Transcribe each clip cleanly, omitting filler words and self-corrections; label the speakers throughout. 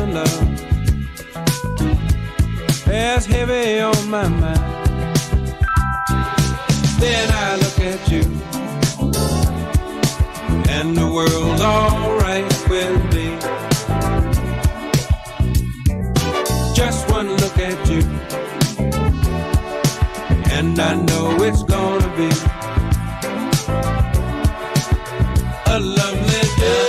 Speaker 1: the love bears heavy on my mind. Then I look at you, and the world's alright with me. Just one look at you, and I know it's gonna be a lovely day.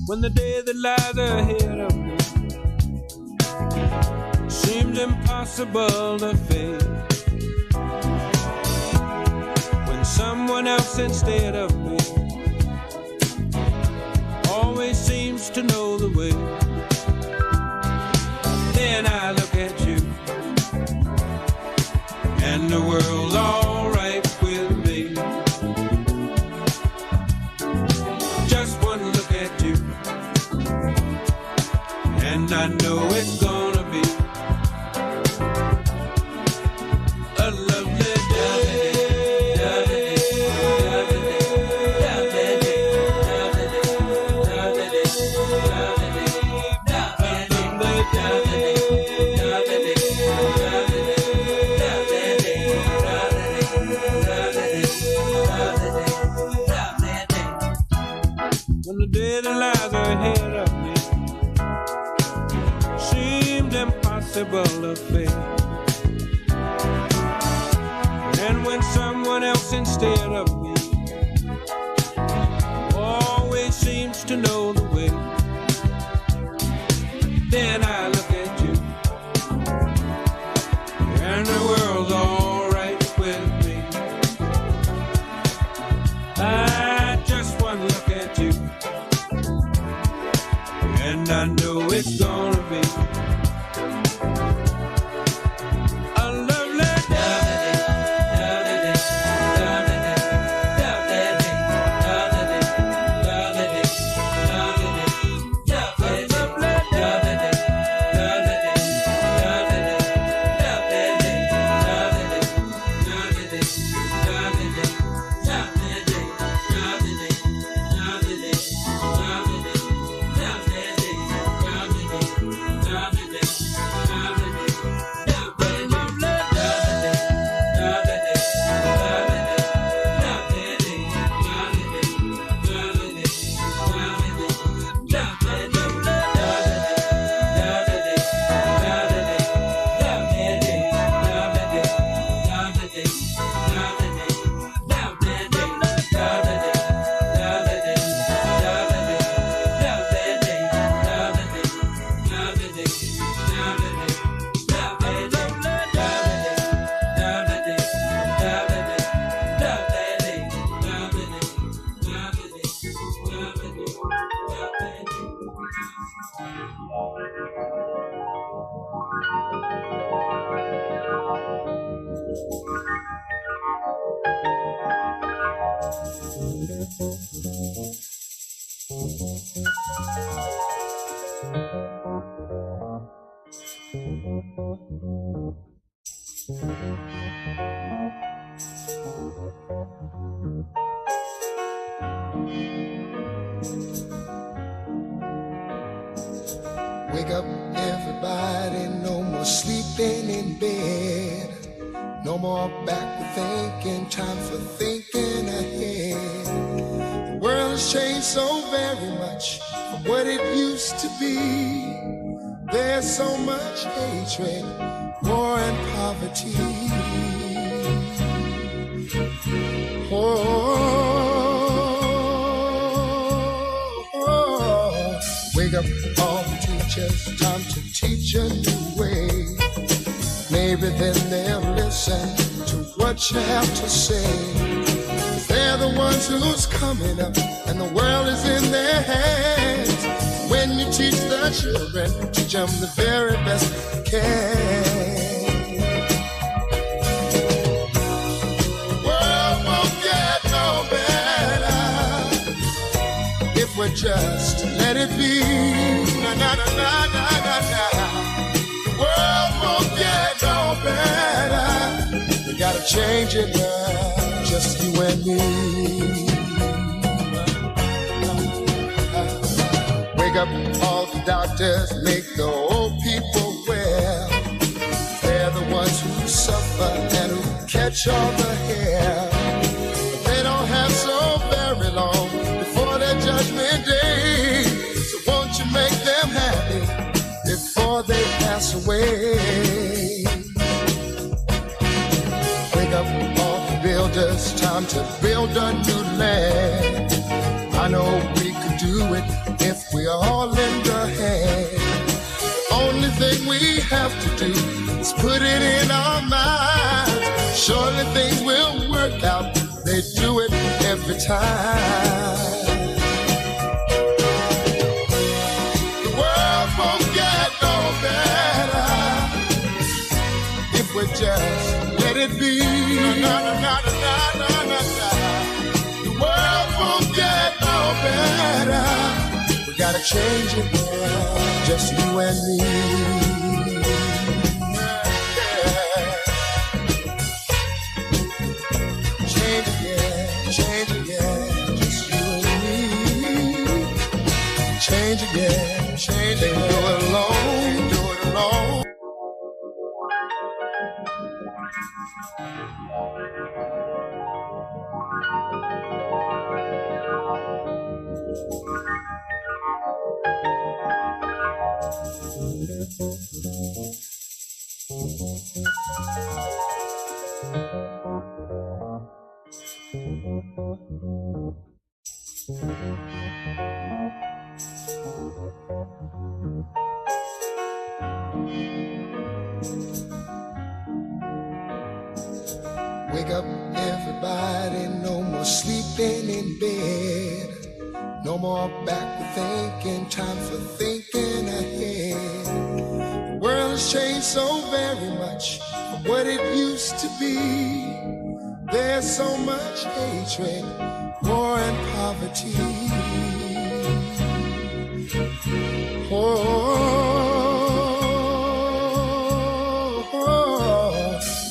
Speaker 1: When the day that lies ahead of me seems impossible to face, when someone else instead of me always seems to know the way, then I look at you, and the world's alright with me. Just one look at you, and I know it's gonna be a lovely day. When the day that lies ahead of me seemed impossible to face, and when someone else instead of me always seems to know the way, then I look at you, and the world's alright with me. I just one look at you, and I know it's gonna be a lovely
Speaker 2: Wake up, everybody, no more sleeping in bed. No more backward thinking, time for thinking ahead. The world has changed so very much from what it used to be. There's so much hatred, war and poverty. Wake up all the teachers, time to teach a new way. Maybe then they'll listen to what you have to say. They're the ones who's coming up, and the world is in their hands. When you teach the children, teach them the very best you can. The world won't get no better if we just let it be. Na na na na na na na. The world won't get no better. We gotta change it now, just you and me. Wake up all the doctors, make the old people well. They're the ones who suffer and who catch all the hair. They don't have so very long before their judgment day. So won't you make them happy before they pass away? Wake up all the builders, time to build a new land. I know we could do it if we all lend a hand. The only thing we have to do is put it in our minds. Surely things will work out. They do it every time. The world won't get no better if we just let it be. Na, na, na, na, na, na, na, na. The world won't get no better. We gotta change it now, just you and me. Change again, just you and me. Change again, change again. Can't do it alone, do it alone. Wake up, everybody, no more sleeping in bed. No more backward thinking, time for thinking ahead. The world has changed so very much from what it used to be. There's so much hatred, war and poverty.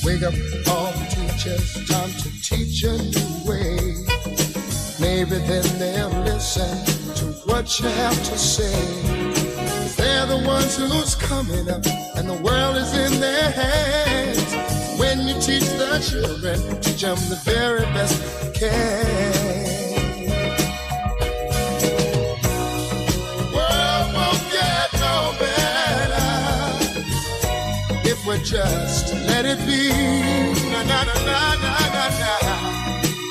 Speaker 2: Wake up all the teachers, time to teach a new way. Maybe then they'll listen to what you have to say. They're the ones who's coming up, and the world is in their hands. When you teach the children, teach them the very best you can. The world won't get no better if we just let it be. Na na na na na na na.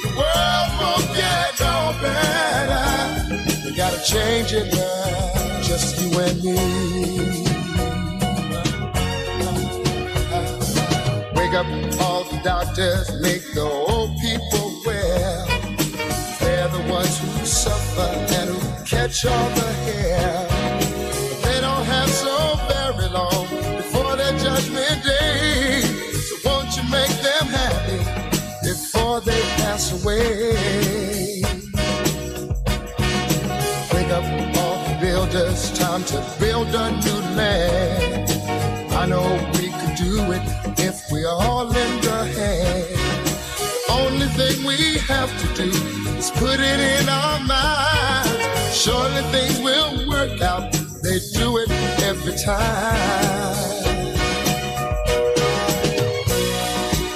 Speaker 2: The world won't get no better. We gotta change it now, just you and me. Wake up all the doctors, make the old people well. They're the ones who suffer and who catch all the hair. They don't have so very long before their judgment day. So won't you make them happy before they pass away? Wake up all the builders, time to build a new land. I know we could do it if we all lend a hand. The only thing we have to do is put it in our minds. Surely things will work out. They do it every time.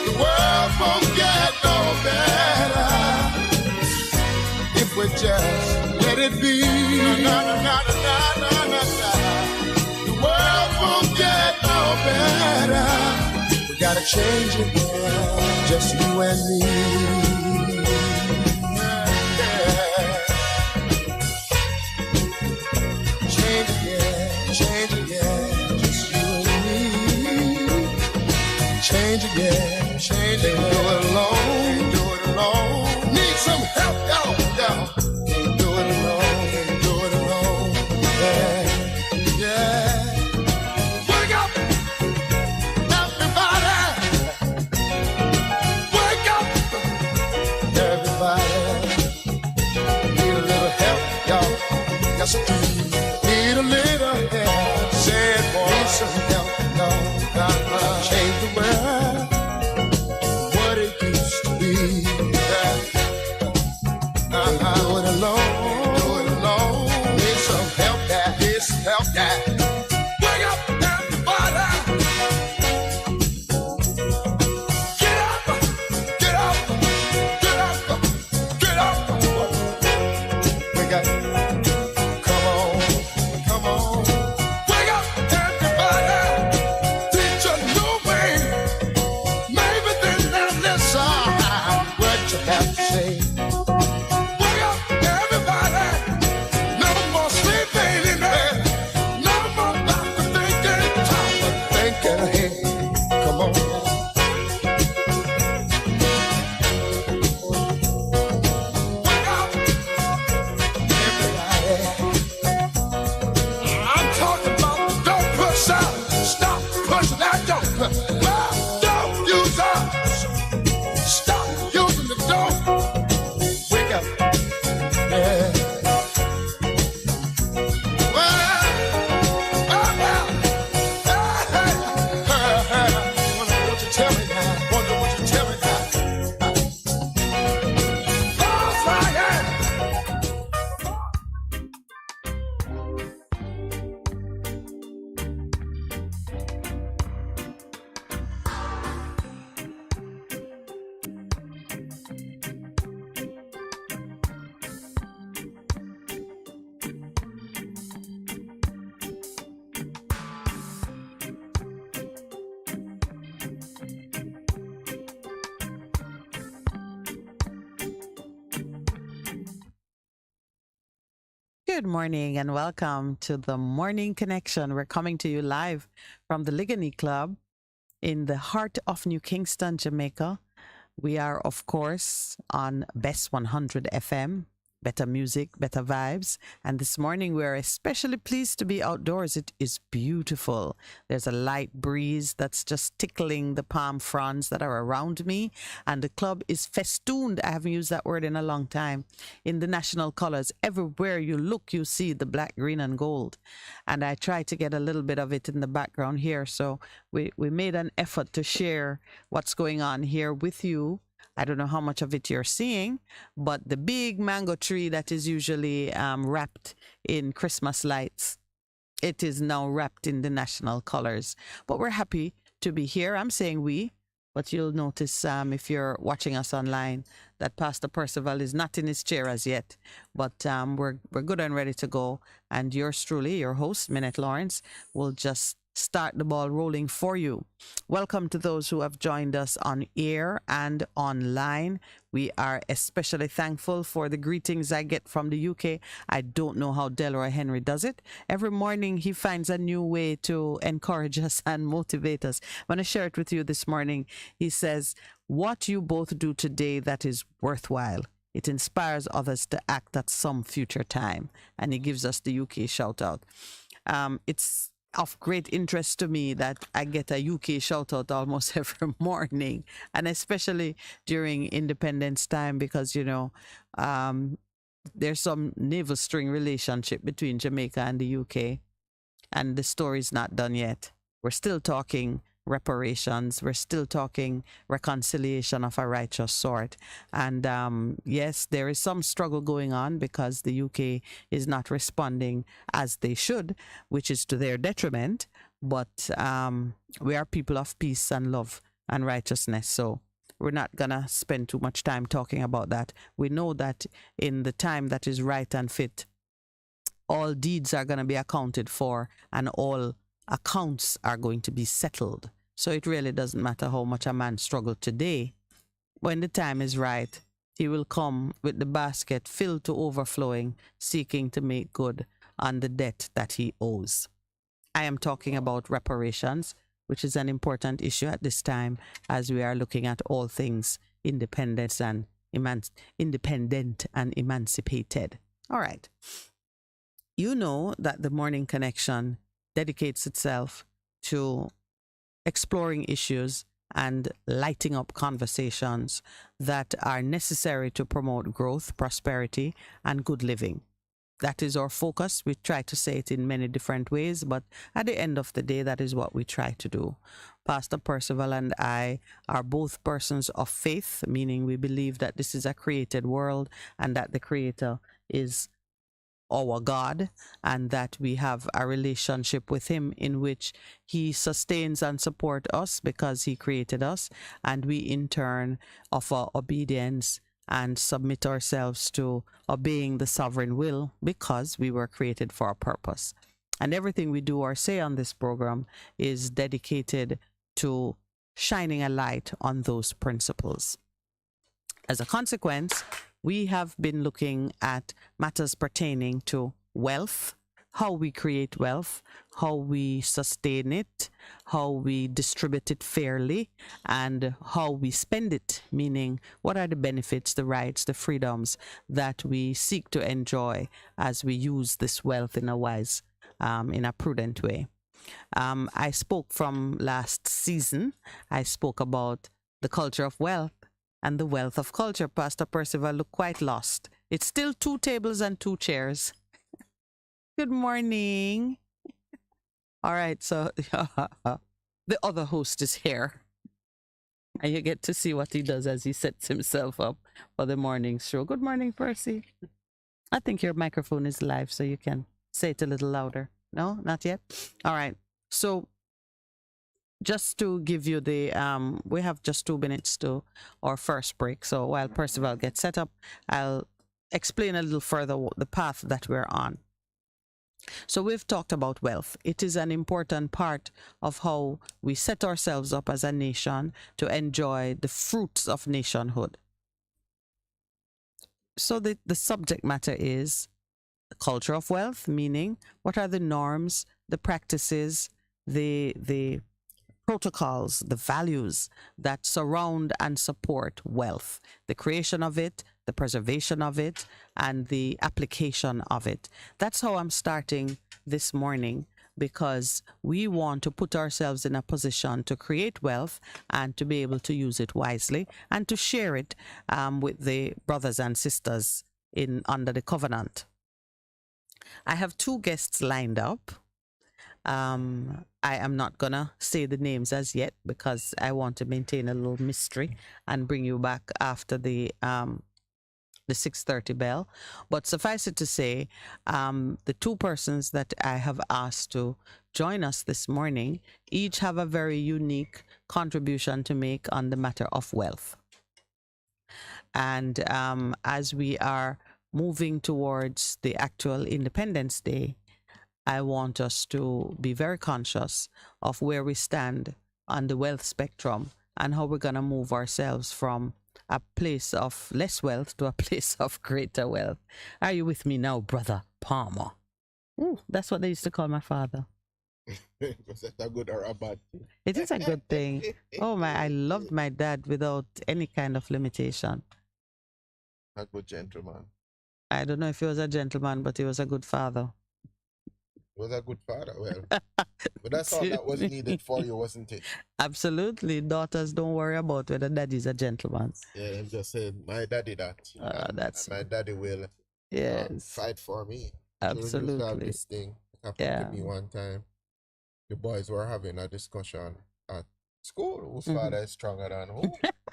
Speaker 2: The world won't get no better if we just let it be. Na, na, na, na, na, na, na. The world won't get no better. We gotta change it now, just you and me. Change again, just you and me. Change again, can't do it alone, do it alone. Need some help, y'all. Can't do it alone, can't do it alone. Yeah. Wake up, everybody. Wake up, everybody. Need a little help, y'all. Yes, I do. Need a little help. Said boy, need some help. No, change the world. What it used to be. Do it alone. Do it alone. Need some help, Dad. Need some help, Dad. Wake up, everybody. Get up, get up, get up, get up. Wake up. Come on, come on. Wake up, everybody. Teach a new way. Maybe then they'll listen what you have to say.
Speaker 3: Good morning and welcome to the Morning Connection. We're coming to you live from the Ligony Club in the heart of New Kingston, Jamaica. We are, of course, on Bess100 FM. Better music, better vibes. And this morning we are especially pleased to be outdoors. It is beautiful. There's a light breeze that's just tickling the palm fronds that are around me. And the club is festooned, I haven't used that word in a long time, in the national colors. Everywhere you look, you see the black, green, and gold. And I try to get a little bit of it in the background here. So we made an effort to share what's going on here with you. I don't know how much of it you're seeing, but the big mango tree that is usually wrapped in Christmas lights, it is now wrapped in the national colors. But we're happy to be here. I'm saying we, but you'll notice if you're watching us online that Pastor Percival is not in his chair as yet. But we're good and ready to go. And yours truly, your host, Minett Lawrence, will just start the ball rolling for you. Welcome to those who have joined us on air and online. We are especially thankful for the greetings I get from the UK. I don't know how Delroy Henry does it. Every morning he finds a new way to encourage us and motivate us. I want to share it with you this morning. He says, what you both do today that is worthwhile. It inspires others to act at some future time. And he gives us the UK shout out. It's of great interest to me that I get a UK shout out almost every morning, and especially during Independence time, because there's some navel string relationship between Jamaica and the UK, and the story's not done yet. We're still talking reparations. We're still talking reconciliation of a righteous sort. And yes, there is some struggle going on because the UK is not responding as they should, which is to their detriment. But we are people of peace and love and righteousness. So we're not going to spend too much time talking about that. We know that in the time that is right and fit, all deeds are going to be accounted for and all accounts are going to be settled. So it really doesn't matter how much a man struggled today. When the time is right, he will come with the basket filled to overflowing, seeking to make good on the debt that he owes. I am talking about reparations, which is an important issue at this time as we are looking at all things independent and emancipated. All right. You know that the Morning Connection dedicates itself to exploring issues and lighting up conversations that are necessary to promote growth, prosperity, and good living. that is our focus. We try to say it in many different ways, but at the end of the day, that is what we try to do. Pastor Percival and I are both persons of faith, meaning we believe that this is a created world and that the Creator is our God, and that we have a relationship with Him in which He sustains and supports us because He created us, and we in turn offer obedience and submit ourselves to obeying the sovereign will because we were created for a purpose. And everything we do or say on this program is dedicated to shining a light on those principles. As a consequence, we have been looking at matters pertaining to wealth, how we create wealth, how we sustain it, how we distribute it fairly, and how we spend it, meaning what are the benefits, the rights, the freedoms that we seek to enjoy as we use this wealth in a wise, in a prudent way. I spoke from last season. I spoke about the culture of wealth and the wealth of culture. Pastor Percival looked quite lost. It's still 2 tables and 2 chairs. Good morning. All right, so the other host is here. And you get to see what he does as he sets himself up for the morning show. Good morning, Percy. I think your microphone is live, so you can say it a little louder. No, not yet? All right. So just to give you the, we have just 2 minutes to our first break. So while Percival gets set up, I'll explain a little further the path that we're on. So we've talked about wealth. It is an important part of how we set ourselves up as a nation to enjoy the fruits of nationhood. So the subject matter is the culture of wealth, meaning what are the norms, the practices, the protocols, the values that surround and support wealth, the creation of it, the preservation of it, and the application of it. That's how I'm starting this morning, because we want to put ourselves in a position to create wealth and to be able to use it wisely and to share it with the brothers and sisters under the covenant. I have 2 guests lined up. I am not gonna say the names as yet because I want to maintain a little mystery and bring you back after the 6:30 bell. But suffice it to say, the 2 persons that I have asked to join us this morning each have a very unique contribution to make on the matter of wealth. And as we are moving towards the actual Independence Day, I want us to be very conscious of where we stand on the wealth spectrum and how we're going to move ourselves from a place of less wealth to a place of greater wealth. Are you with me now, Brother Palmer? Ooh, that's what they used to call my father.
Speaker 4: Was that a good or a bad thing?
Speaker 3: It is a good thing. Oh my, I loved my dad without any kind of limitation.
Speaker 4: A good gentleman.
Speaker 3: I don't know if he was a gentleman, but he was a good father.
Speaker 4: Was a good father, well. But that's all that was needed for you, wasn't it?
Speaker 3: Absolutely. Daughters, don't worry about whether daddy's a gentleman.
Speaker 4: Yeah, I'm just saying, my daddy that.
Speaker 3: That's
Speaker 4: and my daddy will fight for me.
Speaker 3: Absolutely.
Speaker 4: So have this thing happened to me one time. The boys were having a discussion at school. Whose father is stronger than who?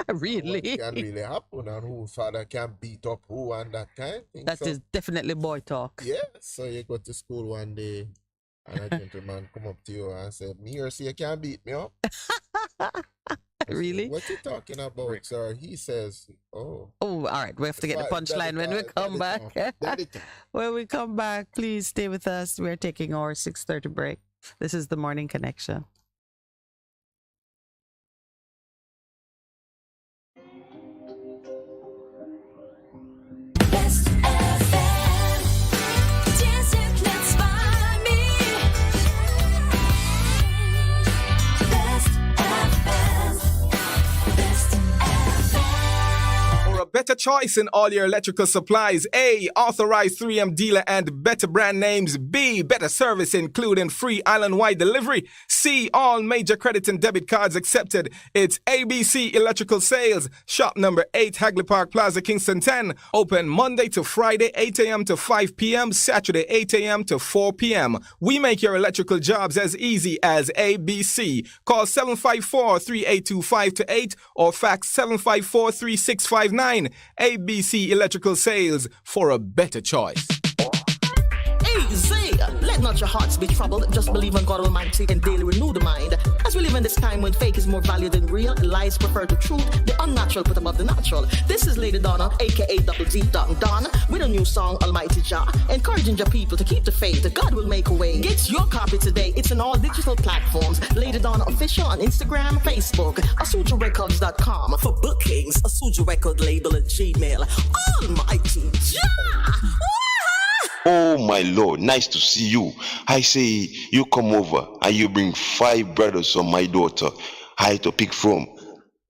Speaker 3: Really?
Speaker 4: What can really happen and whose father can beat up who and that kind of thing.
Speaker 3: That is definitely boy talk.
Speaker 4: Yeah, so you go to school one day and a gentleman come up to you and say, me or see you can't beat me up.
Speaker 3: Really?
Speaker 4: Say, what you talking about, sir? He says, oh.
Speaker 3: Oh, all right. We have to get the punchline when we come back. When we come back, please stay with us. We're taking our 6:30 break. This is the Morning Connection.
Speaker 5: better choice in all your electrical supplies. A, authorized 3M dealer and better brand names. B, better service including free island-wide delivery. C, all major credit and debit cards accepted. It's ABC Electrical Sales. Shop number 8, Hagley Park Plaza, Kingston 10. Open Monday to Friday, 8 a.m. to 5 p.m. Saturday, 8 a.m. to 4 p.m. We make your electrical jobs as easy as ABC. Call 754-382-528 or fax 754-3659. ABC Electrical Sales, for a better choice.
Speaker 6: Easy! Let not your hearts be troubled. Just believe in God Almighty and daily renew the mind. As we live in this time when fake is more valued than real, lies prefer to truth, the unnatural put above the natural. This is Lady Donna, aka Double D Don, with a new song, Almighty Jah, encouraging your people to keep the faith. God will make a way. Get your copy today. It's on all digital platforms. Lady Donna Official on Instagram, Facebook, AsujaRecords.com. For bookings, Asuja Record label at Gmail. Almighty Jah!
Speaker 7: Oh my Lord, nice to see you. I say you come over and you bring 5 brothers on my daughter. I to pick from.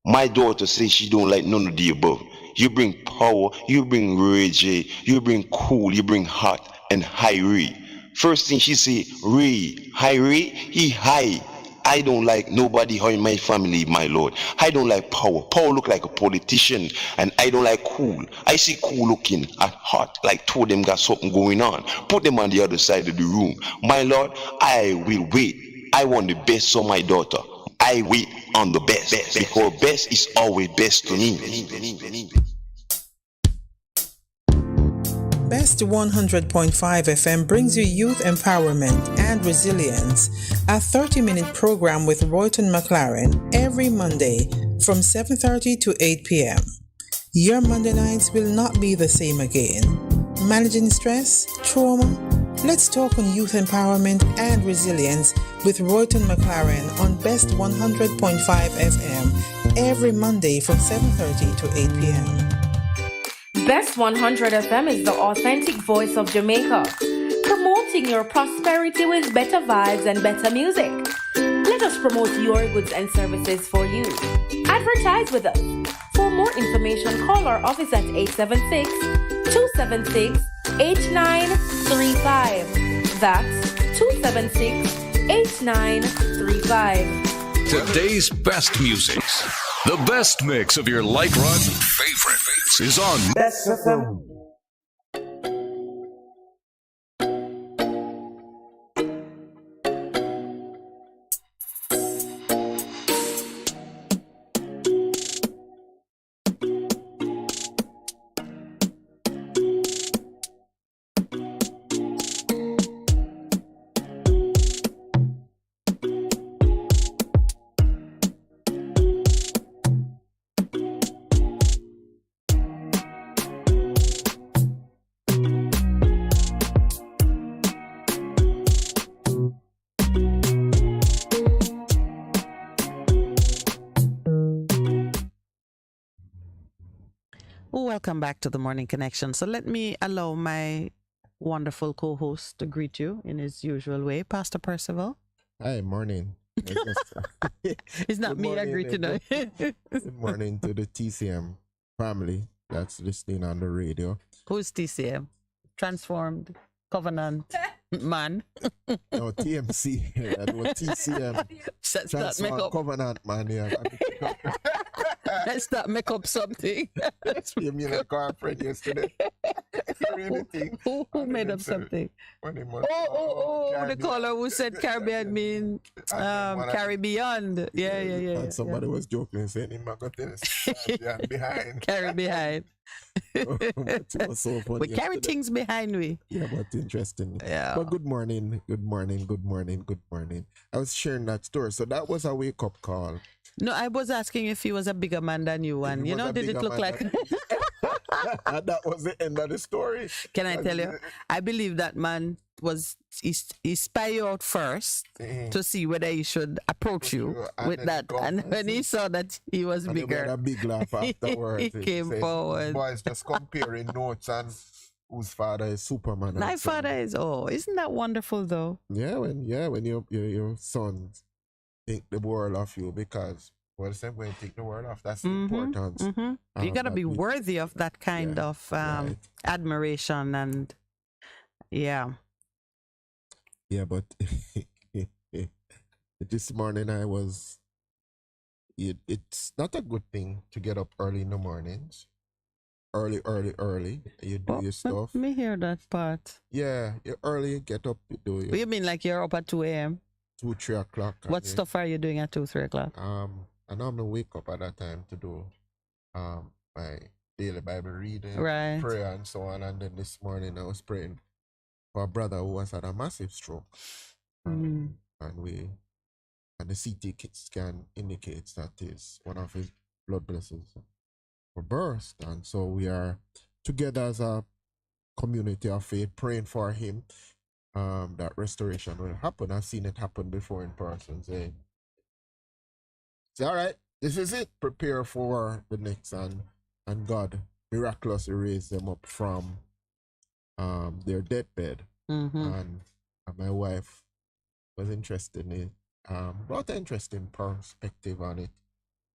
Speaker 7: My daughter says she don't like none of the above. You bring power, you bring rage, you bring cool, you bring hot and high Ray. First thing she say, Ray, high Ray, he high. I don't like nobody in my family, my Lord. I don't like power. Power look like a politician, and I don't like cool. I see cool looking and hot, like two of them got something going on. Put them on the other side of the room. My Lord, I will wait. I want the best for my daughter. I wait on the best, because best is always best to me.
Speaker 8: Bess100.5 FM brings you youth empowerment and resilience, a 30-minute program with Royton McLaren every Monday from 7:30 to 8 p.m. Your Monday nights will not be the same again. Managing stress, trauma? Let's talk on youth empowerment and resilience with Royton McLaren on Bess100.5 FM every Monday from 7:30 to 8 p.m.
Speaker 9: Bess100 FM is the authentic voice of Jamaica, promoting your prosperity with better vibes and better music. Let us promote your goods and services for you. Advertise with us. For more information, call our office at 876-276-8935. That's 276-8935.
Speaker 10: Today's best music. The best mix of your light-run favorites is on Bess FM.
Speaker 3: Welcome back to the Morning Connection. So let me allow my wonderful co-host to greet you in his usual way, Pastor Percival.
Speaker 4: Hi, morning.
Speaker 3: It's not me I greet you now.
Speaker 4: Good morning to the TCM family that's listening on the radio.
Speaker 3: Who's TCM? Transformed Covenant Man.
Speaker 4: No, TMC. That was TCM. Transformed Covenant Man. Yeah.
Speaker 3: Let's not make up something.
Speaker 4: You mean a girlfriend yesterday? Really think?
Speaker 3: Who made up something? The caller who said Caribbean mean Caribbean. Yeah.
Speaker 4: And somebody was joking saying he might go tell us behind.
Speaker 3: Carry behind.
Speaker 4: It was so funny.
Speaker 3: We carry things behind we.
Speaker 4: Yeah, but interesting.
Speaker 3: Yeah.
Speaker 4: But good morning. I was sharing that story. So that was a wake-up call.
Speaker 3: No, I was asking if he was a bigger man than you, and you know, did it look like
Speaker 4: that was the end of the story?
Speaker 3: Can I tell you? I believe that man he spy you out first to see whether he should approach you with that, and when he saw that he was bigger,
Speaker 4: he had a big laugh afterwards.
Speaker 3: He came forward.
Speaker 4: Boys just comparing notes and whose father is Superman.
Speaker 3: My father is. Oh, isn't that wonderful though?
Speaker 4: Yeah, when your sons think the world of you, because Well, the same way take the word off. That's the importance.
Speaker 3: You got to be worthy of that kind of
Speaker 4: right.
Speaker 3: admiration and yeah.
Speaker 4: Yeah, but this morning it's not a good thing to get up early in the mornings. Early. You do your stuff.
Speaker 3: Let me hear that part.
Speaker 4: Yeah, you early, get up, you do your...
Speaker 3: You mean like you're up at 2 a.m.?
Speaker 4: 2, 3 o'clock.
Speaker 3: What stuff are you doing at 2, 3 o'clock?
Speaker 4: I normally wake up at that time to do my daily Bible reading, prayer and so on. And then this morning I was praying for a brother who has had a massive stroke. And the CT scan indicates that is one of his blood vessels were burst. And so we are together as a community of faith praying for him that restoration will happen. I've seen it happen before in person. Say, all right, this is it. Prepare for the next. And God miraculously raised them up from their deathbed. And my wife was interested in it. Brought an interesting perspective on it.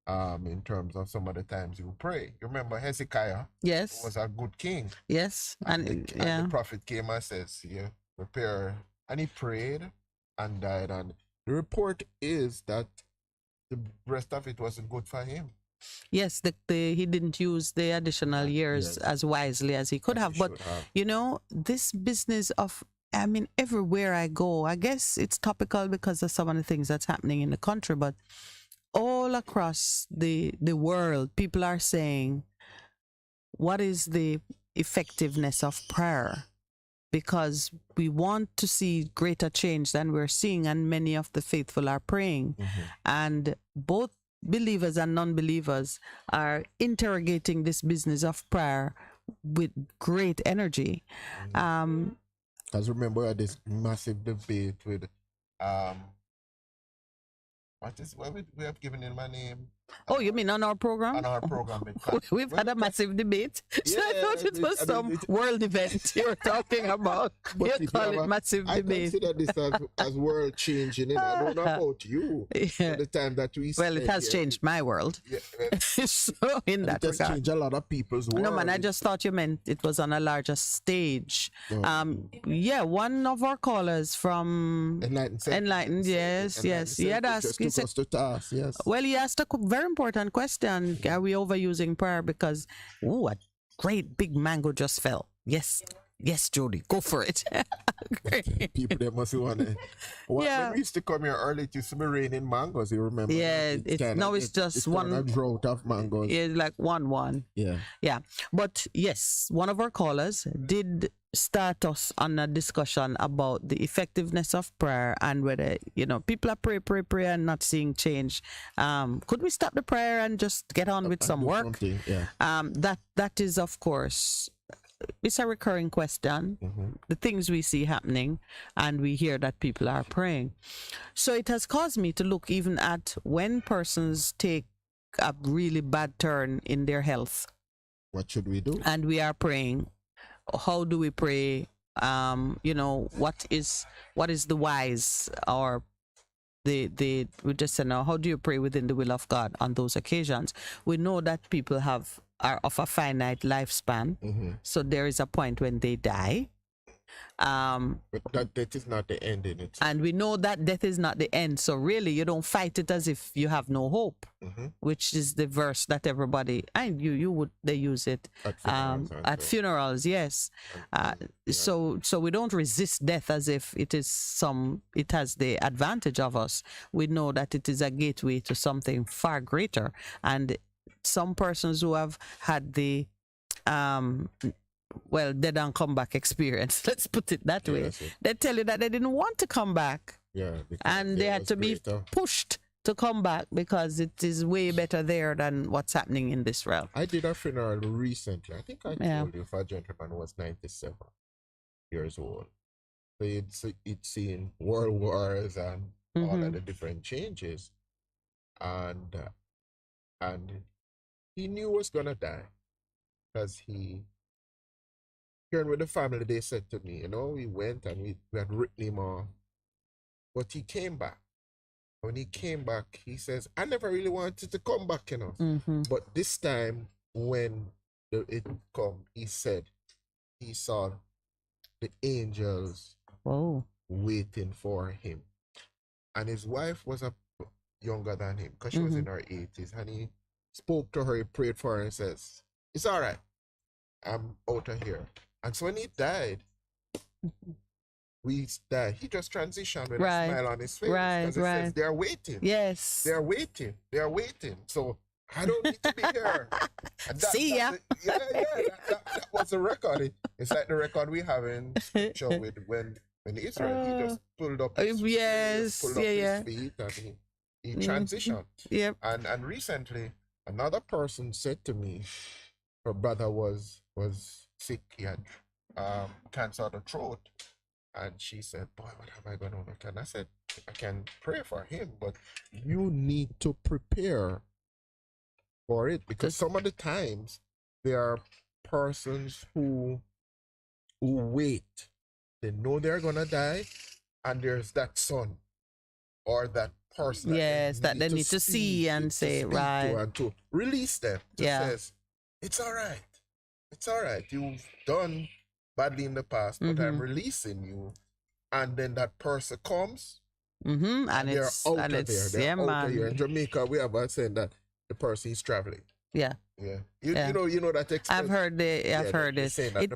Speaker 4: In terms of some of the times you pray. You remember Hezekiah?
Speaker 3: Yes.
Speaker 4: Was a good king.
Speaker 3: Yes.
Speaker 4: And the prophet came and says, prepare. And he prayed and died. And the report is that the rest of it wasn't good for him.
Speaker 3: Yes, he didn't use the additional years as wisely as he could have. But, this business of, everywhere I go, I guess it's topical because of some of the things that's happening in the country, but all across the world, people are saying, what is the effectiveness of prayer? Because we want to see greater change than we're seeing, and many of the faithful are praying. And both believers and non-believers are interrogating this business of prayer with great energy.
Speaker 4: Because remember this massive debate with we have given him my name.
Speaker 3: Oh, you mean on our program?
Speaker 4: On our program.
Speaker 3: We've had a massive debate. So I thought it was some world event you were talking about. You call it massive debate.
Speaker 4: I consider this as world changing. I don't know about you. At the time that we
Speaker 3: well, it has changed my world. So in that regard.
Speaker 4: It has changed a lot of people's world.
Speaker 3: No, man, I just thought you meant it was on a larger stage. One of our callers from Enlightened, yes. He had asked. He said,
Speaker 4: yes.
Speaker 3: Well, he asked a very important question. Are we overusing prayer? Because, a great big mango just fell. Yes, Jody, go for it.
Speaker 4: People, they must want to. When we used to come here early, it used to be raining mangoes, you remember?
Speaker 3: Yeah, it's just one.
Speaker 4: A drought of mangoes.
Speaker 3: Yeah, like one. Yeah. But yes, one of our callers did start us on a discussion about the effectiveness of prayer and whether, people are pray and not seeing change. Could we stop the prayer and just get on with some work? That is, of course, it's a recurring question. The things we see happening and we hear that people are praying. So it has caused me to look even at when persons take a really bad turn in their health.
Speaker 4: What should we do?
Speaker 3: And we are praying. How do we pray? What is the wise or we just say now, how do you pray within the will of God on those occasions? We know that people are of a finite lifespan, so there is a point when they die.
Speaker 4: But that death is not the end in it.
Speaker 3: And we know that death is not the end. So really, you don't fight it as if you have no hope, which is the verse that everybody, and they use it at funerals, yes. So we don't resist death as if it has the advantage of us. We know that it is a gateway to something far greater. And some persons who have had the dead and come back experience, let's put it that way. They tell you that they didn't want to come back. And they had to be pushed to come back because it is way better there than what's happening in this realm.
Speaker 4: I did a funeral recently. I think I told you, for a gentleman who was 97 years old. So it's seen world wars and all of the different changes. And he knew he was going to die because with the family, they said to me, we went and we had written him off. But he came back. When he came back, he says, I never really wanted to come back, you know. But this time, when it come, he said he saw the angels waiting for him. And his wife was younger than him because she was in her 80s. And he spoke to her, he prayed for her and says, it's all right. I'm out of here. And so when he died, he just transitioned with a smile on his face. Because he says, they're waiting.
Speaker 3: Yes.
Speaker 4: They're waiting. They're waiting. So I don't need to be here. And
Speaker 3: See ya.
Speaker 4: That was the record. It's like the record we have in scripture with when Israel, he just pulled up his, his feet and he transitioned.
Speaker 3: Yep.
Speaker 4: And recently, another person said to me, her brother was sick. He had cancer of the throat. And she said, boy, what am I going to look? And I said, I can pray for him, but you need to prepare for it. Because some of the times, there are persons who wait. They know they're going to die, and there's that son or that person
Speaker 3: that they need to see and say, right.
Speaker 4: And to release them. To says, it's all right. It's all right. You've done badly in the past, but I'm releasing you. And then that person comes, and they're out of there. They're out of here. In Jamaica, we have a saying that the person is traveling.
Speaker 3: Yeah.
Speaker 4: Yeah. You know that expression.
Speaker 3: I've heard it.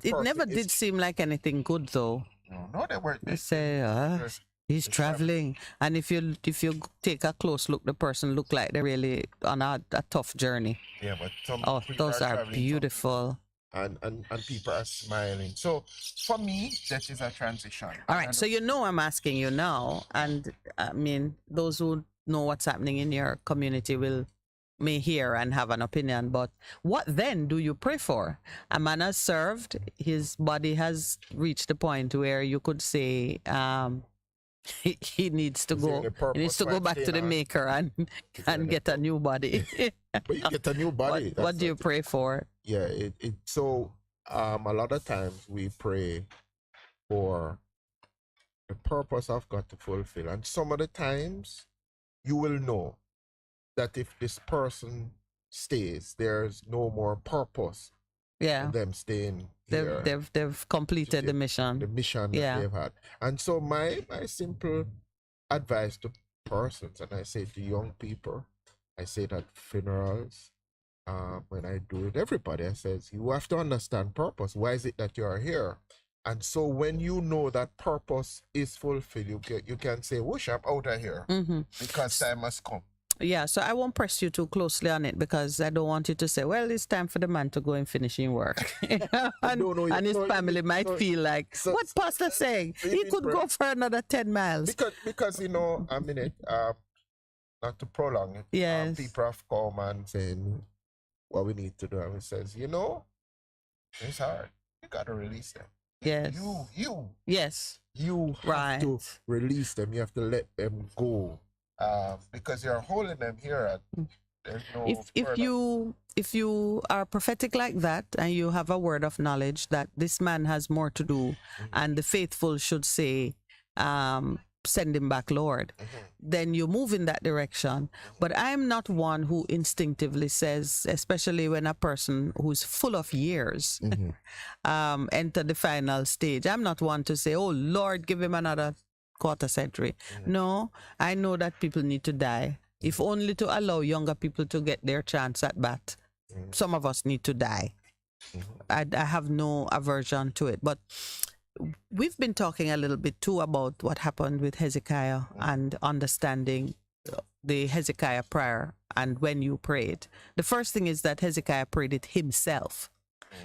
Speaker 3: It never did seem like anything good though.
Speaker 4: No, they weren't.
Speaker 3: They say, he's traveling. And if you take a close look, the person look like they're really on a tough journey.
Speaker 4: Yeah, but some
Speaker 3: those are beautiful.
Speaker 4: And people are smiling. So for me, that is a transition.
Speaker 3: All right. So I'm asking you now, and I mean those who know what's happening in your community may hear and have an opinion. But what then do you pray for? A man has served. His body has reached the point where you could say he needs to go. He needs to go back to the maker and get a new body.
Speaker 4: But you get a new body.
Speaker 3: What do you pray for?
Speaker 4: Yeah, so a lot of times we pray for the purpose of God to fulfill. And some of the times you will know that if this person stays, there's no more purpose in them staying here.
Speaker 3: They've completed the mission.
Speaker 4: The mission that they've had. And so my simple advice to persons, and I say to young people, I say it at funerals, when I do it, everybody, I says, you have to understand purpose. Why is it that you are here? And so when you know that purpose is fulfilled, you can say, whoosh, I'm out of here. Because time must come.
Speaker 3: Yeah, so I won't press you too closely on it because I don't want you to say, well, it's time for the man to go and finish his work. and his family might feel like, what's Pastor saying? He could go for another 10 miles.
Speaker 4: Because a minute, not to prolong it, people have come and saying what we need to do. And he says, it's hard. You got to release them.
Speaker 3: Yes. Yes.
Speaker 4: You have to release them. You have to let them go. Because you're holding them here. There's no
Speaker 3: if you are prophetic like that and you have a word of knowledge that this man has more to do, and the faithful should say, send him back, Lord, then you move in that direction. But I'm not one who instinctively says, especially when a person who's full of years enter the final stage, I'm not one to say, oh Lord, give him another quarter century. No, I know that people need to die, if only to allow younger people to get their chance at bat. Some of us need to die. I have no aversion to it. But we've been talking a little bit too about what happened with Hezekiah and understanding the Hezekiah prayer and when you prayed. The first thing is that Hezekiah prayed it himself.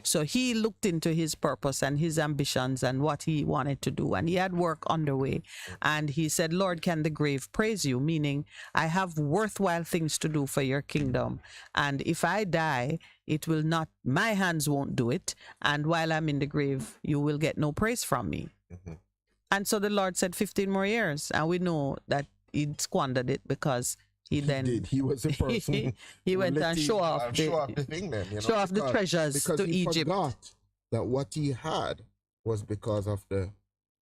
Speaker 3: So he looked into his purpose and his ambitions and what he wanted to do. And he had work underway. And he said, Lord, can the grave praise you? Meaning, I have worthwhile things to do for your kingdom. And if I die, it will not, my hands won't do it. And while I'm in the grave, you will get no praise from me. And so the Lord said 15 more years. And we know that he squandered it because he
Speaker 4: was a person.
Speaker 3: he went and show off the thing then, show off the treasures to Egypt.
Speaker 4: Forgot that what he had was because of the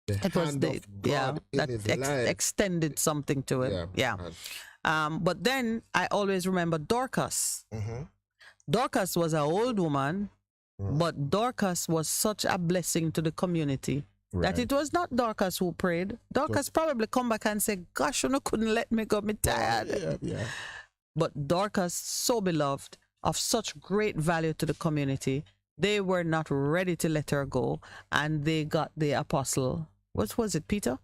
Speaker 3: it was that extended something to it. Yeah. But then I always remember Dorcas. Dorcas was an old woman, but Dorcas was such a blessing to the community that it was not Dorcas who prayed. Dorcas probably come back and say, gosh, you couldn't let me go, me tired. But Dorcas, so beloved, of such great value to the community, they were not ready to let her go, and they got the apostle, what was it, Peter?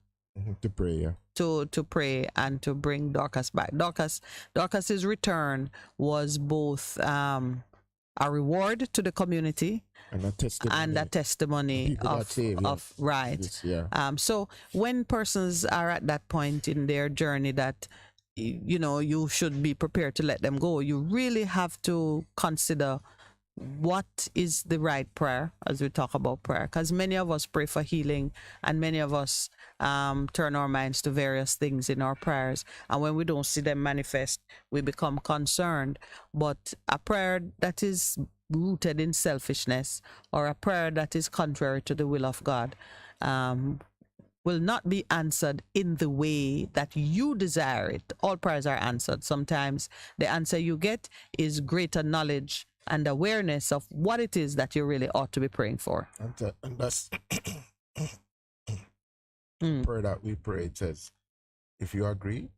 Speaker 4: To pray,
Speaker 3: to pray and to bring Dorcas back. Dorcas's return was both a reward to the community and a testimony of right. So when persons are at that point in their journey that you should be prepared to let them go, you really have to consider what is the right prayer as we talk about prayer, because many of us pray for healing and many of us turn our minds to various things in our prayers, and when we don't see them manifest, we become concerned. But a prayer that is rooted in selfishness, or a prayer that is contrary to the will of God, will not be answered in the way that you desire it. All prayers are answered. Sometimes the answer you get is greater knowledge and awareness of what it is that you really ought to be praying for.
Speaker 4: And that's prayer that we pray. It says, if you agree,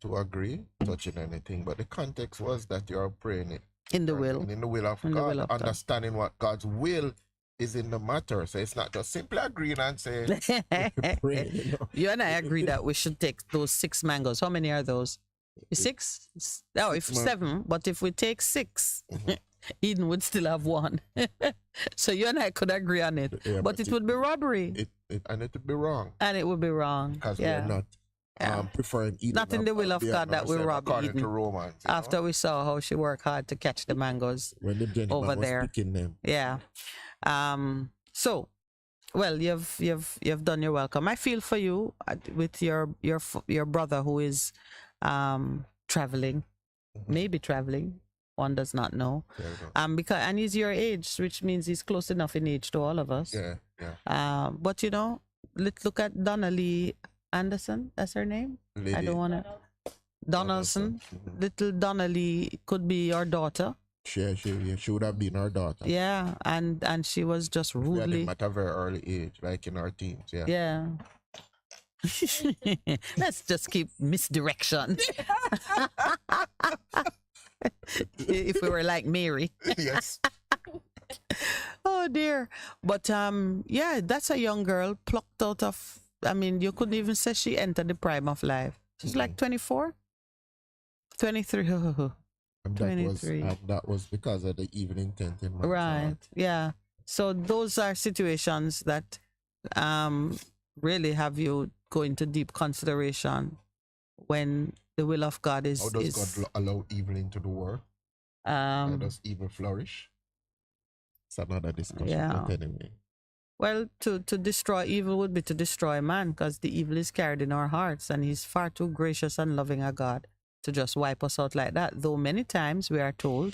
Speaker 4: touching anything. But the context was that you're praying it
Speaker 3: in the will
Speaker 4: of God, understanding what God's will is in the matter. So it's not just simply agreeing and saying, pray,
Speaker 3: You and I agree that we should take those 6 mangoes. How many are those? 6? No, if 7, but if we take 6, Eden would still have 1. So you and I could agree on it. But it would be robbery.
Speaker 4: And it would be wrong.
Speaker 3: And it would be wrong.
Speaker 4: Because we are not preferring Eden.
Speaker 3: Not in the will of God that we rob Eden.
Speaker 4: To Romans,
Speaker 3: after we saw how she worked hard to catch the mangoes over there.
Speaker 4: Them.
Speaker 3: Yeah. So, well, you've done your welcome. I feel for you with your brother who is traveling, maybe traveling. One does not know. And he's your age, which means he's close enough in age to all of us. But let's look at Donnelly Anderson. That's her name. I don't want to. Donaldson. Little Donnelly could be your daughter.
Speaker 4: She would have been our daughter.
Speaker 3: Yeah, and she was just rudely.
Speaker 4: At a very early age, like in our teens.
Speaker 3: Yeah. Let's just keep misdirection. If we were like Mary.
Speaker 4: Yes.
Speaker 3: Oh dear. But that's a young girl plucked out of, you couldn't even say she entered the prime of life. She's like 24, 23.
Speaker 4: And 23. That was because of the evil intent in my
Speaker 3: heart. Yeah. So those are situations that really have you go into deep consideration when the will of God is.
Speaker 4: How does God allow evil into the world? How does evil flourish? It's another discussion. But anyway.
Speaker 3: Well, to destroy evil would be to destroy man, because the evil is carried in our hearts, and he's far too gracious and loving a God to just wipe us out like that. Though many times we are told,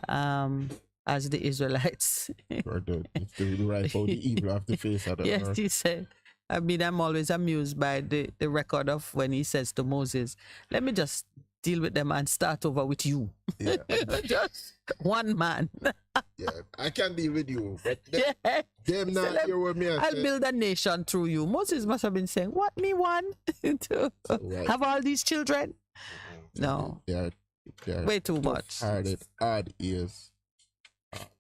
Speaker 3: as the Israelites,
Speaker 4: to wipe out the evil off the face of the earth.
Speaker 3: Yes, he said. I'm always amused by the record of when he says to Moses, let me just deal with them and start over with you.
Speaker 4: Yeah.
Speaker 3: Just one man.
Speaker 4: I can deal with you, but them not here with me.
Speaker 3: I'll build a nation through you. Moses must have been saying, what, me one? To have all these children? No.
Speaker 4: They're
Speaker 3: way too much.
Speaker 4: Hard ears.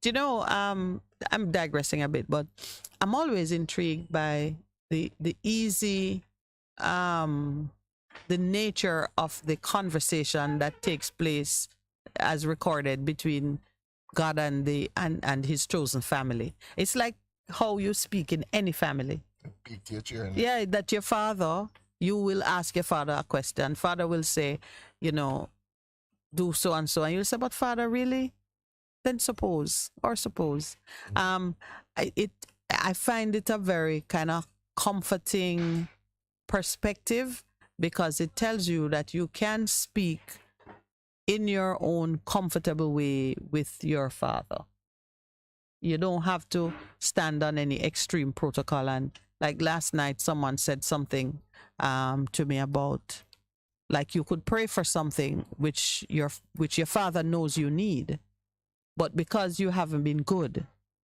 Speaker 3: Do you know, I'm digressing a bit, but I'm always intrigued by the easy, the nature of the conversation that takes place as recorded between God and his chosen family. It's like how you speak in any family. Yeah, that your father, you will ask your father a question. Father will say, do so and so. And you'll say, but Father, really? Then suppose. I find it a very kind of comforting perspective, because it tells you that you can speak in your own comfortable way with your father. You don't have to stand on any extreme protocol and Like last night, someone said something to me about, like, you could pray for something which your father knows you need, but because you haven't been good,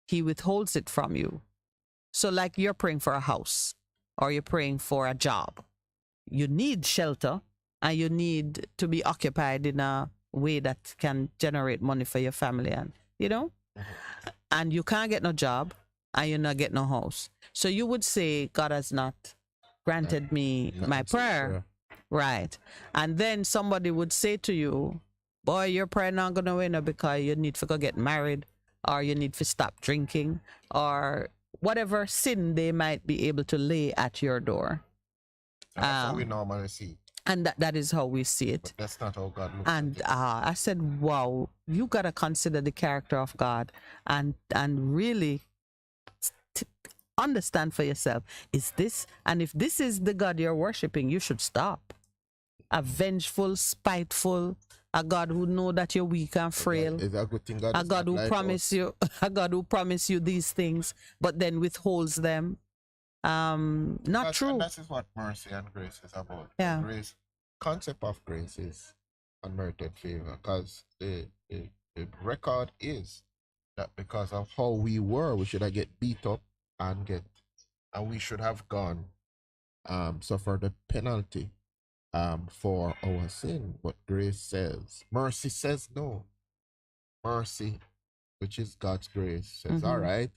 Speaker 3: he withholds it from you. So like you're praying for a house or you're praying for a job. You need shelter and you need to be occupied in a way that can generate money for your family, and and you can't get no job and you're not getting no house. So you would say, God has not granted me my prayer. Right. And then somebody would say to you, boy, your prayer not going to win because you need to go get married, or you need to stop drinking, or whatever sin they might be able to lay at your door.
Speaker 4: That's how we normally see it.
Speaker 3: And that is how we see it.
Speaker 4: But that's not how God looks
Speaker 3: And
Speaker 4: at it.
Speaker 3: I said, wow, you got to consider the character of God and really understand for yourself, is this, and if this is the God you're worshiping, you should stop. A vengeful, spiteful, a God who know that you're weak and frail,
Speaker 4: Is that a good thing? God
Speaker 3: a God who promise you, a God who promise you these things, but then withholds them. Not true.
Speaker 4: And that is what mercy and grace is about.
Speaker 3: Yeah.
Speaker 4: Grace, concept of grace is unmerited favor, because the record is that because of how we were, we should have get beat up and we should have gone suffer the penalty for our sin. But grace says, mercy says no. Mercy, which is God's grace, says, all right,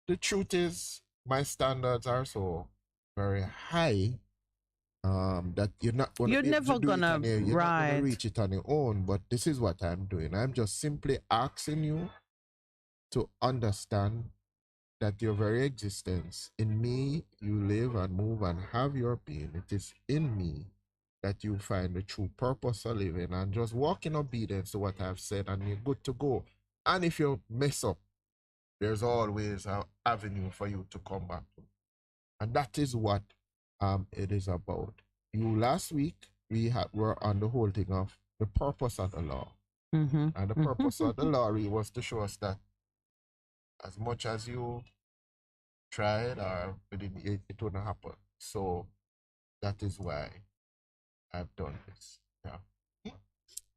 Speaker 4: the truth is, my standards are so very high that you're not going to reach it on your own. But this is what I'm doing. I'm just simply asking you to understand that your very existence, in me you live and move and have your being. It is in me that you find the true purpose of living, and just walk in obedience to what I've said, and you're good to go. And if you mess up, there's always an avenue for you to come back to. And that is what it is about. Last week, were on the whole thing of the purpose of the law. And the purpose of the law really was to show us that as much as you tried, it wouldn't happen. So that is why I've done this. Yeah.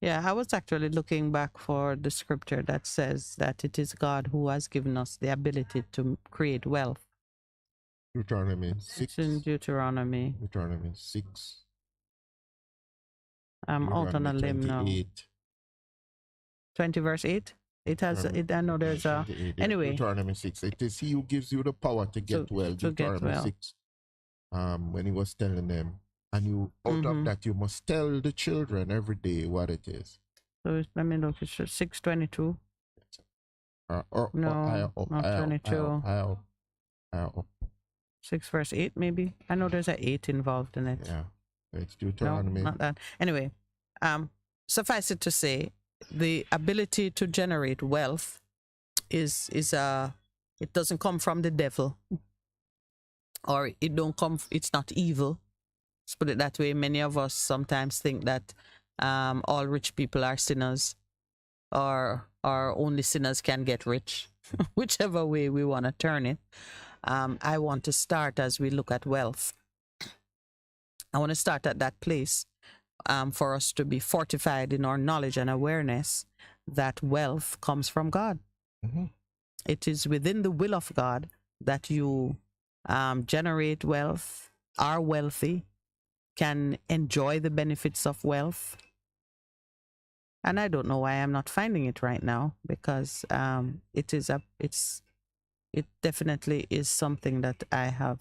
Speaker 3: Yeah, I was actually looking back for the scripture that says that it is God who has given us the ability to create wealth.
Speaker 4: Deuteronomy 6.
Speaker 3: It's in Deuteronomy.
Speaker 4: Deuteronomy 6.
Speaker 3: I'm out on a limb now. 20 verse 8. It has. I know there's a. Anyway.
Speaker 4: Deuteronomy 6. It is He who gives you the power to get well. Deuteronomy 6. When He was telling them. And you, out of that, you must tell the children every day what it is.
Speaker 3: So let me look. It's 6:22.
Speaker 4: Not
Speaker 3: 22. 6 verse 8, maybe. I know there's an 8 involved in it.
Speaker 4: Yeah, it's Deuteronomy.
Speaker 3: No, not that. Anyway, suffice it to say, the ability to generate wealth is it doesn't come from the devil, or it's not evil. Let's put it that way. Many of us sometimes think that all rich people are sinners, or only sinners can get rich. Whichever way we want to turn it. I want to start as we look at wealth. I want to start at that place for us to be fortified in our knowledge and awareness that wealth comes from God. It is within the will of God that you generate wealth, are wealthy, can enjoy the benefits of wealth. And I don't know why I'm not finding it right now, because it definitely is something that I have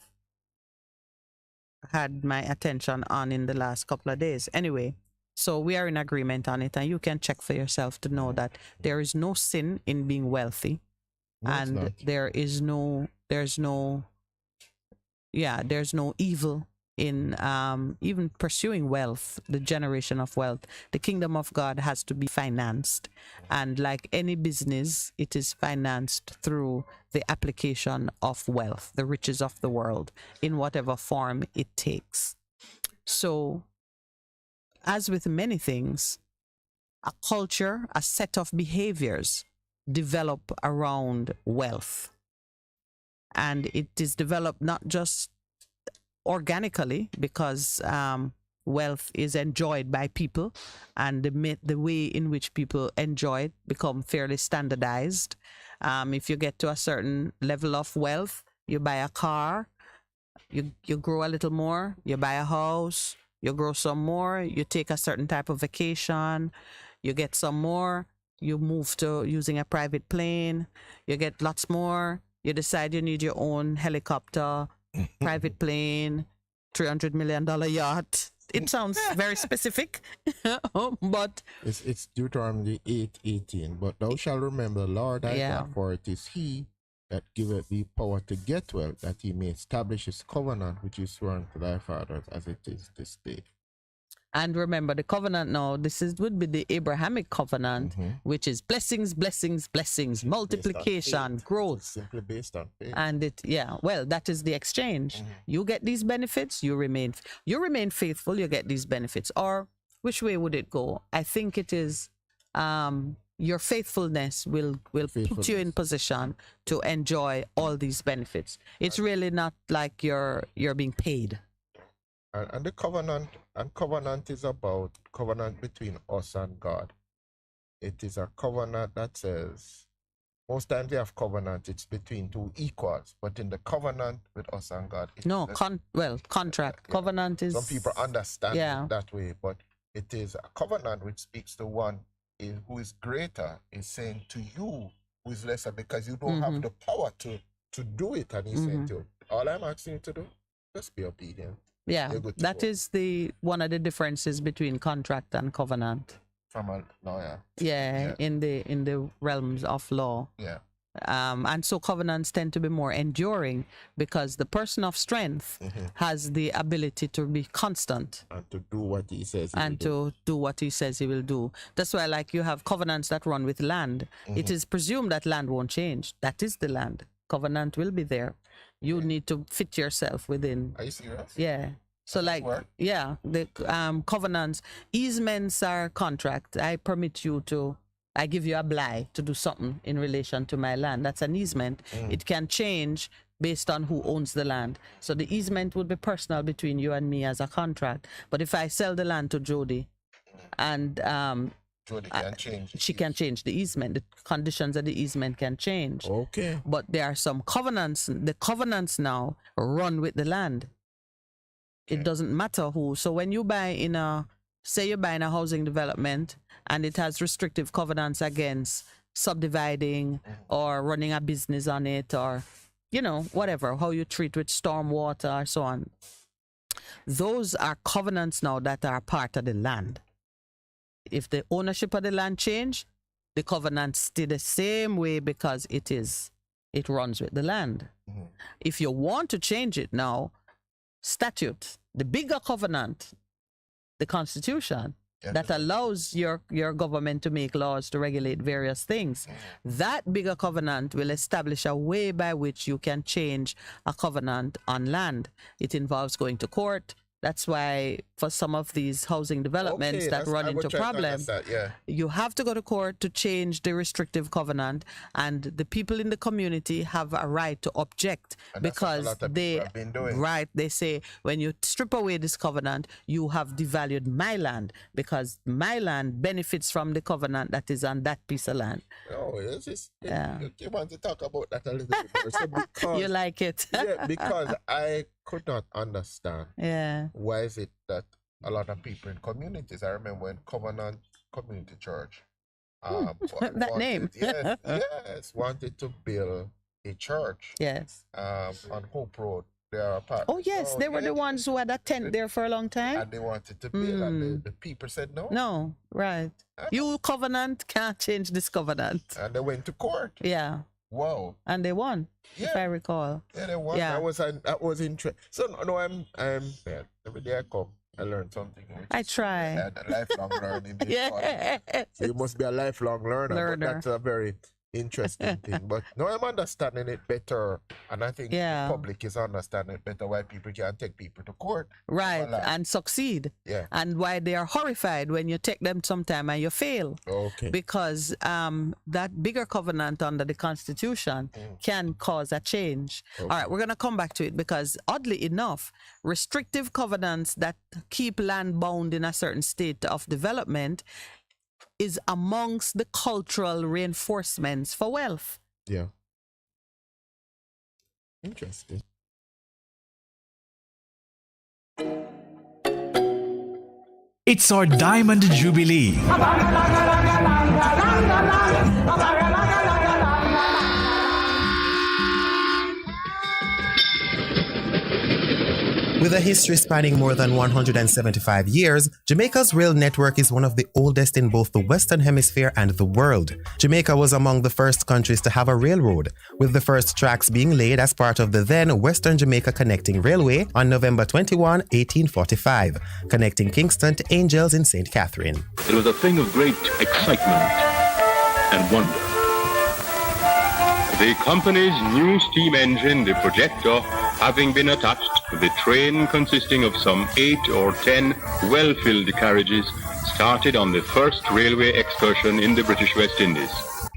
Speaker 3: had my attention on in the last couple of days. Anyway, so we are in agreement on it, and you can check for yourself to know that there is no sin in being wealthy, and there's no evil in even pursuing wealth, the generation of wealth. The kingdom of God has to be financed. And like any business, it is financed through the application of wealth, the riches of the world, in whatever form it takes. So, as with many things, a culture, a set of behaviors develop around wealth. and it is developed not just organically because wealth is enjoyed by people, and the way in which people enjoy it become fairly standardized. If you get to a certain level of wealth, you buy a car, you grow a little more, you buy a house, you grow some more, you take a certain type of vacation, you get some more, you move to using a private plane, you get lots more, you decide you need your own helicopter, private plane, $300 million yacht. It sounds very specific, but
Speaker 4: it's Deuteronomy 8:18. But thou shalt remember, Lord thy God, for it is He that giveth thee power to get wealth, that He may establish His covenant which He swore to thy fathers, as it is this day.
Speaker 3: And remember, the covenant now, would be the Abrahamic covenant, which is blessings, blessings, blessings, multiplication, growth.
Speaker 4: It's simply based on faith.
Speaker 3: And that is the exchange. You get these benefits, you remain faithful, you get these benefits. Or which way would it go? I think it is your faithfulness will put you in position to enjoy all these benefits. It's really not like you're being paid.
Speaker 4: And the covenant is about covenant between us and God. It is a covenant that says, most times we have covenant, it's between two equals, but in the covenant with us and God,
Speaker 3: contract. Yeah. Covenant is,
Speaker 4: some people understand it that way, but it is a covenant which speaks to one who is greater, is saying to you who is lesser, because you don't have the power to do it, and he's saying to you, all I'm asking you to do, just be obedient.
Speaker 3: Yeah, that is one of the differences between contract and covenant.
Speaker 4: From a lawyer.
Speaker 3: Yeah, in the realms of law.
Speaker 4: Yeah.
Speaker 3: And so covenants tend to be more enduring because the person of strength has the ability to be constant.
Speaker 4: And to do what he says
Speaker 3: he will do. That's why, like, you have covenants that run with land. It is presumed that land won't change. That is the land. Covenant will be there. You need to fit yourself within.
Speaker 4: Are you serious?
Speaker 3: Yeah. So the covenants, easements are contract. I give you a bly to do something in relation to my land. That's an easement. It can change based on who owns the land. So the easement would be personal between you and me as a contract. But if I sell the land to Jody and
Speaker 4: Jody can change.
Speaker 3: She can change the easement. The conditions of the easement can change.
Speaker 4: Okay.
Speaker 3: But there are some covenants. The covenants now run with the land. It doesn't matter who. So when you buy say you're buying a housing development and it has restrictive covenants against subdividing or running a business on it, or, whatever, how you treat with storm water or so on. Those are covenants now that are part of the land. If the ownership of the land change, the covenants stay the same way because it runs with the land. If you want to change it now, statute, the bigger covenant, the Constitution, that allows your government to make laws to regulate various things, that bigger covenant will establish a way by which you can change a covenant on land. It involves going to court. That's why for some of these housing developments that run into problems, you have to go to court to change the restrictive covenant, and the people in the community have a right to object, because they say, when you strip away this covenant, you have devalued my land, because my land benefits from the covenant that is on that piece of land.
Speaker 4: You want to talk about that a little bit more. So because,
Speaker 3: you like it?
Speaker 4: because I could not understand. Why is it that a lot of people in communities, I remember when Covenant Community Church, wanted to build a church.
Speaker 3: Yes.
Speaker 4: On Hope Road.
Speaker 3: They were the ones who had a tent there for a long time.
Speaker 4: And they wanted to build, and the people said no.
Speaker 3: No, right. You covenant can't change this covenant.
Speaker 4: And they went to court.
Speaker 3: Yeah.
Speaker 4: Wow.
Speaker 3: And they won, if I recall.
Speaker 4: Yeah, they won.
Speaker 3: Yeah.
Speaker 4: That was interesting. So I'm every day I come, I learn something.
Speaker 3: I try.
Speaker 4: A lifelong learning. So you must be a lifelong learner. But that's a very interesting thing. But now I'm understanding it better, and I think the public is understanding it better why people can take people to court.
Speaker 3: Right, and succeed.
Speaker 4: Yeah.
Speaker 3: And why they are horrified when you take them sometime and you fail.
Speaker 4: Okay.
Speaker 3: Because that bigger covenant under the Constitution can cause a change. Okay. All right, we're going to come back to it because oddly enough, restrictive covenants that keep land bound in a certain state of development is amongst the cultural reinforcements for wealth.
Speaker 4: Yeah. Interesting.
Speaker 11: It's our Diamond Jubilee.
Speaker 12: With a history spanning more than 175 years, Jamaica's rail network is one of the oldest in both the Western Hemisphere and the world. Jamaica was among the first countries to have a railroad, with the first tracks being laid as part of the then Western Jamaica Connecting Railway on November 21, 1845, connecting Kingston to Angels in St. Catherine.
Speaker 13: It was a thing of great excitement and wonder. The company's new steam engine, the projector, having been attached to the train consisting of some 8 or 10 well-filled carriages, started on the first railway excursion in the British West Indies.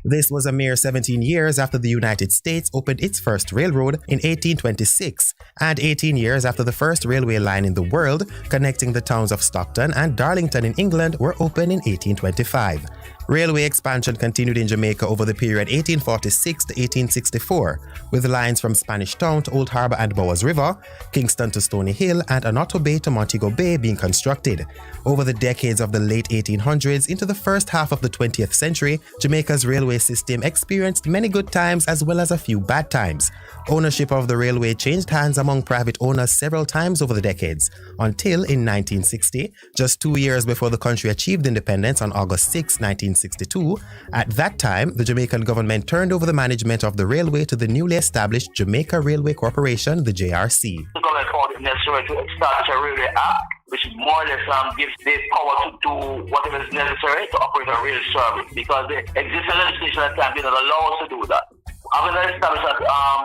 Speaker 12: This was a mere 17 years after the United States opened its first railroad in 1826, and 18 years after the first railway line in the world, connecting the towns of Stockton and Darlington in England, were opened in 1825. Railway expansion continued in Jamaica over the period 1846 to 1864, with lines from Spanish Town to Old Harbour and Bowers River, Kingston to Stony Hill, and Onoto Bay to Montego Bay being constructed. Over the decades of the late 1800s into the first half of the 20th century, Jamaica's railway system experienced many good times as well as a few bad times. Ownership of the railway changed hands among private owners several times over the decades, until in 1960, just 2 years before the country achieved independence on August 6, 1962, at that time, the Jamaican government turned over the management of the railway to the newly established Jamaica Railway Corporation, the JRC.
Speaker 14: The government found it necessary to establish a railway act, which more or less gives the power to do whatever is necessary to operate a rail service, because the existing legislation at the time did not allow us to do that. After established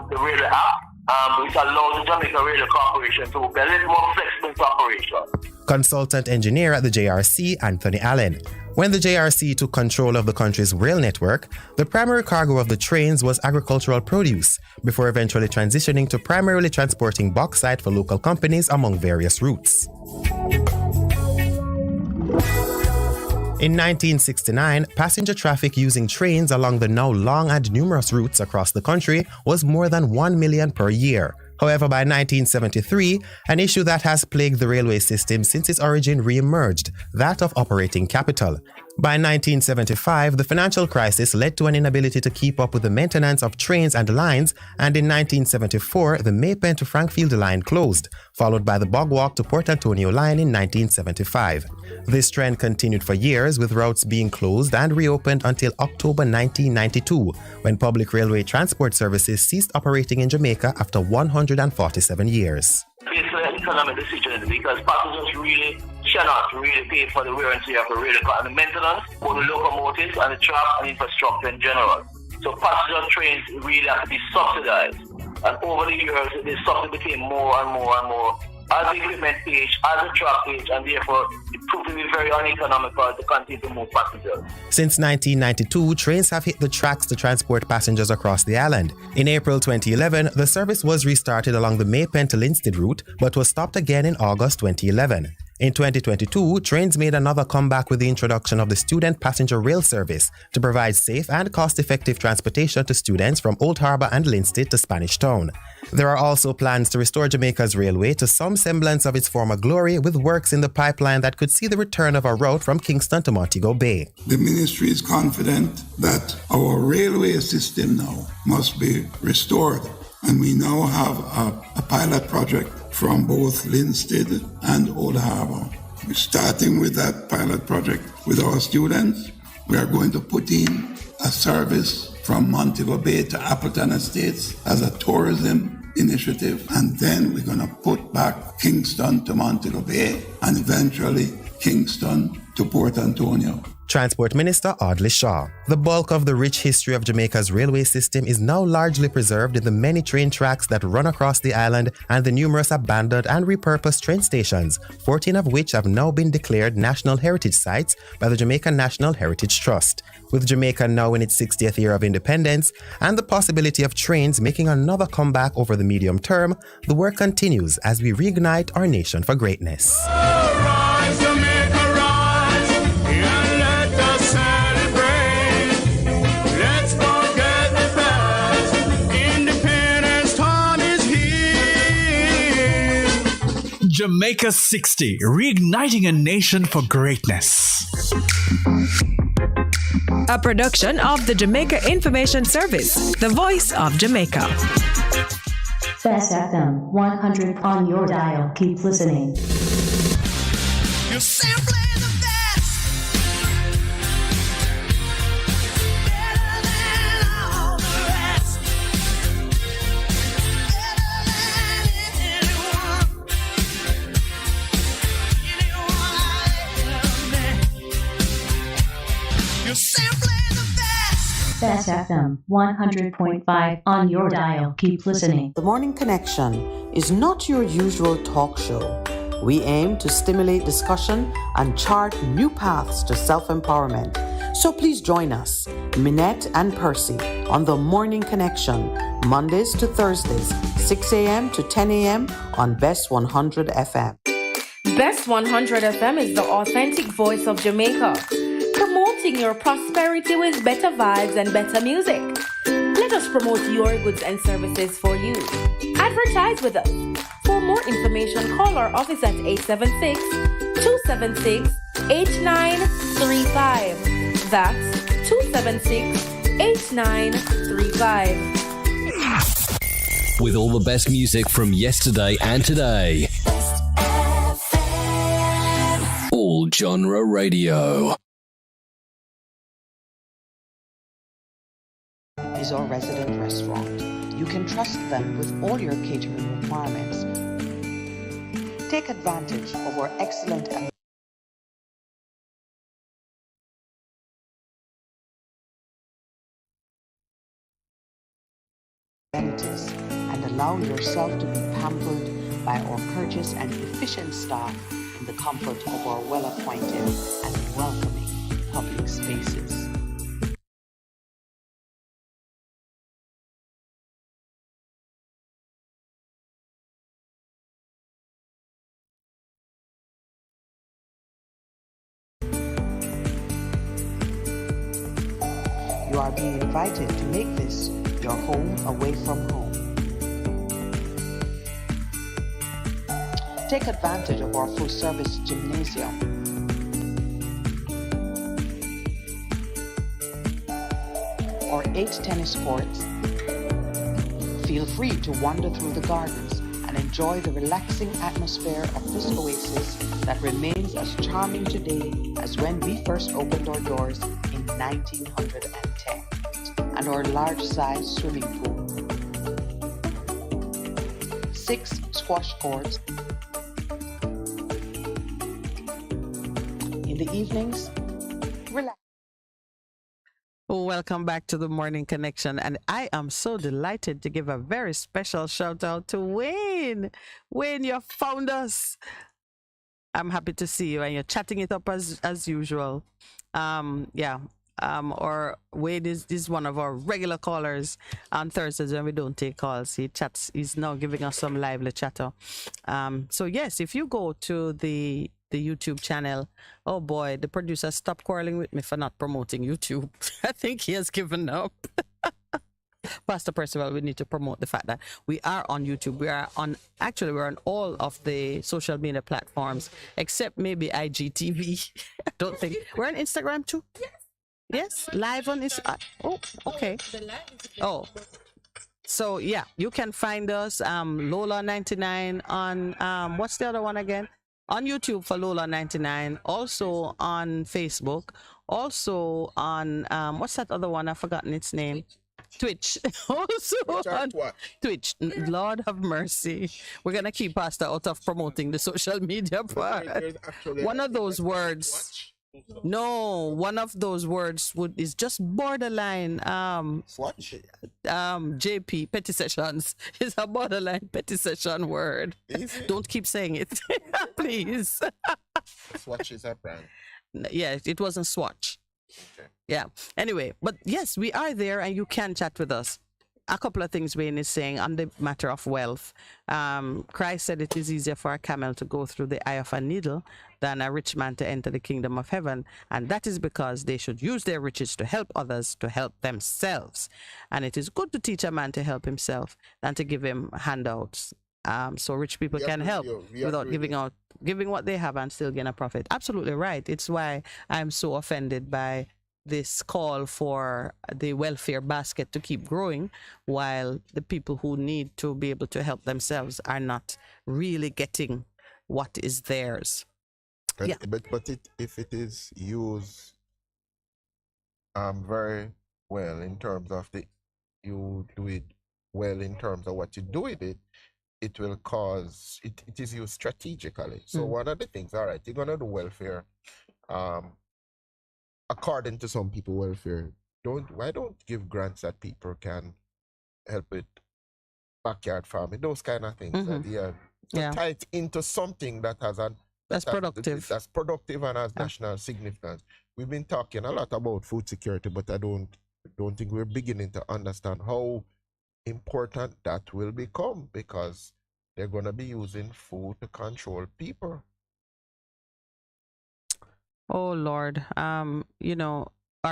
Speaker 14: the Railway Act, which allows the Jamaica Railway Corporation to be a little more flexible to operation.
Speaker 12: Consultant engineer at the JRC, Anthony Allen. When the JRC took control of the country's rail network, the primary cargo of the trains was agricultural produce, before eventually transitioning to primarily transporting bauxite for local companies among various routes. In 1969, passenger traffic using trains along the now long and numerous routes across the country was more than 1 million per year. However, by 1973, an issue that has plagued the railway system since its origin re-emerged, that of operating capital. By 1975, the financial crisis led to an inability to keep up with the maintenance of trains and lines, and in 1974, the Maypen to Frankfield line closed, followed by the Bogwalk to Port Antonio line in 1975. This trend continued for years, with routes being closed and reopened until October 1992, when public railway transport services ceased operating in Jamaica after 147 years.
Speaker 14: It's an economic decision because passengers really cannot really pay for the wear and tear of the rail and the maintenance for the locomotives and the track and infrastructure in general. So passenger trains really have to be subsidized. And over the years, the subsidy became more and more and more as the equipment age, as the track age, and therefore it proved to be very uneconomical to continue to move passengers.
Speaker 12: Since 1992, trains have hit the tracks to transport passengers across the island. In April 2011, the service was restarted along the Maypen to Linstead route, but was stopped again in August 2011. In 2022, trains made another comeback with the introduction of the student passenger rail service to provide safe and cost-effective transportation to students from Old Harbour and Linstead to Spanish Town. There are also plans to restore Jamaica's railway to some semblance of its former glory, with works in the pipeline that could see the return of a route from Kingston to Montego Bay.
Speaker 15: The ministry is confident that our railway system now must be restored, and we now have a pilot project from both Linstead and Old Harbour. We're starting with that pilot project with our students. We are going to put in a service from Montego Bay to Appleton Estates as a tourism initiative, and then we're going to put back Kingston to Montego Bay and eventually Kingston to Port Antonio.
Speaker 12: Transport Minister Audley Shaw. The bulk of the rich history of Jamaica's railway system is now largely preserved in the many train tracks that run across the island and the numerous abandoned and repurposed train stations, 14 of which have now been declared National Heritage Sites by the Jamaica National Heritage Trust. With Jamaica now in its 60th year of independence and the possibility of trains making another comeback over the medium term, the work continues as we reignite our nation for greatness.
Speaker 1: Rise, Jamaica, rise, and let us celebrate. Let's forget the past. Independence time is here.
Speaker 11: Jamaica 60, reigniting a nation for greatness.
Speaker 16: A production of the Jamaica Information Service, the voice of Jamaica.
Speaker 17: Bess FM-100 on your dial. Keep listening.
Speaker 1: You're simply the best. Better than all the rest. Better than anyone. Anyone I ever met. You're simply the best.
Speaker 17: Bess FM 100.5 on your dial. Keep listening.
Speaker 3: The Morning Connection is not your usual talk show. We aim to stimulate discussion and chart new paths to self-empowerment. So please join us, Minett and Percy, on The Morning Connection, Mondays to Thursdays, 6 a.m. to 10 a.m. on Bess100 FM.
Speaker 9: Bess100 FM is the authentic voice of Jamaica, promoting your prosperity with better vibes and better music. Let us promote your goods and services for you. Advertise with us. For more information, call our office at 876-276-8935. That's 276-8935.
Speaker 18: With all the best music from yesterday and today. All genre radio.
Speaker 3: Is our resident restaurant. You can trust them with all your catering requirements. Take advantage of our excellent amenities and allow yourself to be pampered by our courteous and efficient staff in the comfort of our well-appointed and welcoming public spaces. You are being invited to make this your home away from home. Take advantage of our full-service gymnasium. Or 8 tennis courts. Feel free to wander through the gardens and enjoy the relaxing atmosphere of this oasis that remains as charming today as when we first opened our doors in 1910, and our large-size swimming pool. 6 squash courts. In the evenings, relax. Welcome back to the Morning Connection, and I am so delighted to give a very special shout out to Wayne. Wayne, you found us. I'm happy to see you, and you're chatting it up as usual. Or Wade is one of our regular callers on Thursdays when we don't take calls. He's now giving us some lively chatter. So yes, if you go to the YouTube channel, oh boy, the producer stopped quarreling with me for not promoting YouTube. I think he has given up. Pastor Percival, we need to promote the fact that we are on YouTube. We're on all of the social media platforms, except maybe IGTV. I don't think. We're on Instagram too? Yes, live on Instagram. Oh, okay. Oh, so yeah, you can find us, Lola99 on, what's the other one again? On YouTube for Lola99, also on Facebook, also on, what's that other one? I've forgotten its name. Twitch. Also on Twitch. Lord have mercy. We're going to keep Pastor out of promoting the social media part. One of those words. No, one of those words is just borderline.
Speaker 4: Swatch.
Speaker 3: JP petty sessions is a borderline petty session word. Don't keep saying it, please.
Speaker 4: Swatch is a brand.
Speaker 3: Yeah, it wasn't Swatch.
Speaker 4: Okay.
Speaker 3: Yeah. Anyway, but yes, we are there, and you can chat with us. A couple of things Wayne is saying on the matter of wealth. Christ said it is easier for a camel to go through the eye of a needle than a rich man to enter the kingdom of heaven. And that is because they should use their riches to help others, to help themselves. And it is good to teach a man to help himself than to give him handouts. So rich people can help without giving what they have and still gain a profit. Absolutely right. It's why I'm so offended by this call for the welfare basket to keep growing, while the people who need to be able to help themselves are not really getting what is theirs.
Speaker 4: But if it is used very well in terms of you do it well in terms of what you do with it, it will cause it is used strategically. So one of the things, all right, you're gonna do welfare. According to some people, welfare, why don't give grants that people can help with backyard farming, those kind of things. Tie it into something that has that's productive and has national significance. We've been talking a lot about food security, but I don't think we're beginning to understand how important that will become, because they're going to be using food to control people.
Speaker 3: Oh, Lord. All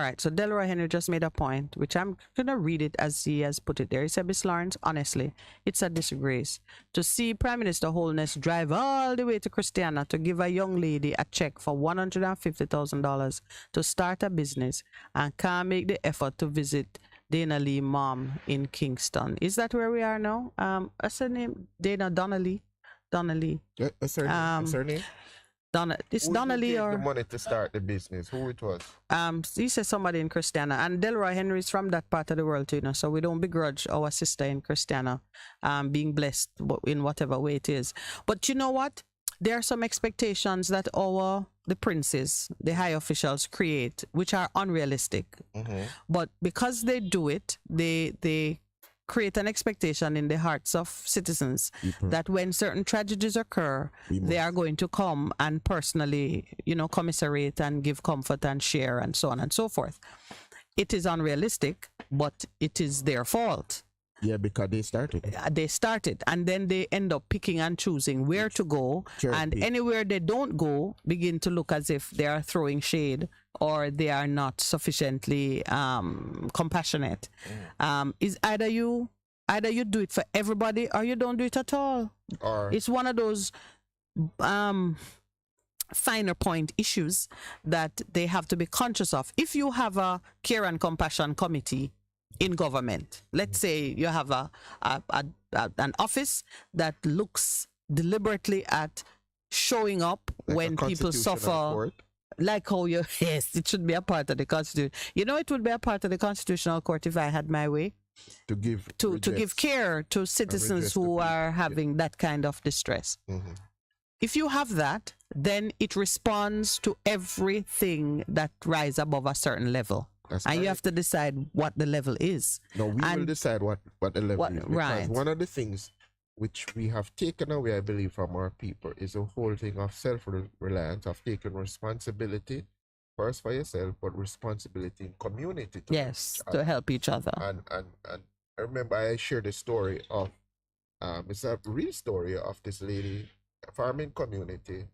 Speaker 3: right. So Delroy Henry just made a point, which I'm going to read it as he has put it there. He said, Miss Lawrence, honestly, it's a disgrace to see Prime Minister Holness drive all the way to Christiana to give a young lady a check for $150,000 to start a business and can't make the effort to visit Dana Lee mom in Kingston. Is that where we are now? What's her name? Dana Donnelly.
Speaker 4: What's her name?
Speaker 3: It's Donnelly or
Speaker 4: the money to start the business? Who it was?
Speaker 3: He said somebody in Christiana, and Delroy Henry is from that part of the world too, so we don't begrudge our sister in Christiana being blessed in whatever way it is. But you know what? There are some expectations that the princes, the high officials create, which are unrealistic. But because they do it, they create an expectation in the hearts of citizens that when certain tragedies occur, they are going to come and personally, commiserate and give comfort and share and so on and so forth. It is unrealistic, but it is their fault.
Speaker 4: Yeah, because they started. And then they end up picking and choosing where to go. And anywhere they don't go, begin to look as if they are throwing shade or they are not sufficiently compassionate. Is either you do it for everybody or you don't do it at all. It's one of those finer point issues that they have to be conscious of. If you have a care and compassion committee in government, let's say you have an office that looks deliberately at showing up like when people suffer. Court. Like how yes, it should be a part of the Constitution. It would be a part of the Constitutional Court if I had my way. To give care to citizens who are having that kind of distress. If you have that, then it responds to everything that rises above a certain level. And you have to decide what the level is. No, we will decide what the level is. Because one of the things which we have taken away, I believe, from our people is the whole thing of self-reliance, of taking responsibility, first for yourself, but responsibility in community. To help each other. And I remember I shared a story of, it's a real story of this lady, farming community,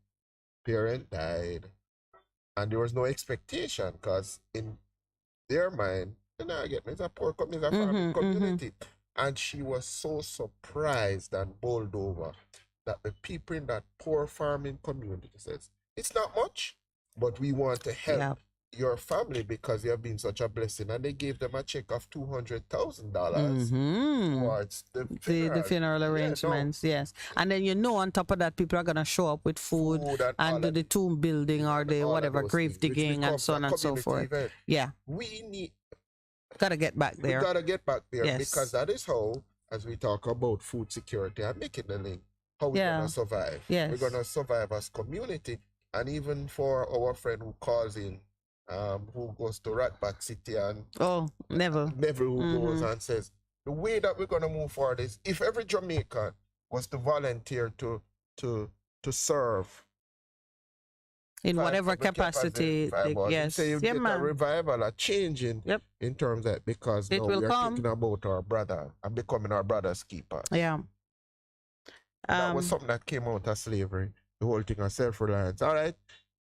Speaker 4: parent died, and there was no expectation because in their mind, it's a poor community, it's a farming community. And she was so surprised and bowled over that the people in that poor farming community says, it's not much, but we want to help your family because you have been such a blessing. And they gave them a check of $200,000 towards the funeral arrangements. Yes. And then, on top of that, people are going to show up with food and do the tomb building or the whatever, grave digging and so on and so forth. Event. Yeah. Gotta get back there. We gotta get back there because that is how, as we talk about food security, I'm making the link, how we're gonna survive. Yes. We're gonna survive as community And even for our friend who calls in, who goes to Ratback City and
Speaker 3: Neville
Speaker 4: who goes and says, the way that we're gonna move forward is if every Jamaican was to volunteer to serve
Speaker 3: in whatever capacity, yes,
Speaker 4: so you get a revival, a change in terms of because now we are thinking about our brother and becoming our brother's keeper.
Speaker 3: Yeah.
Speaker 4: That was something that came out of slavery, the whole thing of self-reliance. All right,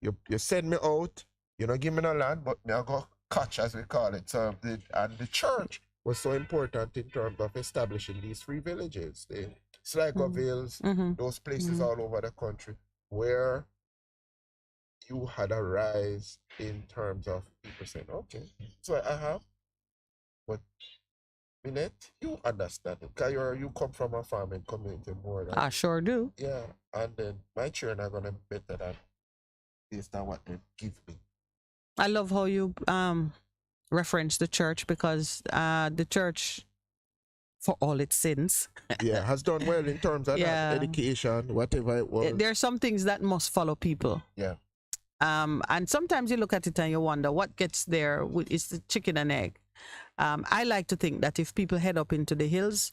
Speaker 4: you send me out, you know, give me no land, but me I go catch, as we call it. So the church was so important in terms of establishing these free villages, the Sligo Vales, those places all over the country where you had a rise in terms of people saying, okay, so I have, but Minett, you understand it, because you come from a farming community more than
Speaker 3: I sure do.
Speaker 4: Yeah, and then my children are going to be better than based on what they give me.
Speaker 3: I love how you reference the church, because the church, for all its sins,
Speaker 4: has done well in terms of that, education, whatever it was.
Speaker 3: There are some things that must follow people.
Speaker 4: Yeah.
Speaker 3: And sometimes you look at it and you wonder what gets there is the chicken and egg. I like to think that if people head up into the hills,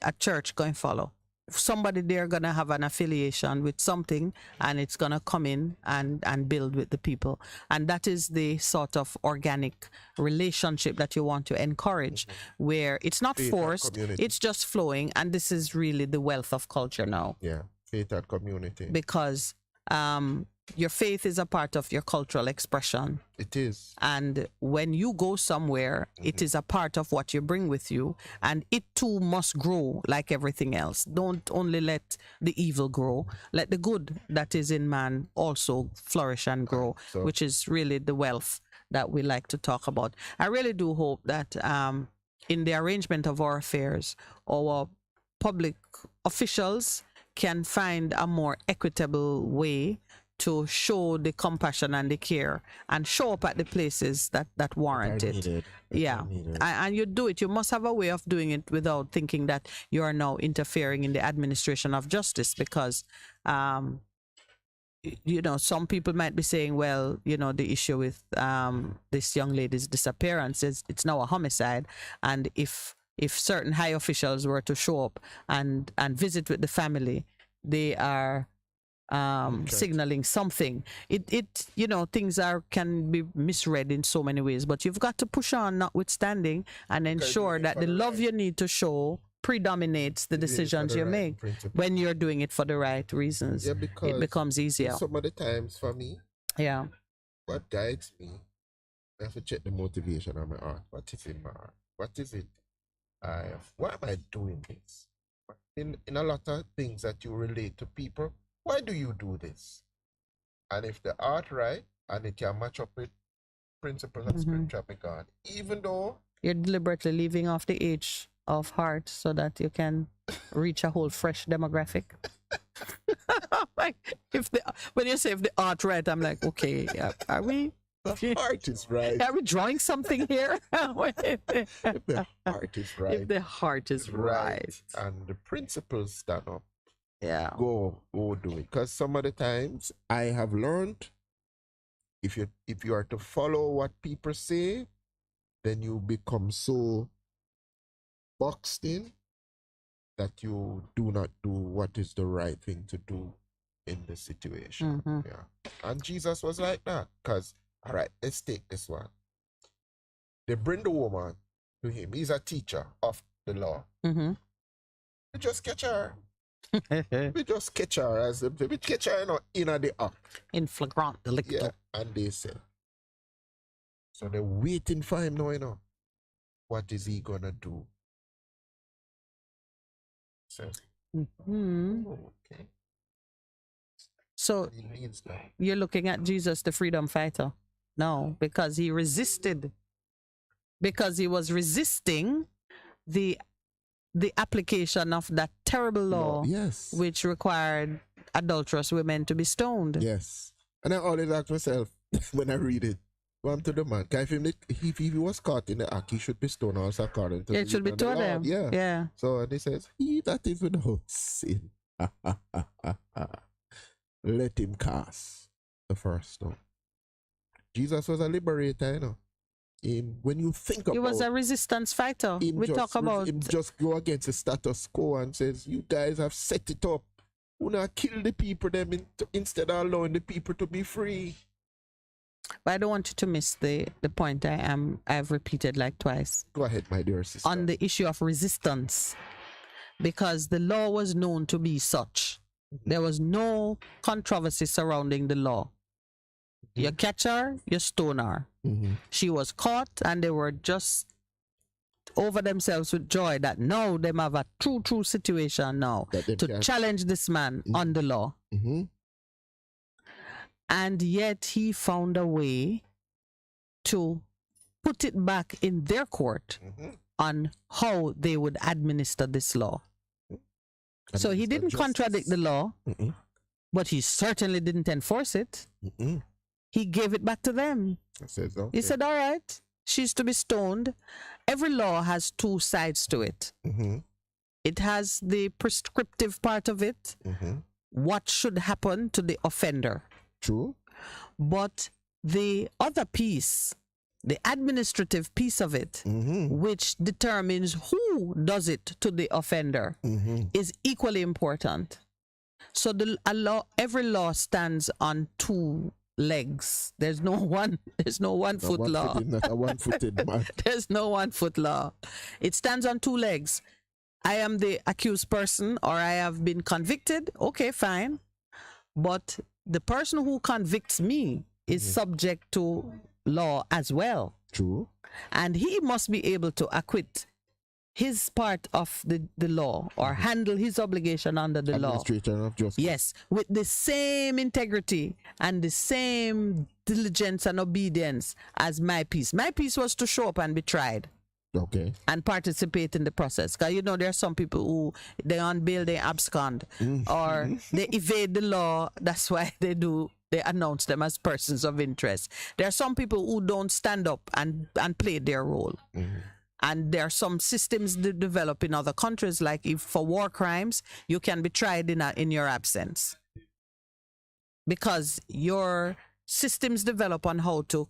Speaker 3: a church going to follow. Somebody there going to have an affiliation with something, and it's going to come in and build with the people. And that is the sort of organic relationship that you want to encourage, where it's not faith forced, it's just flowing. And this is really the wealth of culture now.
Speaker 4: Yeah, faith and community.
Speaker 3: Because your faith is a part of your cultural expression.
Speaker 4: It is.
Speaker 3: And when you go somewhere, it is a part of what you bring with you. And it too must grow like everything else. Don't only let the evil grow. Let the good that is in man also flourish and grow, which is really the wealth that we like to talk about. I really do hope that in the arrangement of our affairs, our public officials can find a more equitable way to show the compassion and the care and show up at the places that warrant it. And you do it. You must have a way of doing it without thinking that you are now interfering in the administration of justice, because you know, some people might be saying, well, you know, the issue with this young lady's disappearance is it's now a homicide, and if certain high officials were to show up and visit with the family, they are signaling something. It you know, things can be misread in so many ways, but you've got to push on notwithstanding and ensure that the love you need to show predominates the decisions you make when you're doing it for the right reasons.
Speaker 4: Yeah, because
Speaker 3: it becomes easier.
Speaker 4: Some of the times for me, what guides me, I have to check the motivation of my art. What is in my art? What is it? Why am I doing this? In a lot of things that you relate to people, why do you do this? And if the art right and it can match up with principles of spiritual God, even though
Speaker 3: you're deliberately leaving off the H of heart so that you can reach a whole fresh demographic. Like when you say if the art right, I'm like, okay, are we?
Speaker 4: The heart is right.
Speaker 3: Are we drawing something here?
Speaker 4: If the heart is right.
Speaker 3: If the heart is right.
Speaker 4: And the principles stand up.
Speaker 3: Yeah.
Speaker 4: Go do it. Because some of the times I have learned if you are to follow what people say, then you become so boxed in that you do not do what is the right thing to do in the situation. Yeah. And Jesus was like that. Because, all right, let's take this one. They bring the woman to him. He's a teacher of the law. We just catch her. We just catch her we catch her, you know, in the act.
Speaker 3: In flagrant delicto.
Speaker 4: Yeah, and they say. So they're waiting for him now, you know. What is he gonna do? So, okay.
Speaker 3: So you're looking at Jesus, the freedom fighter. No, because he resisted. Because he was resisting the application of that terrible law, which required adulterous women to be stoned.
Speaker 4: Yes. And I always ask myself when I read it, go to the man. If he was caught in the act, he should be stoned also according to
Speaker 3: it should be told them. Yeah.
Speaker 4: So and he says, he that is without sin, let him cast the first stone. Jesus was a liberator, you know. When you think about,
Speaker 3: he was a resistance fighter. We talk about
Speaker 4: him just go against the status quo and says, you guys have set it up. You not kill the people them instead of allowing the people to be free.
Speaker 3: But I don't want you to miss the point I've repeated like twice.
Speaker 4: Go ahead, my dear sister.
Speaker 3: On the issue of resistance. Because the law was known to be such. There was no controversy surrounding the law. You catch her, you stone her. She was caught and they were just over themselves with joy that now they have a true situation now to challenge this man on the law. And yet he found a way to put it back in their court on how they would administer this law. So he didn't contradict the law, but he certainly didn't enforce it. He gave it back to them.
Speaker 4: Okay.
Speaker 3: He said, all right, she's to be stoned. Every law has two sides to it. It has the prescriptive part of it, what should happen to the offender.
Speaker 4: True.
Speaker 3: But the other piece, the administrative piece of it, which determines who does it to the offender, is equally important. So every law stands on two legs. There's no one foot law.
Speaker 4: Not a one-footed man.
Speaker 3: There's no 1 foot law. It stands on two legs. I am the accused person or I have been convicted. Okay, fine. But the person who convicts me is subject to law as well.
Speaker 4: True.
Speaker 3: And he must be able to acquit his part of the law or handle his obligation under the law.
Speaker 4: Administration of justice.
Speaker 3: Yes, with the same integrity and the same diligence and obedience as my piece. My piece was to show up and be tried.
Speaker 4: Okay.
Speaker 3: And participate in the process. Because, you know, there are some people who, they on bail, they abscond. Or they evade the law. That's why they announce them as persons of interest. There are some people who don't stand up and play their role. And there are some systems that develop in other countries, like if for war crimes, you can be tried in your absence. Because your systems develop on how to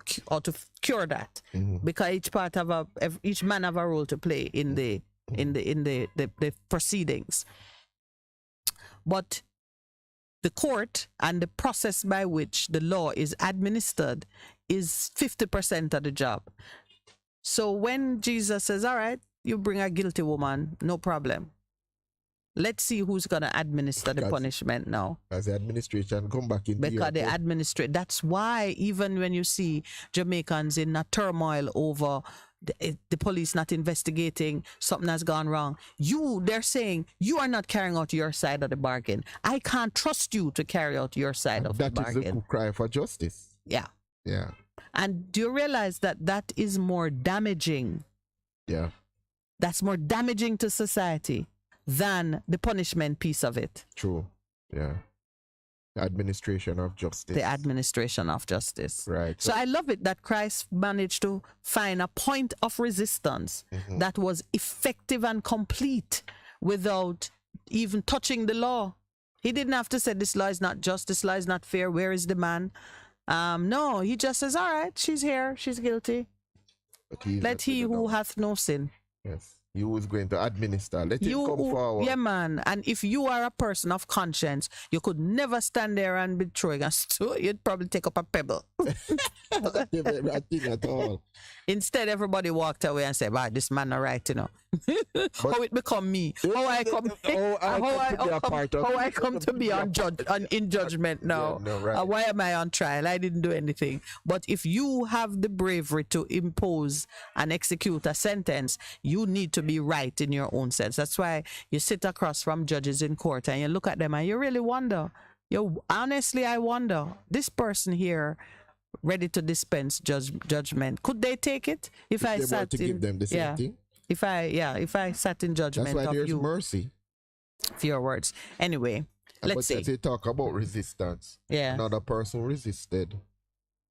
Speaker 3: cure that, because each man have a role to play in the proceedings. But the court and the process by which the law is administered is 50% of the job. So when Jesus says, all right, you bring a guilty woman, no problem. Let's see who's going to administer the punishment now.
Speaker 4: As the administration come back in.
Speaker 3: Because they administrate. That's why even when you see Jamaicans in a turmoil over the police not investigating, something has gone wrong. They're saying, you are not carrying out your side of the bargain. I can't trust you to carry out your side of the bargain.
Speaker 4: That is a cry for justice.
Speaker 3: Yeah.
Speaker 4: Yeah.
Speaker 3: And do you realize that is more damaging?
Speaker 4: Yeah.
Speaker 3: That's more damaging to society than the punishment piece of it.
Speaker 4: True. Yeah. The administration of justice.
Speaker 3: The administration of justice.
Speaker 4: Right.
Speaker 3: So I love it that Christ managed to find a point of resistance that was effective and complete without even touching the law. He didn't have to say this law is not just, this law is not fair, where is the man? No, he just says, all right, she's here, she's guilty. Let he who hath no sin.
Speaker 4: Yes. You was going to administer. Let him come forward.
Speaker 3: Yeah, man. And if you are a person of conscience, you could never stand there and be throwing a stool. You'd probably take up a pebble.
Speaker 4: At all.
Speaker 3: Instead, everybody walked away and said, wow, this man not right, you know. How it become me. How I come to be in judgment now.
Speaker 4: Yeah, no, right.
Speaker 3: Why am I on trial? I didn't do anything. But if you have the bravery to impose and execute a sentence, you need to be right in your own sense. That's why you sit across from judges in court and you look at them and you really wonder. Honestly, I wonder, this person here ready to dispense judgment, could they take it if I sat
Speaker 4: to give them the same thing?
Speaker 3: If I sat in judgment,
Speaker 4: that's why there's
Speaker 3: you,
Speaker 4: mercy.
Speaker 3: For your words. Anyway, let's see.
Speaker 4: But you talk about resistance.
Speaker 3: Yeah.
Speaker 4: Another person resisted.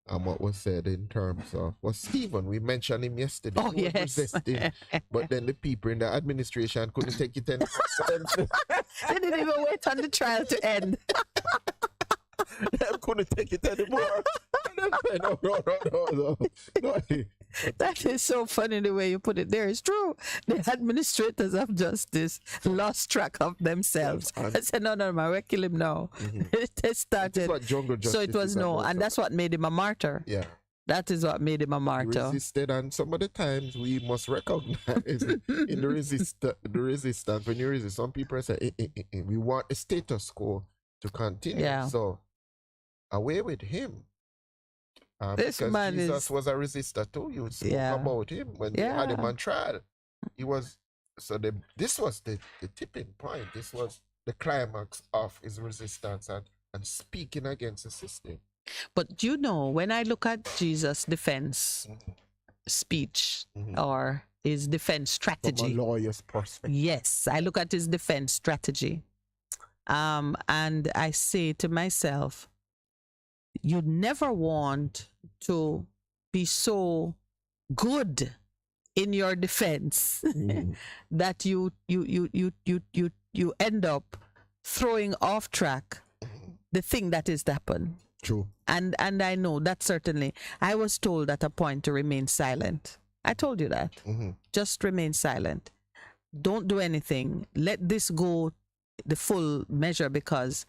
Speaker 4: And what was said in terms of was Stephen. We mentioned him yesterday.
Speaker 3: Oh, yes.
Speaker 4: Resisting, but then the people in the administration couldn't take it any further.
Speaker 3: They didn't even wait on the trial to end.
Speaker 4: They couldn't take it anymore. No.
Speaker 3: That is so funny the way you put it there. It's true. The administrators of justice lost track of themselves. I said, no, man, we'll kill him now. They started. So it was no, and that's what made him a martyr.
Speaker 4: Yeah.
Speaker 3: That is what made him a martyr.
Speaker 4: Resisted, and some of the times we must recognize in the resistance, when you resist, some people say, we want the status quo to continue.
Speaker 3: Yeah.
Speaker 4: So, away with him.
Speaker 3: This
Speaker 4: because
Speaker 3: man
Speaker 4: Jesus was a resistor too. You spoke about him when they had him on trial. He was, this was the tipping point. This was the climax of his resistance and speaking against the system.
Speaker 3: But you know, when I look at Jesus' defense speech or his defense strategy,
Speaker 4: from a lawyer's perspective,
Speaker 3: yes, I look at his defense strategy, and I say to myself, you never want to be so good in your defense that you end up throwing off track the thing that is to happen.
Speaker 4: True.
Speaker 3: And I know that certainly. I was told at a point to remain silent. I told you that. Just remain silent. Don't do anything. Let this go the full measure, because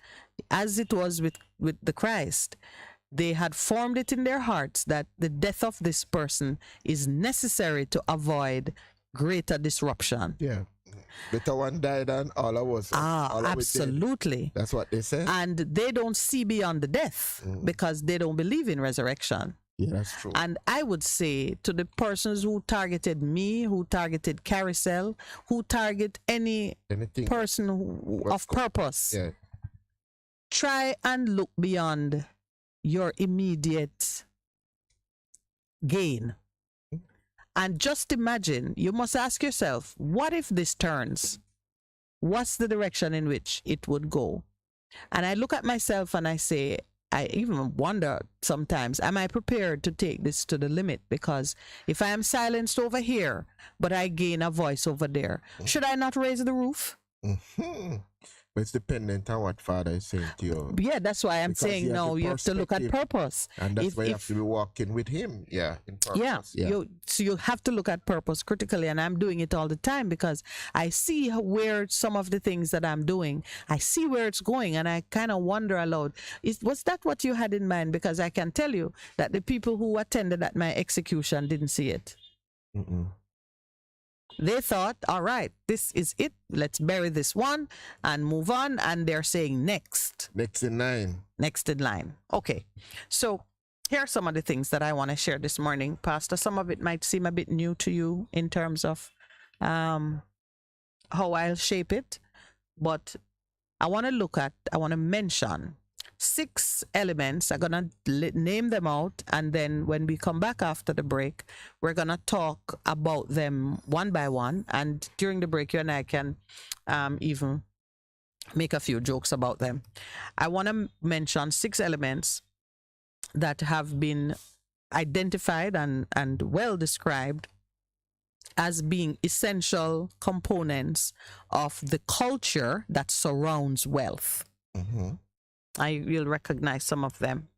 Speaker 3: as it was with the Christ, they had formed it in their hearts that the death of this person is necessary to avoid greater disruption.
Speaker 4: Yeah. Better one died than all of us.
Speaker 3: Absolutely.
Speaker 4: That's what they say.
Speaker 3: And they don't see beyond the death because they don't believe in resurrection.
Speaker 4: Yeah, that's true.
Speaker 3: And I would say to the persons who targeted me, who targeted Carousel, who target anything person of purpose, try and look beyond your immediate gain. And just imagine, you must ask yourself, what if this turns? What's the direction in which it would go? And I look at myself and I say, I even wonder sometimes, am I prepared to take this to the limit? Because if I am silenced over here, but I gain a voice over there, should I not raise the roof?
Speaker 4: But it's dependent on what Father is saying to you.
Speaker 3: Yeah, that's why I'm saying no, you have to look at purpose.
Speaker 4: And that's why you have to be walking with him, in purpose.
Speaker 3: Yeah. So you have to look at purpose critically, and I'm doing it all the time because I see where some of the things that I'm doing, I see where it's going, and I kind of wonder aloud, was that what you had in mind? Because I can tell you that the people who attended at my execution didn't see it. They thought, all right, this is it. Let's bury this one and move on. And they're saying next.
Speaker 4: Next in line.
Speaker 3: Next in line. Okay. So here are some of the things that I want to share this morning, Pastor. Some of it might seem a bit new to you in terms of how I'll shape it. But I want to mention 6 elements. I'm going to name them out, and then when we come back after the break, we're going to talk about them one by one, and during the break you and I can even make a few jokes about them. I want to mention 6 elements that have been identified and well described as being essential components of the culture that surrounds wealth. I will recognize some of them.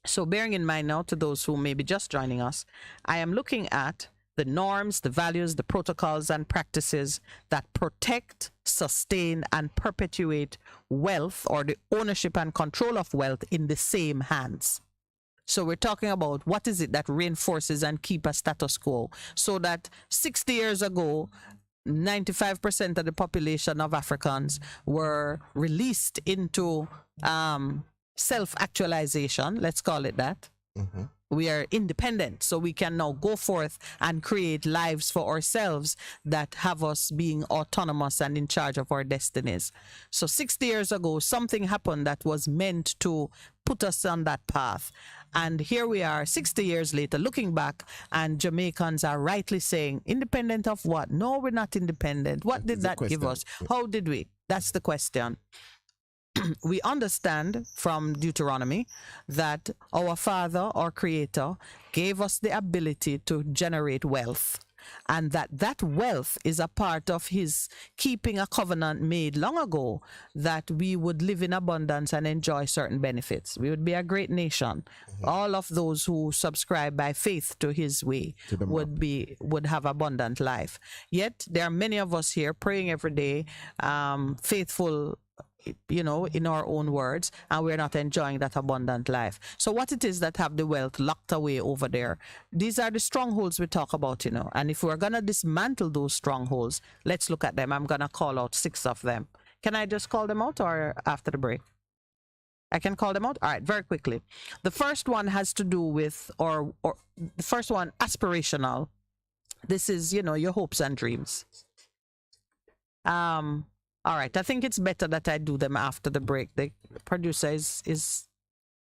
Speaker 3: So bearing in mind now, to those who may be just joining us, I am looking at the norms, the values, the protocols and practices that protect, sustain, and perpetuate wealth, or the ownership and control of wealth, in the same hands. So we're talking about what is it that reinforces and keep a status quo, so that 60 years ago, 95% of the population of Africans were released into self-actualization, let's call it that. We are independent, so we can now go forth and create lives for ourselves that have us being autonomous and in charge of our destinies. So 60 years ago, something happened that was meant to put us on that path. And here we are 60 years later looking back, and Jamaicans are rightly saying, independent of what? No, we're not independent. What did that give us? How did we? That's the question. We understand from Deuteronomy that our Father, our Creator, gave us the ability to generate wealth. and that wealth is a part of his keeping a covenant made long ago, that we would live in abundance and enjoy certain benefits. We would be a great nation. All of those who subscribe by faith to his way would have abundant life. Yet there are many of us here praying every day, faithful, in our own words, and we're not enjoying that abundant life. So what it is that have the wealth locked away over there, these are the strongholds we talk about, and if we're going to dismantle those strongholds, let's look at them. I'm going to call out 6 of them. Can I just call them out, or after the break? I can call them out? All right, very quickly. The first one has to do with, or the first one, aspirational. This is, your hopes and dreams. All right, I think it's better that I do them after the break. The producer is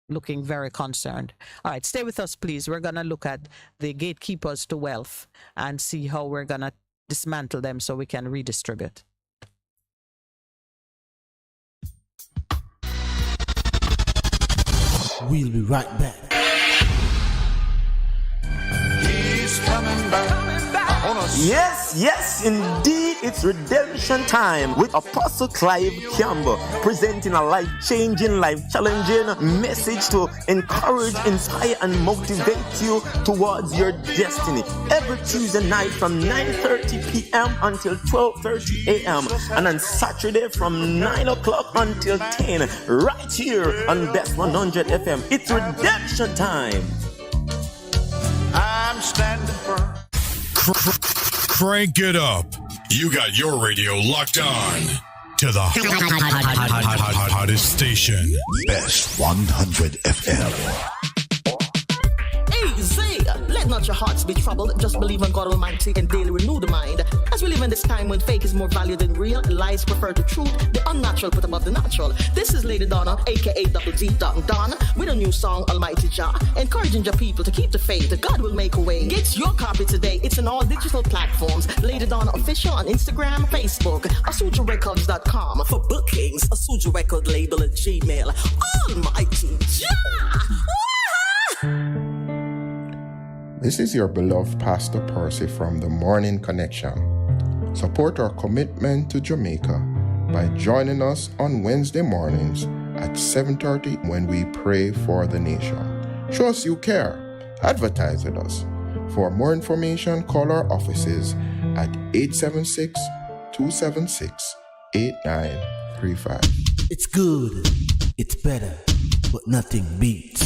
Speaker 3: looking very concerned. All right, stay with us, please. We're going to look at the gatekeepers to wealth and see how we're going to dismantle them so we can redistribute.
Speaker 19: We'll be right back.
Speaker 20: He's coming back. Yes, indeed, it's redemption time with Apostle Clive Campbell, presenting a life-changing, life-challenging message to encourage, inspire, and motivate you towards your destiny. Every Tuesday night from 9:30 p.m. until 12:30 a.m. and on Saturday from 9 o'clock until 10, right here on Bess100 FM. It's redemption time.
Speaker 19: I'm standing firm.
Speaker 10: Crank it up. You got your radio locked on to the hottest station.
Speaker 19: Bess100 FM.
Speaker 6: Let not your hearts be troubled. Just believe in God Almighty and daily renew the mind. As we live in this time when fake is more valued than real, lies prefer to truth, the unnatural put above the natural. This is Lady Donna, aka Double D Don, with a new song, Almighty Jah, encouraging your people to keep the faith that God will make a way. Get your copy today. It's on all digital platforms. Lady Donna Official on Instagram, Facebook, AsujaRecords.com. For bookings, Asuja Record label at Gmail. Almighty Jah!
Speaker 4: This is your beloved Pastor Percy from the Morning Connection. Support our commitment to Jamaica by joining us on Wednesday mornings at 7:30 when we pray for the nation. Show us you care. Advertise with us. For more information, call our offices at 876-276-8935.
Speaker 19: It's good, it's better, but nothing beats.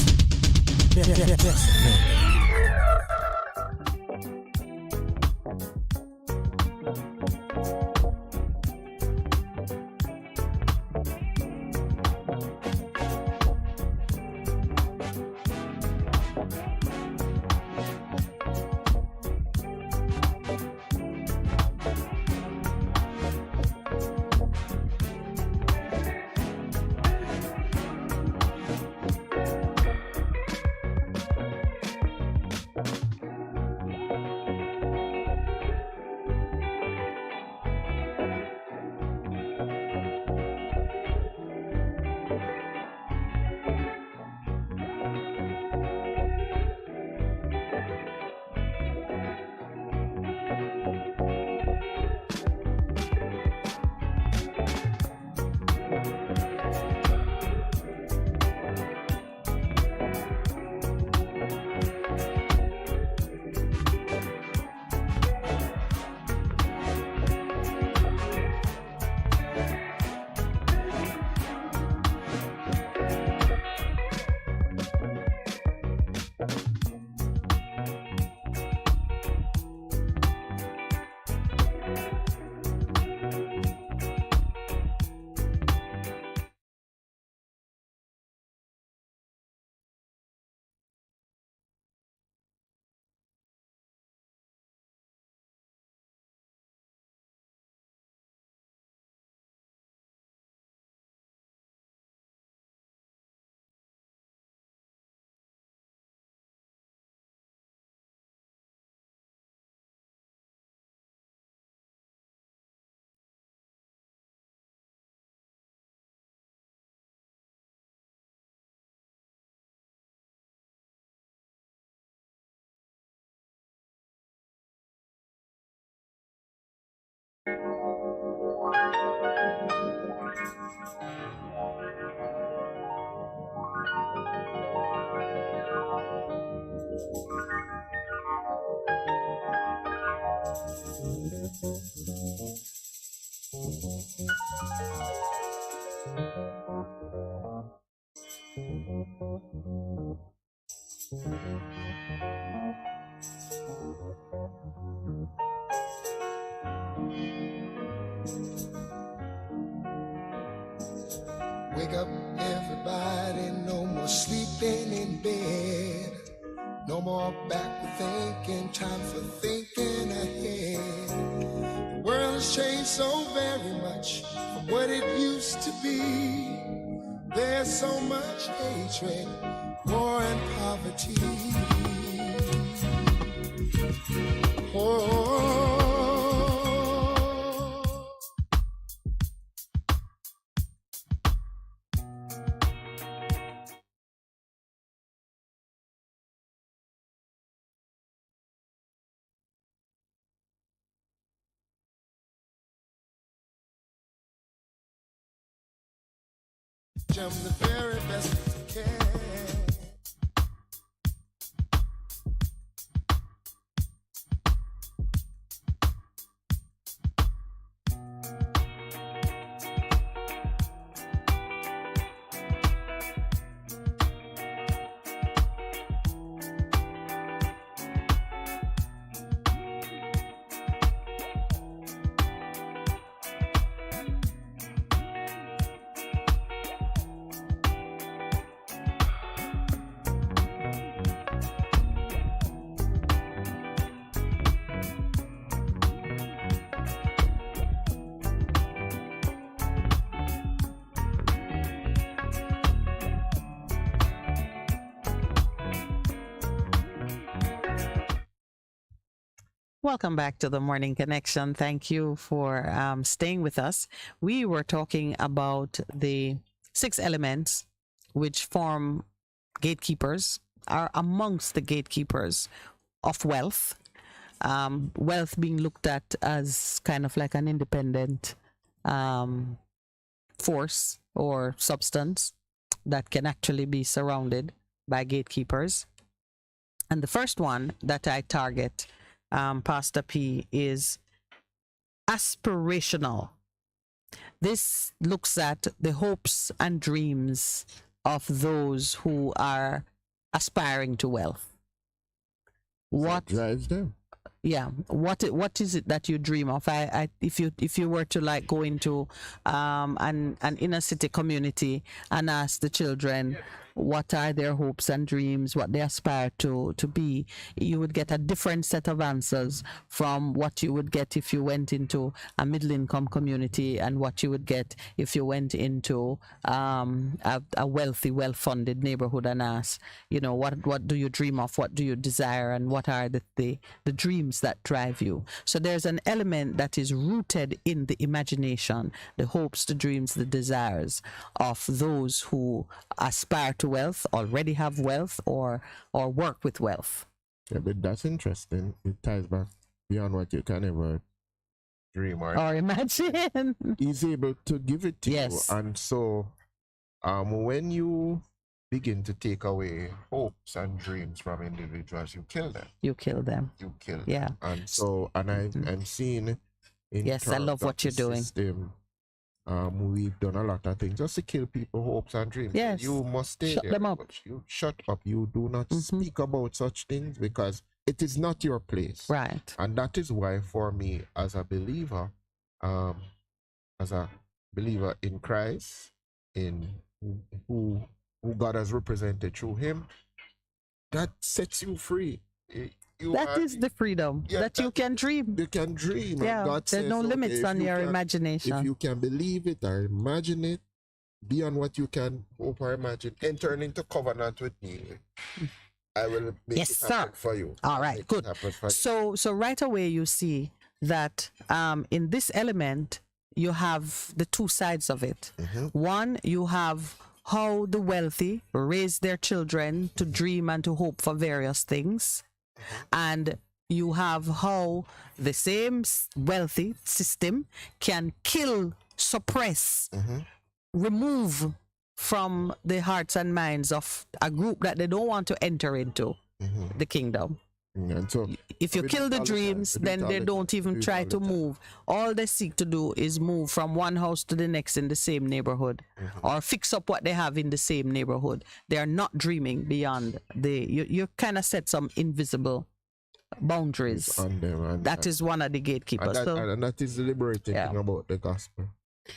Speaker 2: Wake up, everybody, no more sleeping in bed. No more backward thinking, time for thinking ahead. The world has changed so very much from what it used to be. There's so much hatred, war and poverty. Oh. I'm the very best I can.
Speaker 3: Welcome back to the Morning Connection. Thank you for staying with us. We were talking about the 6 elements which form gatekeepers, are amongst the gatekeepers of wealth. Wealth being looked at as kind of like an independent force or substance that can actually be surrounded by gatekeepers. And the first one that I target, Pastor P, is aspirational. This looks at the hopes and dreams of those who are aspiring to wealth. What
Speaker 4: drives them?
Speaker 3: Yeah. What is it that you dream of? If you were to like go into an inner city community and ask the children what are their hopes and dreams, what they aspire to be, you would get a different set of answers from what you would get if you went into a middle income community and what you would get if you went into a wealthy, well-funded neighborhood and asked, you know, what do you dream of, what do you desire, and what are the dreams that drive you. So there's an element that is rooted in the imagination, the hopes, the dreams, the desires of those who aspire to wealth, already have wealth, or work with wealth.
Speaker 4: Yeah, but that's interesting. It ties back beyond what you can ever dream or
Speaker 3: imagine.
Speaker 4: He's able to give it to you. And so when you begin to take away hopes and dreams from individuals, you kill them.
Speaker 3: You kill them. Yeah.
Speaker 4: And so, and I'm seeing in
Speaker 3: yes, I love what you're doing.
Speaker 4: System, we've done a lot of things just to kill people's hopes and dreams.
Speaker 3: Yes.
Speaker 4: You must stay
Speaker 3: shut
Speaker 4: there.
Speaker 3: them up.
Speaker 4: You shut up. You do not speak about such things because it is not your place.
Speaker 3: Right.
Speaker 4: And that is why, for me, as a believer in Christ, in who God has represented through Him, that sets you free.
Speaker 3: That is the freedom that you can dream.
Speaker 4: You can dream.
Speaker 3: Yeah,
Speaker 4: God
Speaker 3: there's
Speaker 4: says,
Speaker 3: no limits on your imagination.
Speaker 4: If you can believe it or imagine it, beyond what you can hope or imagine, enter into covenant with me. I will make it happen for you.
Speaker 3: All right, good. So right away you see that in this element you have the two sides of it. One, you have how the wealthy raise their children to dream and to hope for various things. And you have how the same wealthy system can kill, suppress, remove from the hearts and minds of a group that they don't want to enter into the kingdom.
Speaker 4: And so
Speaker 3: if you kill the dreams, then they don't even try to move. All they seek to do is move from one house to the next in the same neighborhood, or fix up what they have in the same neighborhood. They are not dreaming beyond you kind of set some invisible boundaries
Speaker 4: on them, and
Speaker 3: that is one of the gatekeepers.
Speaker 4: And that is the liberating thing about the gospel.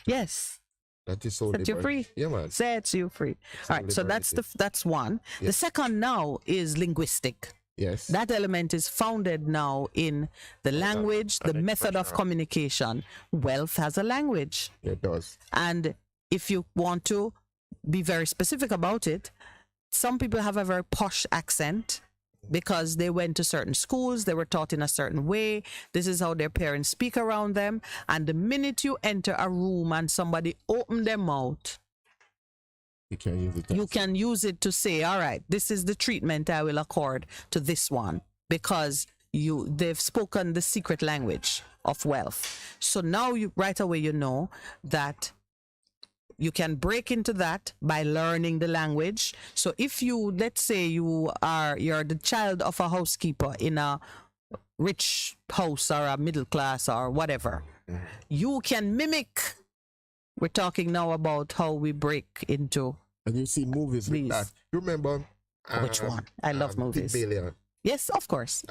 Speaker 3: Yes.
Speaker 4: That is so
Speaker 3: set you free.
Speaker 4: Yeah, man.
Speaker 3: Sets you free. All right, so that's one. Yes. The second now is linguistic.
Speaker 4: Yes.
Speaker 3: That element is founded now in the language, the method of communication. Wealth has a language.
Speaker 4: It does.
Speaker 3: And if you want to be very specific about it, some people have a very posh accent because they went to certain schools, they were taught in a certain way. This is how their parents speak around them. And the minute you enter a room and somebody open their mouth, you can use it to say, all right, this is the treatment I will accord to this one, because they've spoken the secret language of wealth. So now right away you know that you can break into that by learning the language. So if let's say you're the child of a housekeeper in a rich house or a middle class or whatever, you can mimic. We're talking now about how we break into.
Speaker 4: And you see movies with that. You remember?
Speaker 3: Which one? I love movies.
Speaker 4: Pygmalion.
Speaker 3: Yes, of course.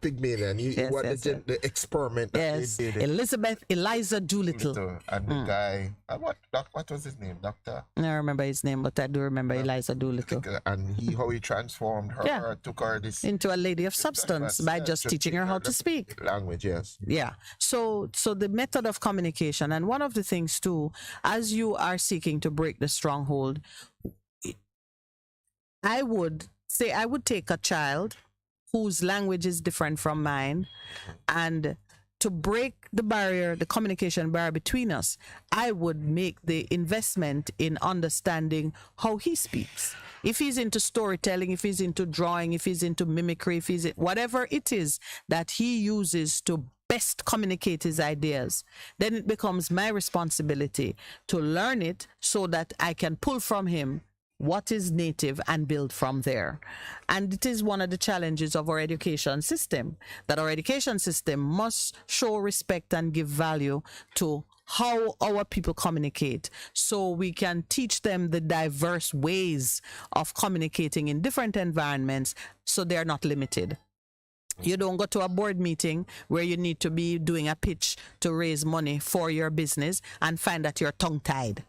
Speaker 4: Pygmalion. The experiment that they did.
Speaker 3: Eliza Doolittle.
Speaker 4: And the guy, what was his name? Doctor?
Speaker 3: I don't remember his name, but I do remember Eliza Doolittle.
Speaker 4: And how he transformed her, took her
Speaker 3: into a lady of substance by just teaching her how to speak.
Speaker 4: Language, yes.
Speaker 3: Yeah. So the method of communication, and one of the things too, as you are seeking to break the stronghold, I would take a child whose language is different from mine, and to break the communication barrier between us, I would make the investment in understanding how he speaks. If he's into storytelling, if he's into drawing, if he's into mimicry, whatever it is that he uses to best communicate his ideas, then it becomes my responsibility to learn it so that I can pull from him what is native and build from there. And it is one of the challenges of our education system, that our education system must show respect and give value to how our people communicate, so we can teach them the diverse ways of communicating in different environments, so they're not limited. You don't go to a board meeting where you need to be doing a pitch to raise money for your business and find that you're tongue-tied.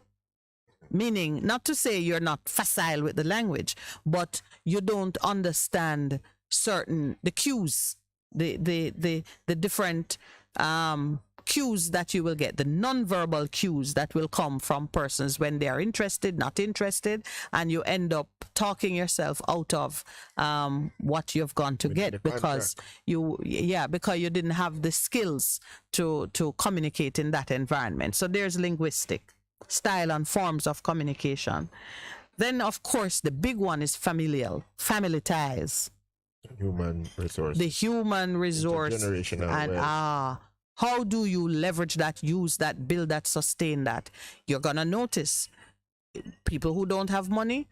Speaker 3: Meaning, not to say you're not facile with the language, but you don't understand the cues, the different cues that you will get, the non-verbal cues that will come from persons when they are interested, not interested, and you end up talking yourself out of what you've gone to get because you didn't have the skills to communicate in that environment. So there's linguistic style and forms of communication. Then, of course, the big one is family ties.
Speaker 4: Human resource.
Speaker 3: The human resource. And how do you leverage that, use that, build that, sustain that? You're going to notice people who don't have money,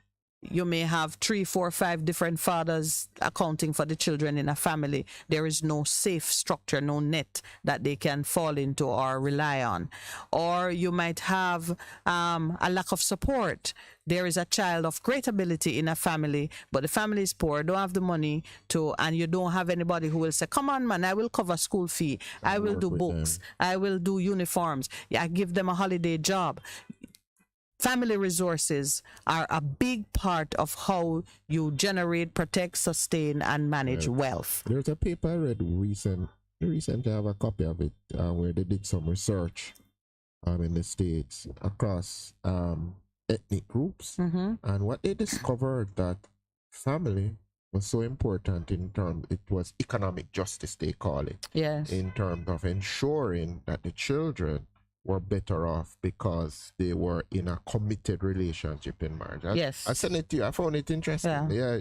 Speaker 3: you may have 3, 4, 5 different fathers accounting for the children in a family. There is no safe structure, no net that they can fall into or rely on. Or you might have a lack of support. There is a child of great ability in a family, but the family is poor, don't have the money and you don't have anybody who will say, come on, man, I will cover school fee. I will do books. I will do uniforms. I give them a holiday job. Family resources are a big part of how you generate, protect, sustain, and manage wealth.
Speaker 4: There's a paper I read recently. I have a copy of it where they did some research in the States across ethnic groups. And what they discovered that family was so important in terms, it was economic justice, they call it.
Speaker 3: Yes.
Speaker 4: In terms of ensuring that the children were better off because they were in a committed relationship in marriage.
Speaker 3: Yes.
Speaker 4: I sent it to you. I found it interesting. Yeah.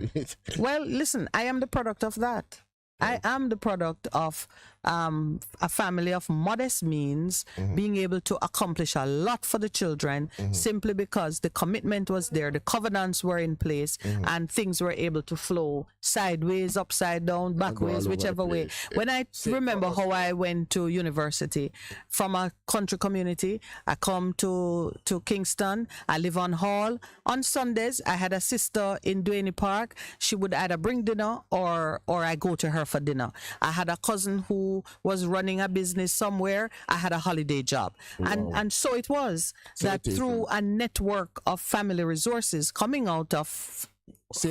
Speaker 3: Well, listen, I am the product of that. I am the product of a family of modest means, being able to accomplish a lot for the children simply because the commitment was there, the covenants were in place, and things were able to flow sideways, upside down, backwards, whichever way. When I remember how I went to university from a country community, I come to Kingston, I live on Hall. On Sundays, I had a sister in Duane Park. She would either bring dinner or I go to her for dinner. I had a cousin who was running a business somewhere. I had a holiday job.
Speaker 4: Wow.
Speaker 3: And so it was that through a network of family resources coming out of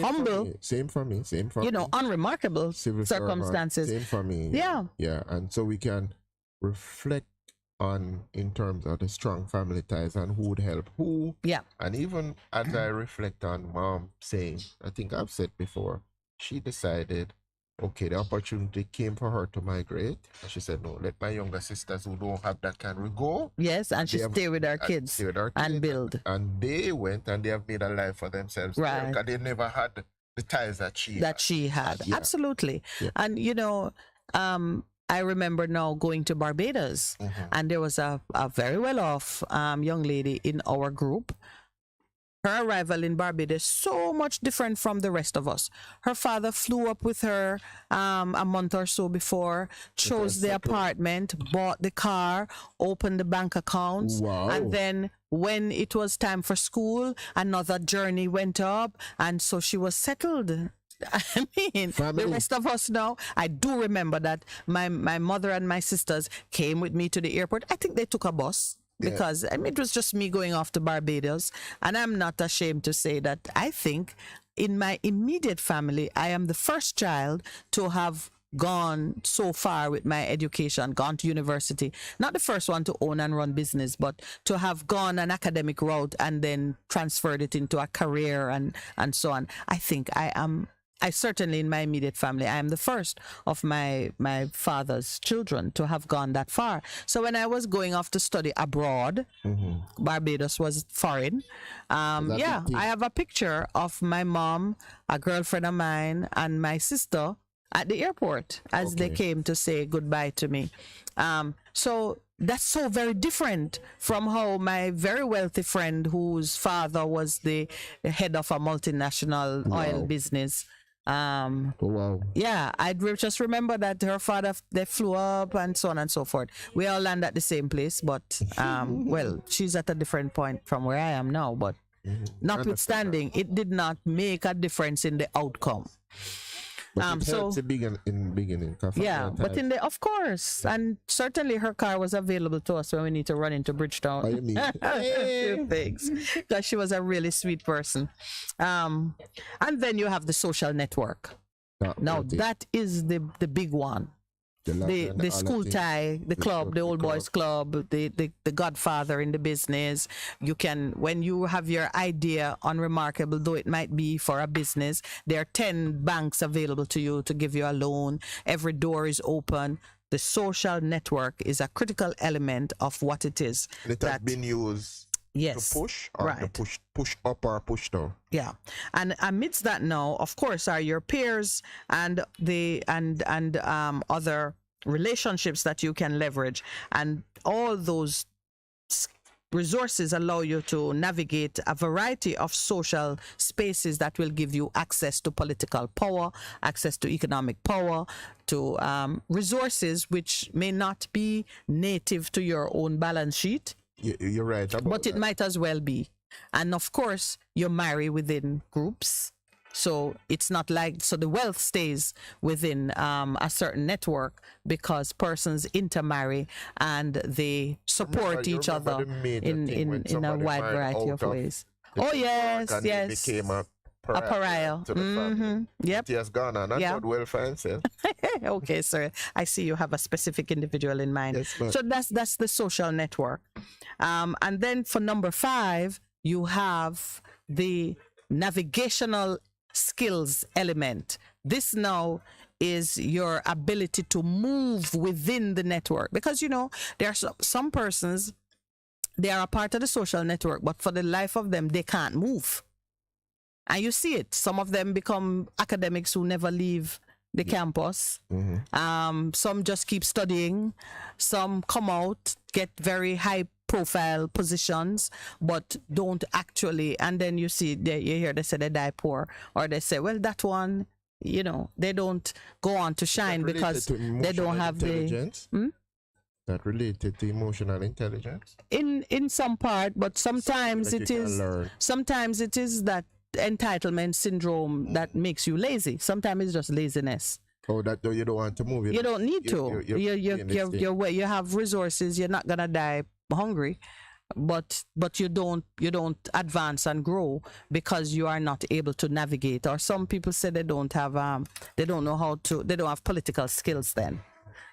Speaker 3: humble,
Speaker 4: same for me,
Speaker 3: unremarkable circumstances.
Speaker 4: Same for me.
Speaker 3: Yeah.
Speaker 4: Yeah. And so we can reflect on in terms of the strong family ties and who would help who.
Speaker 3: Yeah.
Speaker 4: And even as I reflect on Mom saying, I think I've said before, she decided, okay, the opportunity came for her to migrate. And she said, no, let my younger sisters who don't have that can we go.
Speaker 3: Yes, and she stay with our kids and build.
Speaker 4: And they went and they have made a life for themselves.
Speaker 3: Right.
Speaker 4: Because they never had the ties that she had.
Speaker 3: Yeah. Absolutely. Yeah. And, I remember now going to Barbados, and there was a very well-off young lady in our group. Her arrival in Barbados so much different from the rest of us. Her father flew up with her a month or so before, chose the apartment, bought the car, opened the bank accounts, and then when it was time for school, another journey went up, and so she was settled. I mean, the rest of us now, I do remember that my mother and my sisters came with me to the airport. I think they took a bus because it was just me going off to Barbados. And I'm not ashamed to say that I think in my immediate family, I am the first child to have gone so far with my education, gone to university. Not the first one to own and run business, but to have gone an academic route and then transferred it into a career and so on. I think I certainly in my immediate family, I am the first of my father's children to have gone that far. So when I was going off to study abroad, Barbados was foreign. I have a picture of my mom, a girlfriend of mine, and my sister at the airport as they came to say goodbye to me. So that's so very different from how my very wealthy friend, whose father was the head of a multinational oil business, I just remember that her father, they flew up and so on and so forth. We all land at the same place, but well, she's at a different point from where I am now, but notwithstanding, it did not make a difference in the outcome.
Speaker 4: But it helps in beginning.
Speaker 3: But of course, and certainly her car was available to us when we need to run into Bridgetown. Things, because she was a really sweet person. And then you have the social network. Now that is the big one. The school tie, the club, the old boys club, the godfather in the business. You can, when you have your idea, unremarkable though it might be for a business, there are 10 banks available to you to give you a loan. Every door is open. The social network is a critical element of what it is.
Speaker 4: It has been used to push, or to push up or push down.
Speaker 3: Yeah, and amidst that now, of course, are your peers and the other relationships that you can leverage, and all those resources allow you to navigate a variety of social spaces that will give you access to political power, access to economic power, to resources which may not be native to your own balance sheet.
Speaker 4: You're right.
Speaker 3: But it might as well be. And of course, you marry within groups. So it's not like, so the wealth stays within a certain network because persons intermarry and they support each other in a wide variety of ways. Oh, yes.
Speaker 4: It became a pariah to the family.
Speaker 3: Yep.
Speaker 4: He has gone on. That's what welfare himself.
Speaker 3: Okay, sir. I see you have a specific individual in mind.
Speaker 4: Yes,
Speaker 3: so that's the social network. And then for number 5, you have the navigational skills element. This now is your ability to move within the network, because there are some persons, they are a part of the social network, but for the life of them they can't move. And you see it. Some of them become academics who never leave the campus. Some just keep studying. Some come out, get very high profile positions, but don't actually. And then you hear they say they die poor, or they say, well, that one, they don't go on to shine because they don't have
Speaker 4: that related to emotional intelligence.
Speaker 3: In some part, but sometimes it is that entitlement syndrome that makes you lazy. Sometimes it's just laziness.
Speaker 4: Oh, that you don't want to move.
Speaker 3: You don't need to. You have resources. You're not gonna die hungry, but you don't advance and grow because you are not able to navigate. Or some people say they don't have they don't have political skills. Then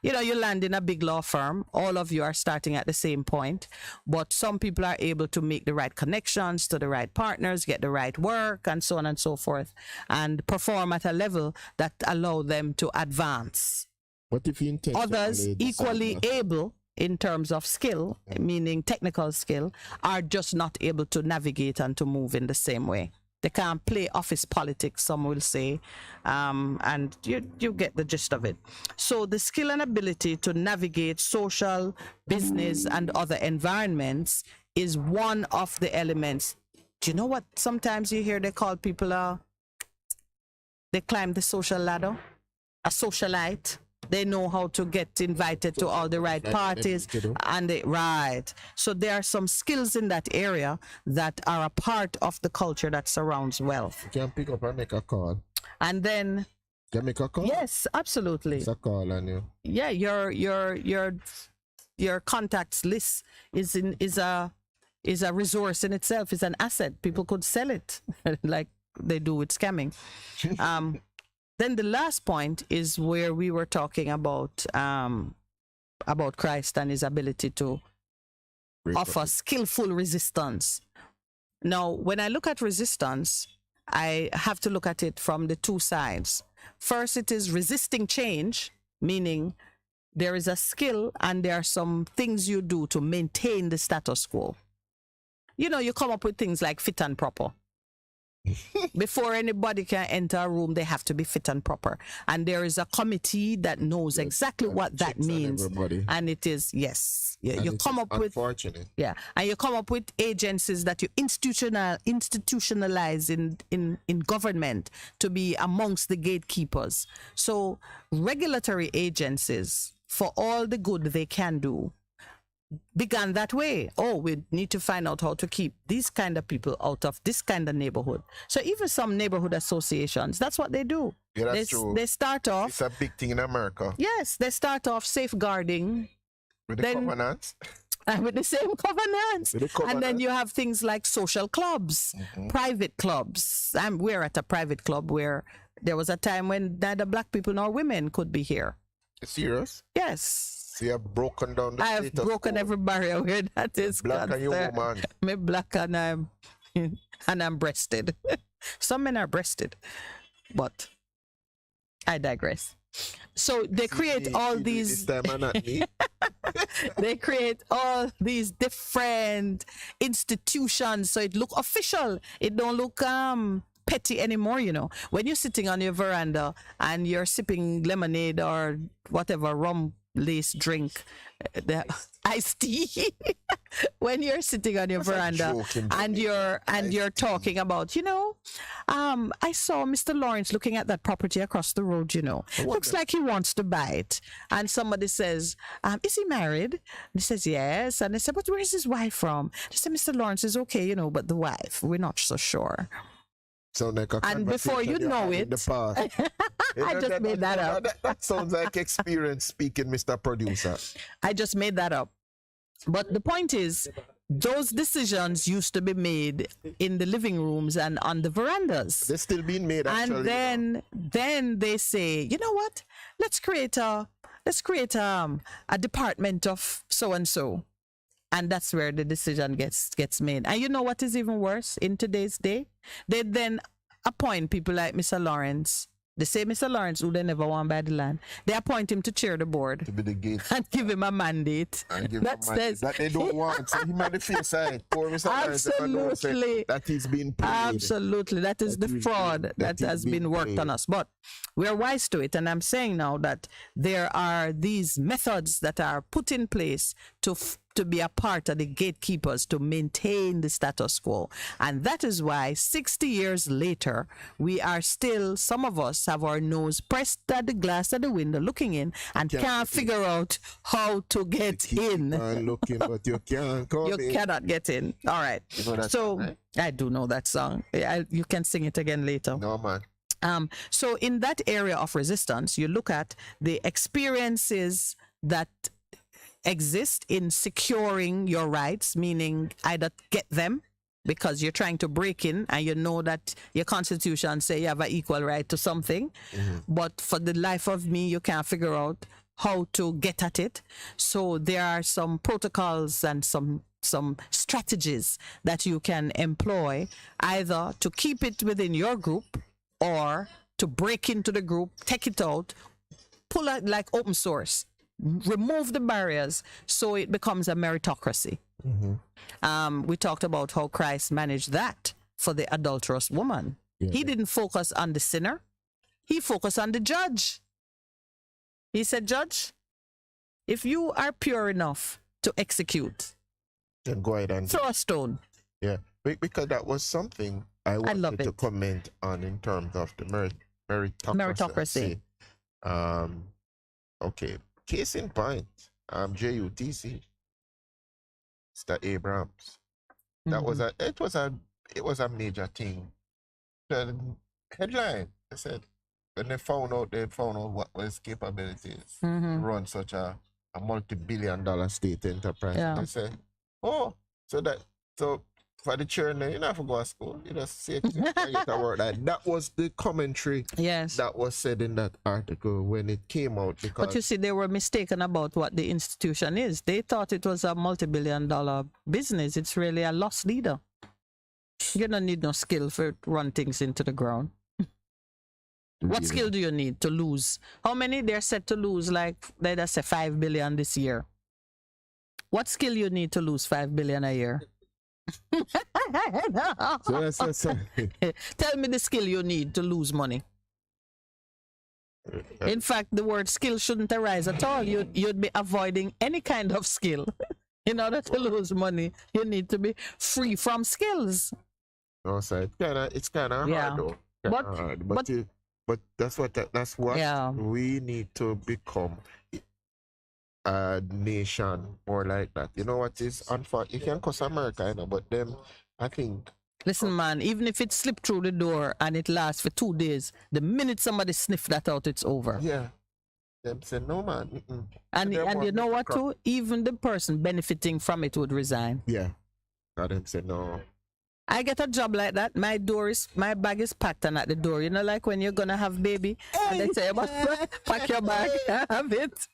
Speaker 3: you land in a big law firm, all of you are starting at the same point, but some people are able to make the right connections to the right partners, get the right work, and so on and so forth, and perform at a level that allow them to advance.
Speaker 4: What if you intend
Speaker 3: others equally able in terms of skill, meaning technical skill, are just not able to navigate and to move in the same way? They can't play office politics, some will say, and you get the gist of it. So the skill and ability to navigate social, business, and other environments is one of the elements. Do you know what sometimes you hear they call people, they climb the social ladder? A socialite. They know how to get invited to all the right parties, and so there are some skills in that area that are a part of the culture that surrounds wealth.
Speaker 4: You can pick up and make a call.
Speaker 3: And then
Speaker 4: can make a call?
Speaker 3: Yes, absolutely.
Speaker 4: It's a call on you.
Speaker 3: Yeah, your contacts list is a resource in itself, is an asset. People could sell it like they do with scamming. Then the last point is where we were talking about Christ and his ability to offer skillful resistance. Now, when I look at resistance, I have to look at it from the two sides. First, it is resisting change, meaning there is a skill and there are some things you do to maintain the status quo. You come up with things like fit and proper. Before anybody can enter a room, they have to be fit and proper. And there is a committee that knows exactly what that means. And it is, yes. Yeah, you come up with, yeah, and you come up with agencies that you institutionalize in government to be amongst the gatekeepers. So regulatory agencies, for all the good they can do, began that way. Oh, we need to find out how to keep these kind of people out of this kind of neighborhood. So even some neighborhood associations, that's what they do.
Speaker 4: Yeah, that's true.
Speaker 3: They start off.
Speaker 4: It's a big thing in America.
Speaker 3: Yes, they start off safeguarding.
Speaker 4: With the covenants?
Speaker 3: With the same covenants. And then you have things like social clubs, private clubs. We're at a private club where there was a time when neither black people nor women could be here.
Speaker 4: Serious?
Speaker 3: Yes.
Speaker 4: So you have broken down the
Speaker 3: I have broken every barrier where that is
Speaker 4: black and you woman.
Speaker 3: Me black and I'm breasted. Some men are breasted, but I digress. So they create all these.
Speaker 4: This time I'm not me.
Speaker 3: They create all these different institutions, so it look official. It don't look petty anymore. When you're sitting on your veranda and you're sipping lemonade or whatever rum lace drink, the iced tea. When you're sitting on your veranda and you're talking about, I saw Mr. Lawrence looking at that property across the road, looks like he wants to buy it. And somebody says, is he married? And he says, yes. And they said, but where's his wife from? They said, Mr. Lawrence is okay, but the wife, we're not so sure.
Speaker 4: So like a
Speaker 3: and before you know it, I just made that up.
Speaker 4: That sounds like experience speaking, Mr. Producer. I
Speaker 3: just made that up. But the point is, those decisions used to be made in the living rooms and on the verandas.
Speaker 4: They're still being made, actually.
Speaker 3: And then they say, you know what? Let's create a department of so and so. And that's where the decision gets made. And you know what is even worse in today's day? They then appoint people like Mr. Lawrence The same Mr. Lawrence, who they never want by the land. They appoint him to chair the board.
Speaker 4: To be the gate.
Speaker 3: And give him a mandate.
Speaker 4: And give him a mandate that they don't want. So he might be feel side. Poor Mr.
Speaker 3: Absolutely.
Speaker 4: That he's been paid.
Speaker 3: Absolutely. That is the fraud that has been worked on us. But we're wise to it. And I'm saying now that there are these methods that are put in place to be a part of the gatekeepers to maintain the status quo. And that is why 60 years later, we are still, some of us have our nose pressed at the glass at the window looking in and can't figure out how to get in.
Speaker 4: Looking, but you can't come in.
Speaker 3: You cannot get in. All right.
Speaker 4: You know that
Speaker 3: so
Speaker 4: song, right?
Speaker 3: I do know that song. You can sing it again later.
Speaker 4: No, man.
Speaker 3: So in that area of resistance, you look at the experiences that exist in securing your rights, meaning either get them because you're trying to break in and you know that your constitution say you have an equal right to something, but for the life of me, you can't figure out how to get at it. So there are some protocols and some strategies that you can employ either to keep it within your group or to break into the group, take it out, pull out like open source. Remove the barriers so it becomes a meritocracy. We talked about how Christ managed that for the adulterous woman. He didn't focus on the sinner. He focused on the judge. He said, Judge, if you are pure enough to execute,
Speaker 4: then go ahead and
Speaker 3: throw a stone.
Speaker 4: Yeah, because that was something I wanted to comment on in terms of the meritocracy. Okay. Case in point, JUTC, Mr. Abrams. That was it was a major thing. The headline, they said, when they found out what was capabilities to run such a multi-billion-dollar state enterprise. They said, so for the children, you don't have to go to school. You just say it, you get a word. That was the commentary that was said in that article when it came out.
Speaker 3: But you see, they were mistaken about what the institution is. They thought it was a multi-billion-dollar business. It's really a loss leader. You don't need no skill for run things into the ground. What skill do you need to lose? How many? They're set to lose, like, let us say 5 billion this year. What skill you need to lose 5 billion a year? Tell me the skill you need to lose money. In fact, the word skill shouldn't arise at all. You'd be avoiding any kind of skill. In order to lose money, you need to be free from skills.
Speaker 4: No, so it's kind of hard though. But that's what we need to become. A nation more like that. You know what is unfortunate? You can cuss America, but them, I think.
Speaker 3: Listen, man, even if it slipped through the door and it lasts for 2 days, the minute somebody sniff that out, it's over.
Speaker 4: Yeah. Them say, no, man.
Speaker 3: And you know what, too? Even the person benefiting from it would resign.
Speaker 4: Yeah. God, them say, no.
Speaker 3: I get a job like that. My bag is packed and at the door. You know, like when you're gonna have baby, and they say, pack your bag, have it.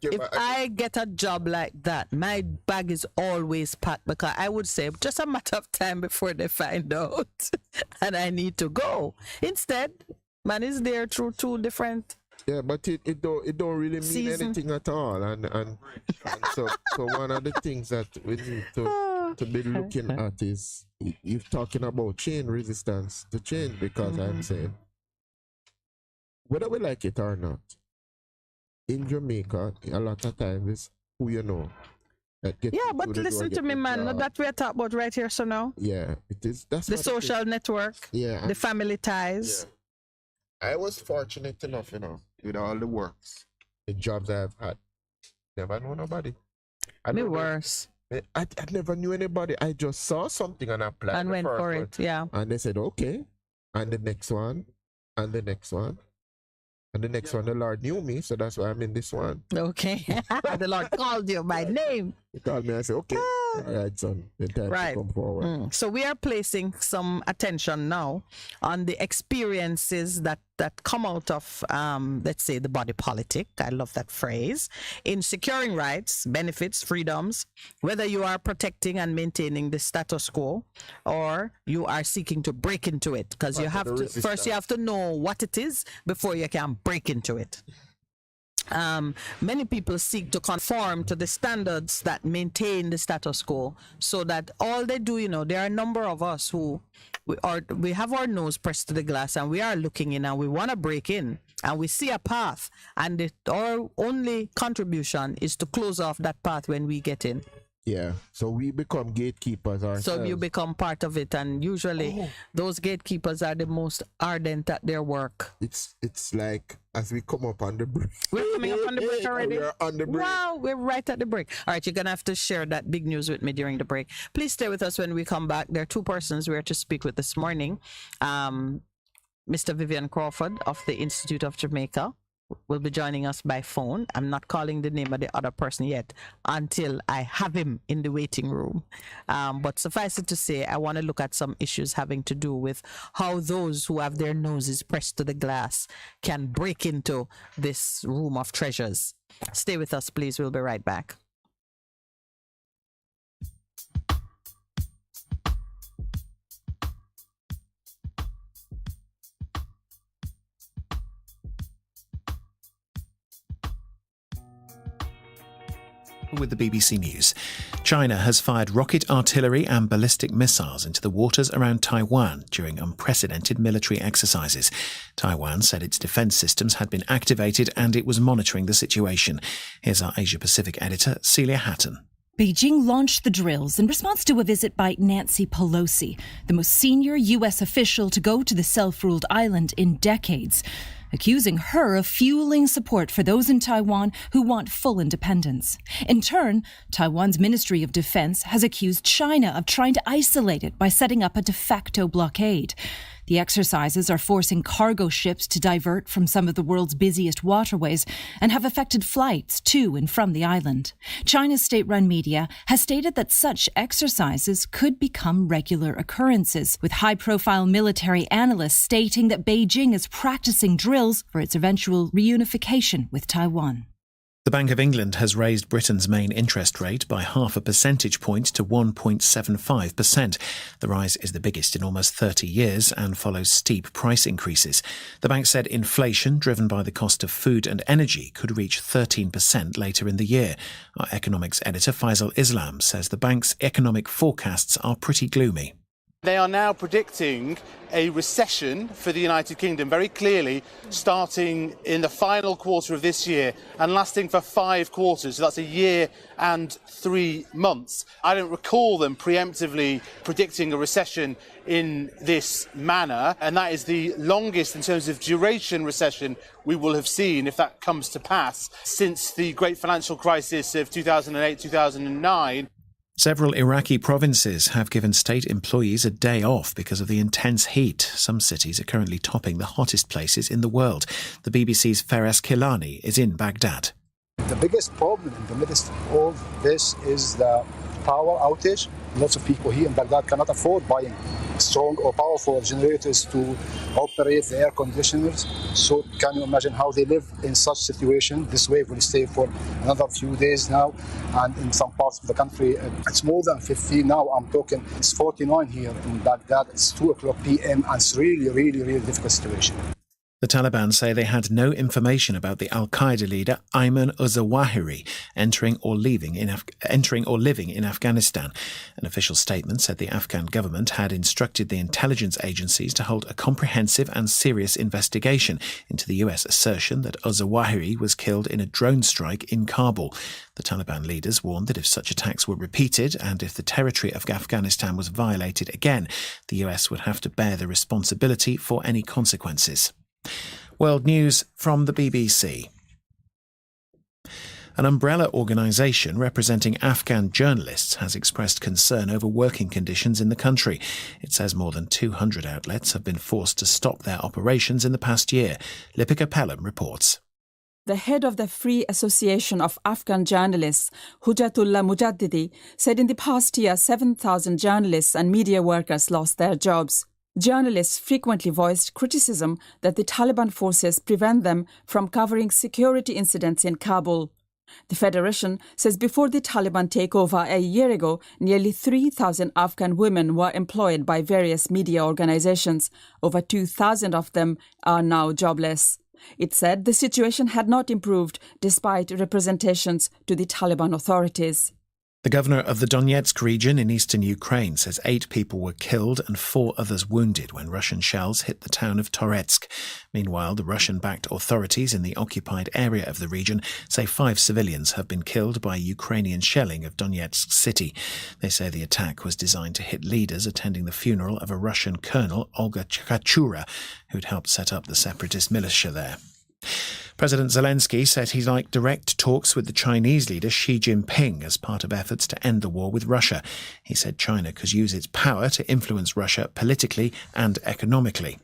Speaker 3: If I get a job like that, my bag is always packed because I would say just a matter of time before they find out, and I need to go. Instead, man is there through 2 different.
Speaker 4: Yeah, but it don't really mean anything at all, and so one of the things that we need to be looking at is you're talking about chain resistance to change, because I'm saying whether we like it or not, in Jamaica a lot of times it's who you know that get
Speaker 3: but listen to me, man. Not that we're talking about right here, so now.
Speaker 4: Yeah, it is. That's
Speaker 3: the social network.
Speaker 4: Yeah,
Speaker 3: the family ties.
Speaker 4: Yeah. I was fortunate enough, with all the works, the jobs I've had. Never know nobody.
Speaker 3: Worse.
Speaker 4: I never knew anybody. I just saw something and applied.
Speaker 3: And went for it, yeah.
Speaker 4: And they said, okay. And the next one. And the next one. And the next one, the Lord knew me, so that's why I'm in this one.
Speaker 3: Okay. The Lord called you by name.
Speaker 4: He called me, I said, okay. Right, son. The time to come forward.
Speaker 3: So we are placing some attention now on the experiences that come out of, let's say, the body politic. I love that phrase. In securing rights, benefits, freedoms, whether you are protecting and maintaining the status quo or you are seeking to break into it, because you have to first you have to know what it is before you can break into it. Many people seek to conform to the standards that maintain the status quo, so that all they do, there are a number of us who we have our nose pressed to the glass and we are looking in and we want to break in and we see a path, and our only contribution is to close off that path when we get in.
Speaker 4: Yeah, so we become gatekeepers ourselves.
Speaker 3: So you become part of it, and usually those gatekeepers are the most ardent at their work.
Speaker 4: It's like as we come up on the break.
Speaker 3: We're coming up on the break already?
Speaker 4: We're on the break.
Speaker 3: Wow, we're right at the break. All right, you're going to have to share that big news with me during the break. Please stay with us when we come back. There are two persons we are to speak with this morning. Mr. Vivian Crawford of the Institute of Jamaica will be joining us by phone. I'm not calling the name of the other person yet until I have him in the waiting room. But suffice it to say, I want to look at some issues having to do with how those who have their noses pressed to the glass can break into this room of treasures. Stay with us, please. We'll be right back.
Speaker 11: With the BBC News. China has fired rocket artillery and ballistic missiles into the waters around Taiwan during unprecedented military exercises. Taiwan said its defence systems had been activated and it was monitoring the situation. Here's our Asia-Pacific editor, Celia Hatton.
Speaker 21: Beijing launched the drills in response to a visit by Nancy Pelosi, the most senior U.S. official to go to the self-ruled island in decades, accusing her of fueling support for those in Taiwan who want full independence. In turn, Taiwan's Ministry of Defense has accused China of trying to isolate it by setting up a de facto blockade. The exercises are forcing cargo ships to divert from some of the world's busiest waterways and have affected flights to and from the island. China's state-run media has stated that such exercises could become regular occurrences, with high-profile military analysts stating that Beijing is practicing drills for its eventual reunification with Taiwan.
Speaker 11: The Bank of England has raised Britain's main interest rate by 0.5 percentage point to 1.75%. The rise is the biggest in almost 30 years and follows steep price increases. The bank said inflation, driven by the cost of food and energy, could reach 13% later in the year. Our economics editor, Faisal Islam, says the bank's economic forecasts are pretty gloomy.
Speaker 22: They are now predicting a recession for the United Kingdom very clearly, starting in the final quarter of this year and lasting for 5 quarters. So that's a year and 3 months. I don't recall them preemptively predicting a recession in this manner, and that is the longest in terms of duration recession we will have seen, if that comes to pass, since the great financial crisis of 2008-2009.
Speaker 11: Several Iraqi provinces have given state employees a day off because of the intense heat. Some cities are currently topping the hottest places in the world. The BBC's Feras Kilani is in Baghdad.
Speaker 23: The biggest problem in the midst of all this is the power outage. Lots of people here in Baghdad cannot afford buying strong or powerful generators to operate the air conditioners. So can you imagine how they live in such situation? This wave will stay for another few days now, and in some parts of the country it's more than 50 now. I'm talking it's 49 here in Baghdad. It's 2:00 p.m. and it's really difficult situation.
Speaker 11: The Taliban say they had no information about the al-Qaeda leader Ayman al-Zawahiri entering or living in Afghanistan. An official statement said the Afghan government had instructed the intelligence agencies to hold a comprehensive and serious investigation into the US assertion that al-Zawahiri was killed in a drone strike in Kabul. The Taliban leaders warned that if such attacks were repeated and if the territory of Afghanistan was violated again, the US would have to bear the responsibility for any consequences. World news from the BBC. An umbrella organisation representing Afghan journalists has expressed concern over working conditions in the country. It says more than 200 outlets have been forced to stop their operations in the past year. Lipika Pelham reports.
Speaker 5: The head of the Free Association of Afghan Journalists, Hujatullah Mujaddidi, said in the past year 7,000 journalists and media workers lost their jobs. Journalists frequently voiced criticism that the Taliban forces prevent them from covering security incidents in Kabul. The Federation says before the Taliban takeover a year ago, nearly 3,000 Afghan women were employed by various media organizations. Over 2,000 of them are now jobless. It said the situation had not improved despite representations to the Taliban authorities.
Speaker 11: The governor of the Donetsk region in eastern Ukraine says 8 people were killed and 4 others wounded when Russian shells hit the town of Toretsk. Meanwhile, the Russian-backed authorities in the occupied area of the region say 5 civilians have been killed by Ukrainian shelling of Donetsk city. They say the attack was designed to hit leaders attending the funeral of a Russian colonel, Olga Chkachura, who'd helped set up the separatist militia there. President Zelensky said he'd like direct talks with the Chinese leader Xi Jinping as part of efforts to end the war with Russia. He said China could use its power to influence Russia politically and economically.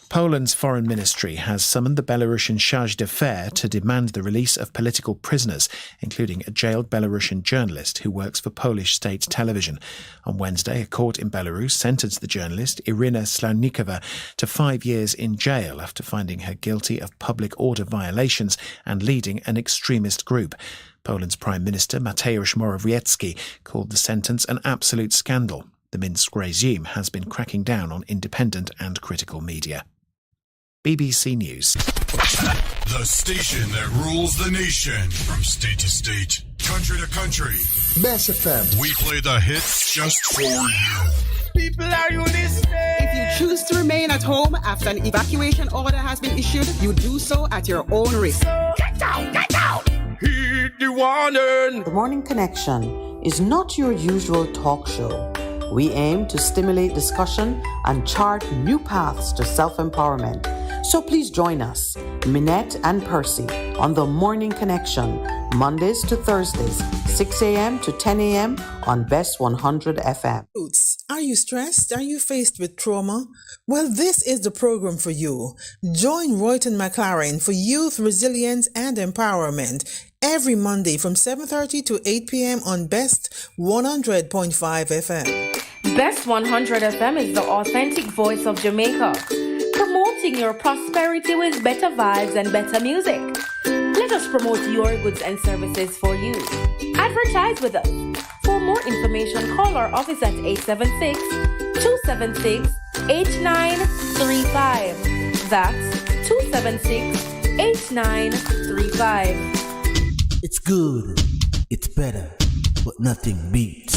Speaker 11: Poland's foreign ministry has summoned the Belarusian charge d'affaires to demand the release of political prisoners, including a jailed Belarusian journalist who works for Polish state television. On Wednesday, a court in Belarus sentenced the journalist Irina Slawnikova to 5 years in jail after finding her guilty of public order violations and leading an extremist group. Poland's Prime Minister Mateusz Morawiecki called the sentence an absolute scandal. The Minsk regime has been cracking down on independent and critical media. BBC News.
Speaker 7: The station that rules the nation from state to state, country to country.
Speaker 2: Bess FM.
Speaker 7: We play the hits just for you.
Speaker 8: People, are you listening? If you choose to remain at home after an evacuation order has been issued, you do so at your own risk. Get down! Get down!
Speaker 24: Heed the warning!
Speaker 25: The Morning Connection is not your usual talk show. We aim to stimulate discussion and chart new paths to self-empowerment. So please join us, Minett and Percy, on The Morning Connection, Mondays to Thursdays, 6 a.m. to 10 a.m. on Bess100 FM.
Speaker 26: Are you stressed? Are you faced with trauma? Well, this is the program for you. Join Royton McLaren for youth resilience and empowerment every Monday from 7:30 to 8 p.m. on Best 100.5 FM.
Speaker 9: Bess100 FM is the authentic voice of Jamaica, promoting your prosperity with better vibes and better music. Let us promote your goods and services for you. Advertise with us. For more information, call our office at 876-276-8935. That's 276-8935.
Speaker 19: It's good, it's better, but nothing beats.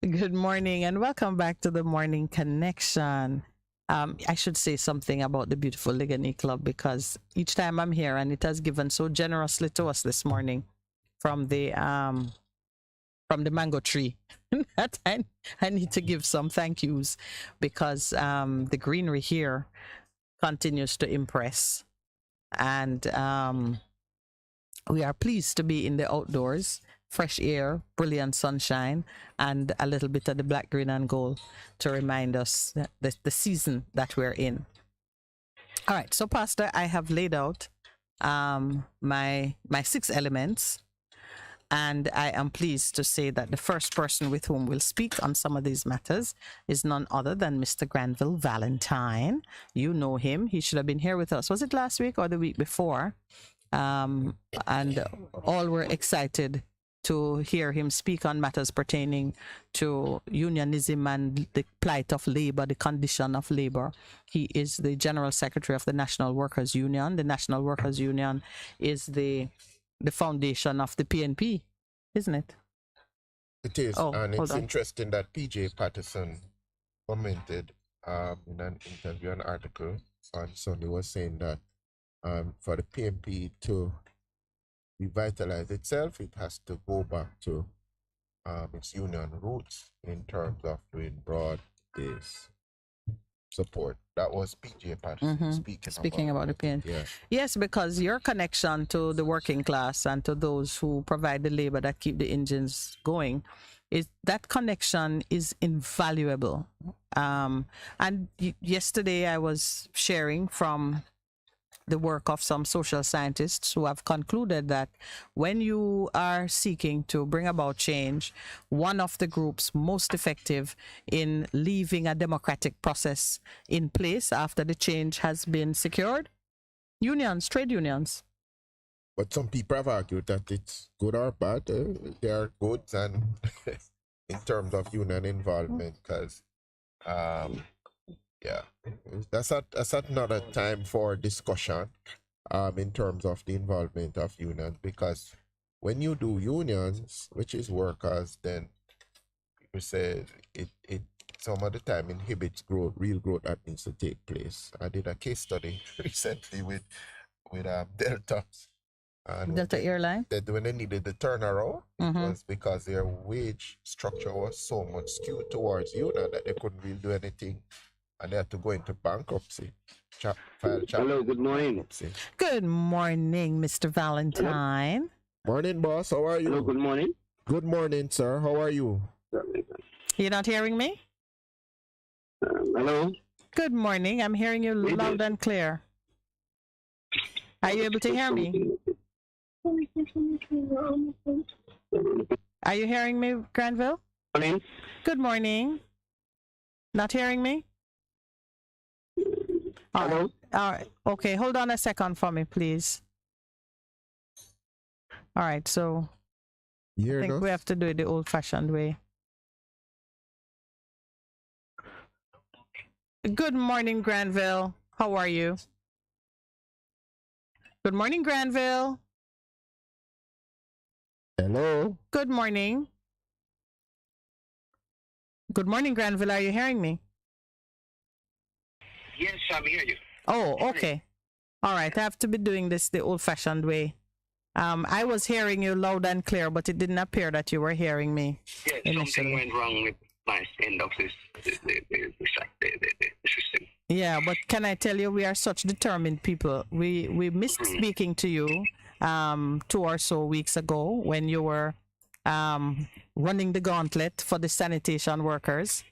Speaker 3: Good morning and welcome back to the Morning Connection. I should say something about the beautiful Ligani Club because each time I'm here and it has given so generously to us this morning from the mango tree that I need to give some thank yous because the greenery here continues to impress and we are pleased to be in the outdoors. Fresh air, brilliant sunshine, and a little bit of the black, green, and gold to remind us that the season that we're in. All right, so Pastor, I have laid out my 6 elements, And I am pleased to say that the first person with whom we'll speak on some of these matters is none other than Mr. Granville Valentine. You know him. He should have been here with us. Was it last week or the week before? And all were excited to hear him speak on matters pertaining to unionism and the plight of labor, the condition of labor. He is the General Secretary of the National Workers Union. The National Workers Union is the foundation of the PNP, isn't it?
Speaker 4: It is, and it's interesting that PJ Patterson commented in an interview, an article on Sunday, was saying that for the PNP to revitalize itself, it has to go back to its union roots in terms of doing broad-based support. That was PJ Patterson
Speaker 3: speaking about the PNP.
Speaker 4: Yeah.
Speaker 3: Yes, because your connection to the working class and to those who provide the labor that keep the engines going, that connection is invaluable. And yesterday I was sharing from the work of some social scientists who have concluded that when you are seeking to bring about change, one of the groups most effective in leaving a democratic process in place after the change has been secured, unions, trade unions.
Speaker 4: But some people have argued that it's good or bad. There are goods and in terms of union involvement, because yeah, that's not a time for discussion in terms of the involvement of unions, because when you do unions, which is workers, then people say it some of the time inhibits growth, real growth that needs to take place. I did a case study recently with Delta. And
Speaker 3: Delta Airline?
Speaker 4: That when they needed the turnaround, it was because their wage structure was so much skewed towards union that they couldn't really do anything. And they had to go into bankruptcy.
Speaker 1: Hello, good morning.
Speaker 3: Good morning, Mr. Valentine.
Speaker 4: Hello. Morning, boss. How are you?
Speaker 1: Hello, good morning.
Speaker 4: Good morning, sir. How are you?
Speaker 3: You're not hearing me?
Speaker 1: Hello.
Speaker 3: Good morning. I'm hearing you loud and clear. Are you able to hear me? Are you hearing me, Granville?
Speaker 1: Morning.
Speaker 3: Good morning. Not hearing me?
Speaker 1: Hello?
Speaker 3: All right. Okay, hold on a second for me, please. All right, so I think we have to do it the old-fashioned way. Good morning, Granville. How are you? Good morning, Granville.
Speaker 4: Hello.
Speaker 3: Good morning. Good morning, Granville. Are you hearing me?
Speaker 1: Yes, I'm hearing you.
Speaker 3: Oh, okay. All right. I have to be doing this the old-fashioned way. I was hearing you loud and clear, but it didn't appear that you were hearing me.
Speaker 1: Yes, something went wrong with my end of the system.
Speaker 3: Yeah, but can I tell you, we are such determined people. We missed speaking to you 2 or so weeks ago when you were running the gauntlet for the sanitation workers.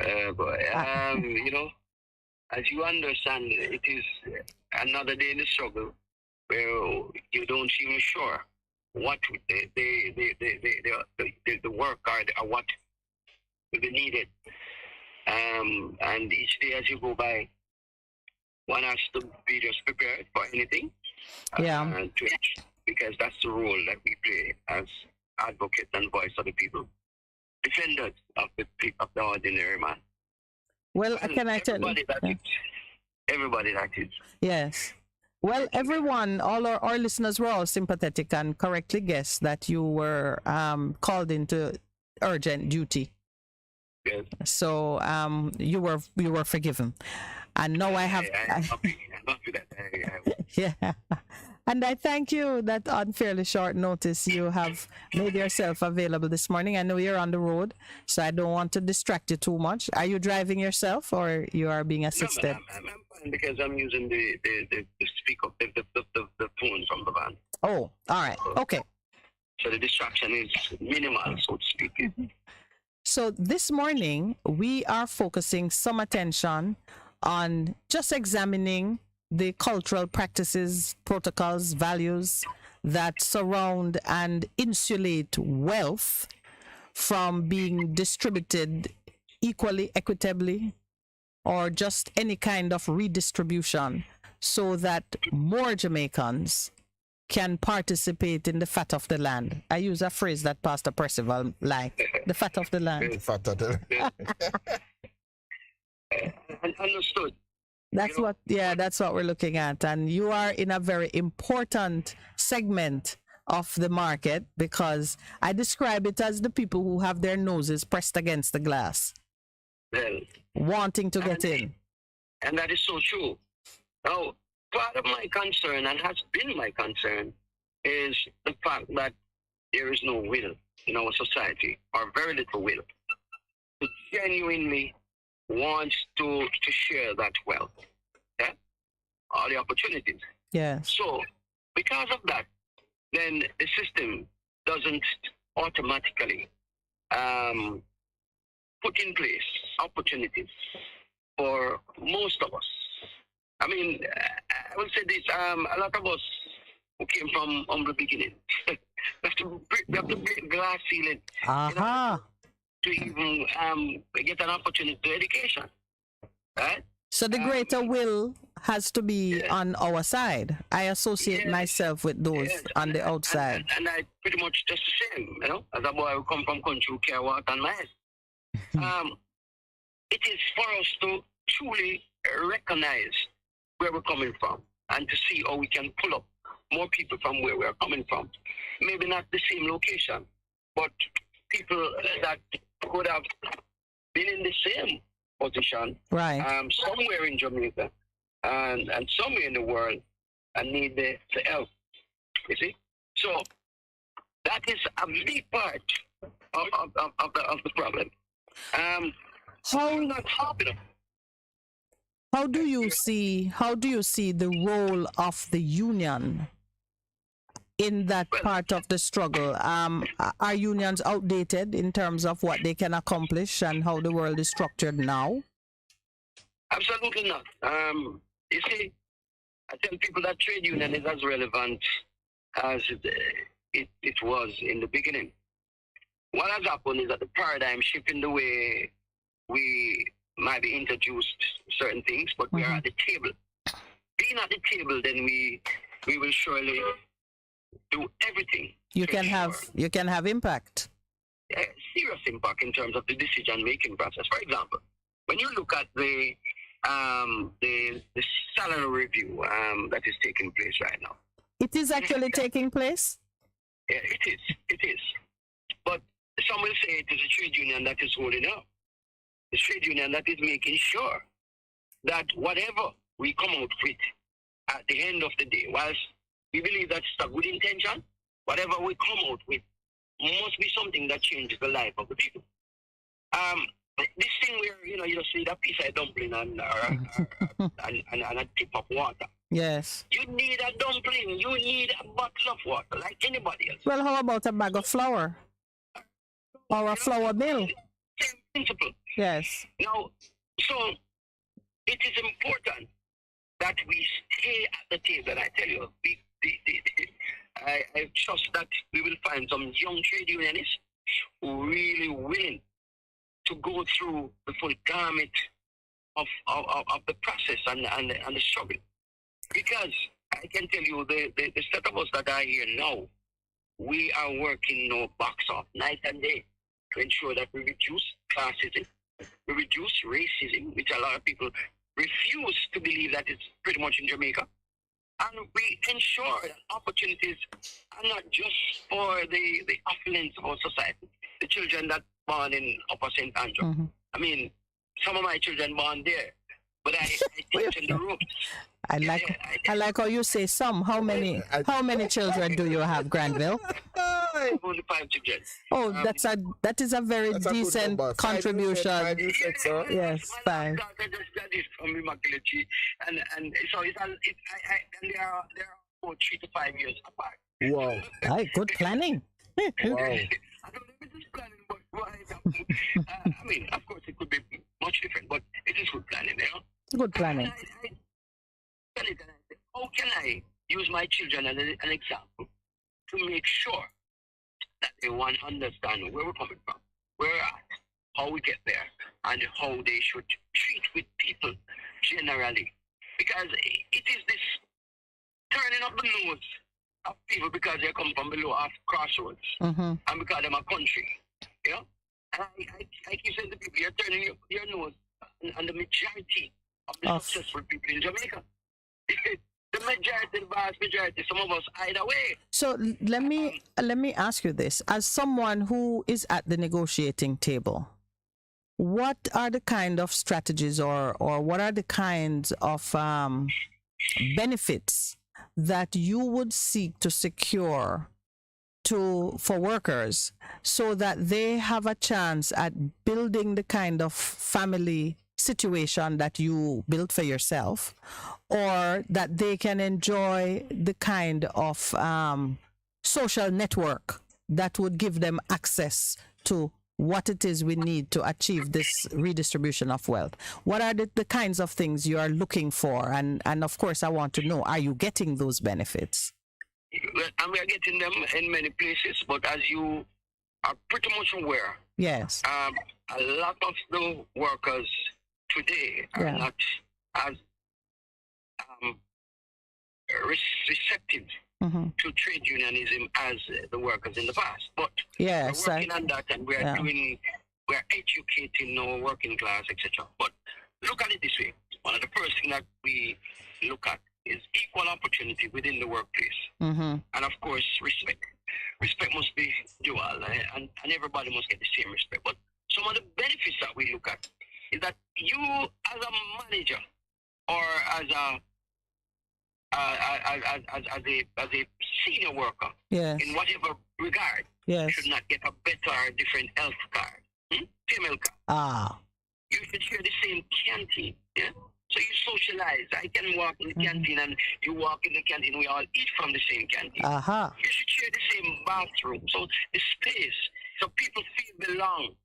Speaker 1: You know, as you understand, it is another day in the struggle where you don't even sure what the work or what will be needed. And each day as you go by, one has to be just prepared for anything.
Speaker 3: Yeah.
Speaker 1: Because that's the role that we play as advocates and voice of the people. Defenders of the ordinary man.
Speaker 3: Well, can I tell you?
Speaker 1: Everybody that is.
Speaker 3: Yes. Well, everyone, all our listeners were all sympathetic and correctly guessed that you were called into urgent duty.
Speaker 1: Yes.
Speaker 3: So you were forgiven. And now I have...
Speaker 1: I'm happy that.
Speaker 3: Yeah. And I thank you that on fairly short notice you have made yourself available this morning. I know you're on the road, so I don't want to distract you too much. Are you driving yourself or you are being assisted?
Speaker 1: No, I'm fine because I'm using the speaker, the phone from the van.
Speaker 3: Oh, all right. Okay.
Speaker 1: So the distraction is minimal, so to speak.
Speaker 3: So this morning, we are focusing some attention on just examining the cultural practices, protocols, values that surround and insulate wealth from being distributed equally, equitably, or just any kind of redistribution so that more Jamaicans can participate in the fat of the land. I use a phrase that Pastor Percival liked, the fat of the land.
Speaker 4: The fat of the
Speaker 1: Understood.
Speaker 3: That's what we're looking at. And you are in a very important segment of the market, because I describe it as the people who have their noses pressed against the glass, wanting to get in.
Speaker 1: And that is so true. Now, part of my concern, and has been my concern, is the fact that there is no will in our society, or very little will, to genuinely wants to share that wealth, all the opportunities.
Speaker 3: Yes.
Speaker 1: So, because of that, then the system doesn't automatically put in place opportunities for most of us. I mean, I will say this, a lot of us who came from humble beginning, we have to break glass ceiling to even get an opportunity to education, right?
Speaker 3: So the greater will has to be on our side. I associate myself with those on the outside.
Speaker 1: And I pretty much just the same, as a boy who come from country who care what and my it is for us to truly recognize where we're coming from and to see how we can pull up more people from where we're coming from. Maybe not the same location, but people that could have been in the same position,
Speaker 3: right?
Speaker 1: Somewhere in Jamaica and somewhere in the world, and need the help. You see, so that is a big part of the problem.
Speaker 3: How do you see the role of the union in that part of the struggle? Are unions outdated in terms of what they can accomplish and how the world is structured now?
Speaker 1: Absolutely not. You see, I tell people that trade union is as relevant as it was in the beginning. What has happened is that the paradigm shift in the way we might be introduced certain things, but we are at the table. Being at the table, then we will surely do everything.
Speaker 3: You can have impact.
Speaker 1: Serious impact in terms of the decision-making process. For example, when you look at the salary review that is taking place right now.
Speaker 3: It is actually taking place?
Speaker 1: Yeah, it is. But some will say it is a trade union that is holding up. The trade union that is making sure that whatever we come out with at the end of the day, whilst we believe that's a good intention, whatever we come out with must be something that changes the life of the people. This thing where, you just need a piece of dumpling and a tip of water.
Speaker 3: Yes.
Speaker 1: You need a dumpling, you need a bottle of water, like anybody else.
Speaker 3: Well, how about a bag of flour? Or a flour mill?
Speaker 1: Same principle.
Speaker 3: Yes.
Speaker 1: Now, so it is important that we stay at the table. I tell you, I trust that we will find some young trade unionists who are really willing to go through the full gamut of the process and the struggle. Because I can tell you, the set of us that are here now, we are working no box off night and day to ensure that we reduce classism, we reduce racism, which a lot of people refuse to believe that it's pretty much in Jamaica. And we ensure that opportunities are not just for the affluence of our society. The children that born in Upper St. Andrew. I mean, some of my children born there, but I teach in the rooms.
Speaker 3: I like how you say some. How many children do you have, Granville?
Speaker 1: Only 5 children.
Speaker 3: Oh, that is a very decent contribution.
Speaker 4: 5 you said, sir?
Speaker 3: Yes, 5.
Speaker 1: That is from Immaculate Tree, and so and they are about 3 to 5 years apart.
Speaker 4: Wow.
Speaker 3: Right, good planning.
Speaker 4: Wow.
Speaker 1: I don't know if it is planning, but I mean, of course, it could be much different, but it is good planning,
Speaker 3: Good planning.
Speaker 1: How can I use my children as an example to make sure that they want to understand where we're coming from, where we're at, how we get there, and how they should treat with people generally. Because it is this turning up the nose of people because they come from below off crossroads and because they're a country. You know? And I keep saying to people, you're turning your nose on the majority of the successful people in Jamaica. The majority, the vast majority, some of us either way.
Speaker 3: So let me ask you this. As someone who is at the negotiating table, what are the kind of strategies or what are the kinds of benefits that you would seek to secure for workers so that they have a chance at building the kind of family situation that you built for yourself, or that they can enjoy the kind of social network that would give them access to what it is we need to achieve this redistribution of wealth? What are the kinds of things you are looking for? And of course, I want to know, are you getting those benefits?
Speaker 1: And we are getting them in many places, but as you are pretty much aware,
Speaker 3: yes,
Speaker 1: a lot of the workers today are not as receptive to trade unionism as the workers in the past. But we're working on that, and we're educating our working class, etc. But look at it this way. One of the first things that we look at is equal opportunity within the workplace. And of course, respect. Respect must be dual, and everybody must get the same respect. But some of the benefits that we look at is that you, as a manager or as a senior worker, in whatever regard, should not get a better or different health card, female card. You should share the same canteen. So you socialize. I can walk in the canteen and you walk in the canteen. We all eat from the same canteen. You should share the same bathroom. So the space, so people feel belong.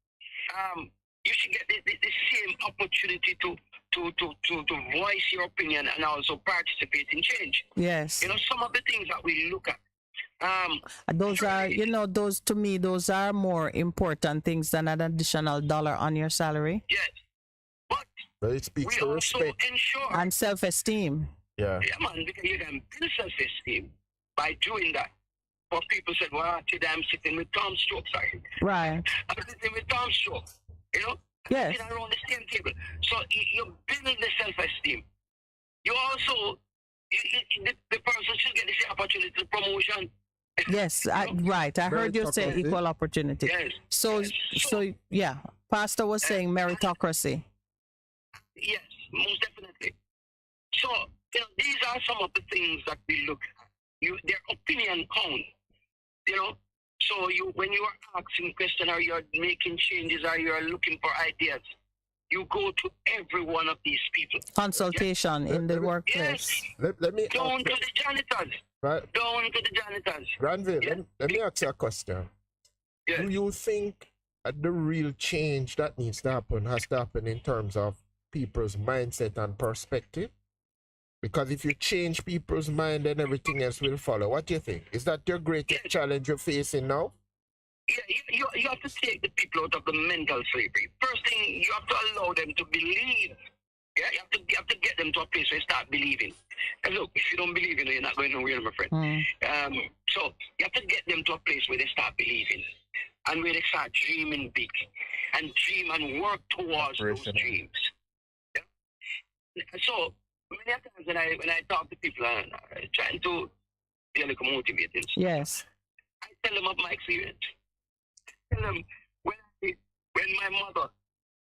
Speaker 1: You should get the same opportunity to voice your opinion and also participate in change.
Speaker 3: Yes.
Speaker 1: You know, some of the things that we look at.
Speaker 3: Those are, those to me, those are more important things than an additional $1 on your salary.
Speaker 1: Yes.
Speaker 4: But it speaks to respect
Speaker 3: and self-esteem.
Speaker 1: Yeah, man, because you can build self-esteem by doing that. But people said, well, today I'm sitting with Tom Stroke, sorry.
Speaker 3: Right.
Speaker 1: I'm sitting with Tom Stroke, you know?
Speaker 3: Yes.
Speaker 1: Sitting around the same table. So you're building the self-esteem. You also, the person should get the same opportunity to promotion.
Speaker 3: Yes, right. I heard you say equal opportunity.
Speaker 1: Yes.
Speaker 3: So yeah, Pastor was saying meritocracy.
Speaker 1: Yes, most definitely. So, these are some of the things that we look at. Their opinion counts, So when you are asking questions or you're making changes or you're looking for ideas, you go to every one of these people.
Speaker 3: Consultation in the workplace.
Speaker 1: Yes.
Speaker 4: Let me
Speaker 1: down to the janitors.
Speaker 4: Right.
Speaker 1: Down to the janitors.
Speaker 4: Granville, let me ask you a question.
Speaker 1: Yes.
Speaker 4: Do you think the real change that needs to happen has to happen in terms of people's mindset and perspective? Because if you change people's mind, then everything else will follow. What do you think? Is that your greatest challenge you're facing now?
Speaker 1: Yeah, you have to take the people out of the mental slavery. First thing, you have to allow them to believe. Yeah, you have to get them to a place where they start believing. And look, if you don't believe in it, you're not going nowhere, my friend. So you have to get them to a place where they start believing, and where they start dreaming big, and dream and work towards those dreams. So many times when I talk to people and trying to be a little motivated,
Speaker 3: yes,
Speaker 1: I tell them of my experience. I tell them when my mother,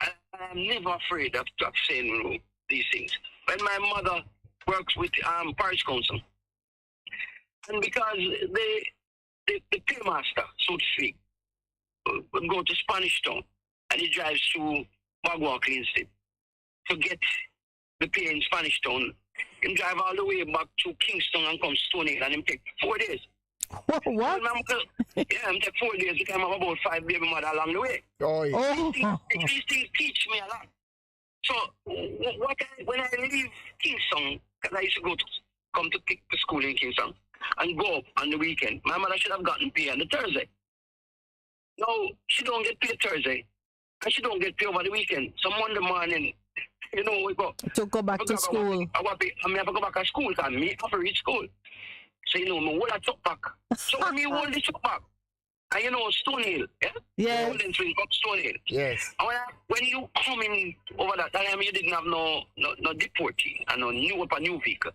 Speaker 1: I'm never afraid of saying these things. When my mother works with Parish Council, and because the paymaster, so to speak, will go to Spanish Town and he drives through Bagwalk instead to get the pay in Spanish Town. Him drive all the way back to Kingston and come Stony Hill, and him take 4 days.
Speaker 3: What?
Speaker 1: Yeah, him take 4 days because I have about 5 baby mother along the way. These things teach me a lot. So when I leave Kingston, because I used to come to school in Kingston, and go up on the weekend. My mother should have gotten paid on the Thursday. No, she don't get paid Thursday, and she don't get paid over the weekend. So Monday morning, we go.
Speaker 3: To go back to school.
Speaker 1: I have to go back to school because me have to reach school. So, me hold a truck back. So, me hold the truck back. And Stone Hill, yeah?
Speaker 3: Yeah.
Speaker 1: Golden Swing up Stone Hill.
Speaker 4: Yes.
Speaker 1: And when you come in over that time, you didn't have no deportee and no new vehicle.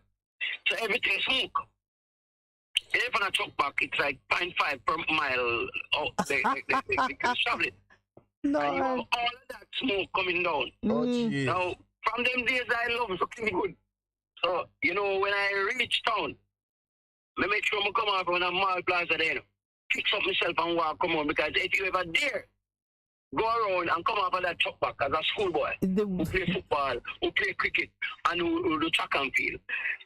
Speaker 1: So everything smoke. If on a truck back, it's like 0.5 per mile out they can travel it.
Speaker 3: No.
Speaker 1: And you have all of that smoke coming down. Now, from them days, I love something good. So, when I reach town, I make sure I come out from a mall plaza there. Fix up myself and walk, come on, because if you ever dare go around and come up on that truck back as a schoolboy who play football, who play cricket, and who do track and field,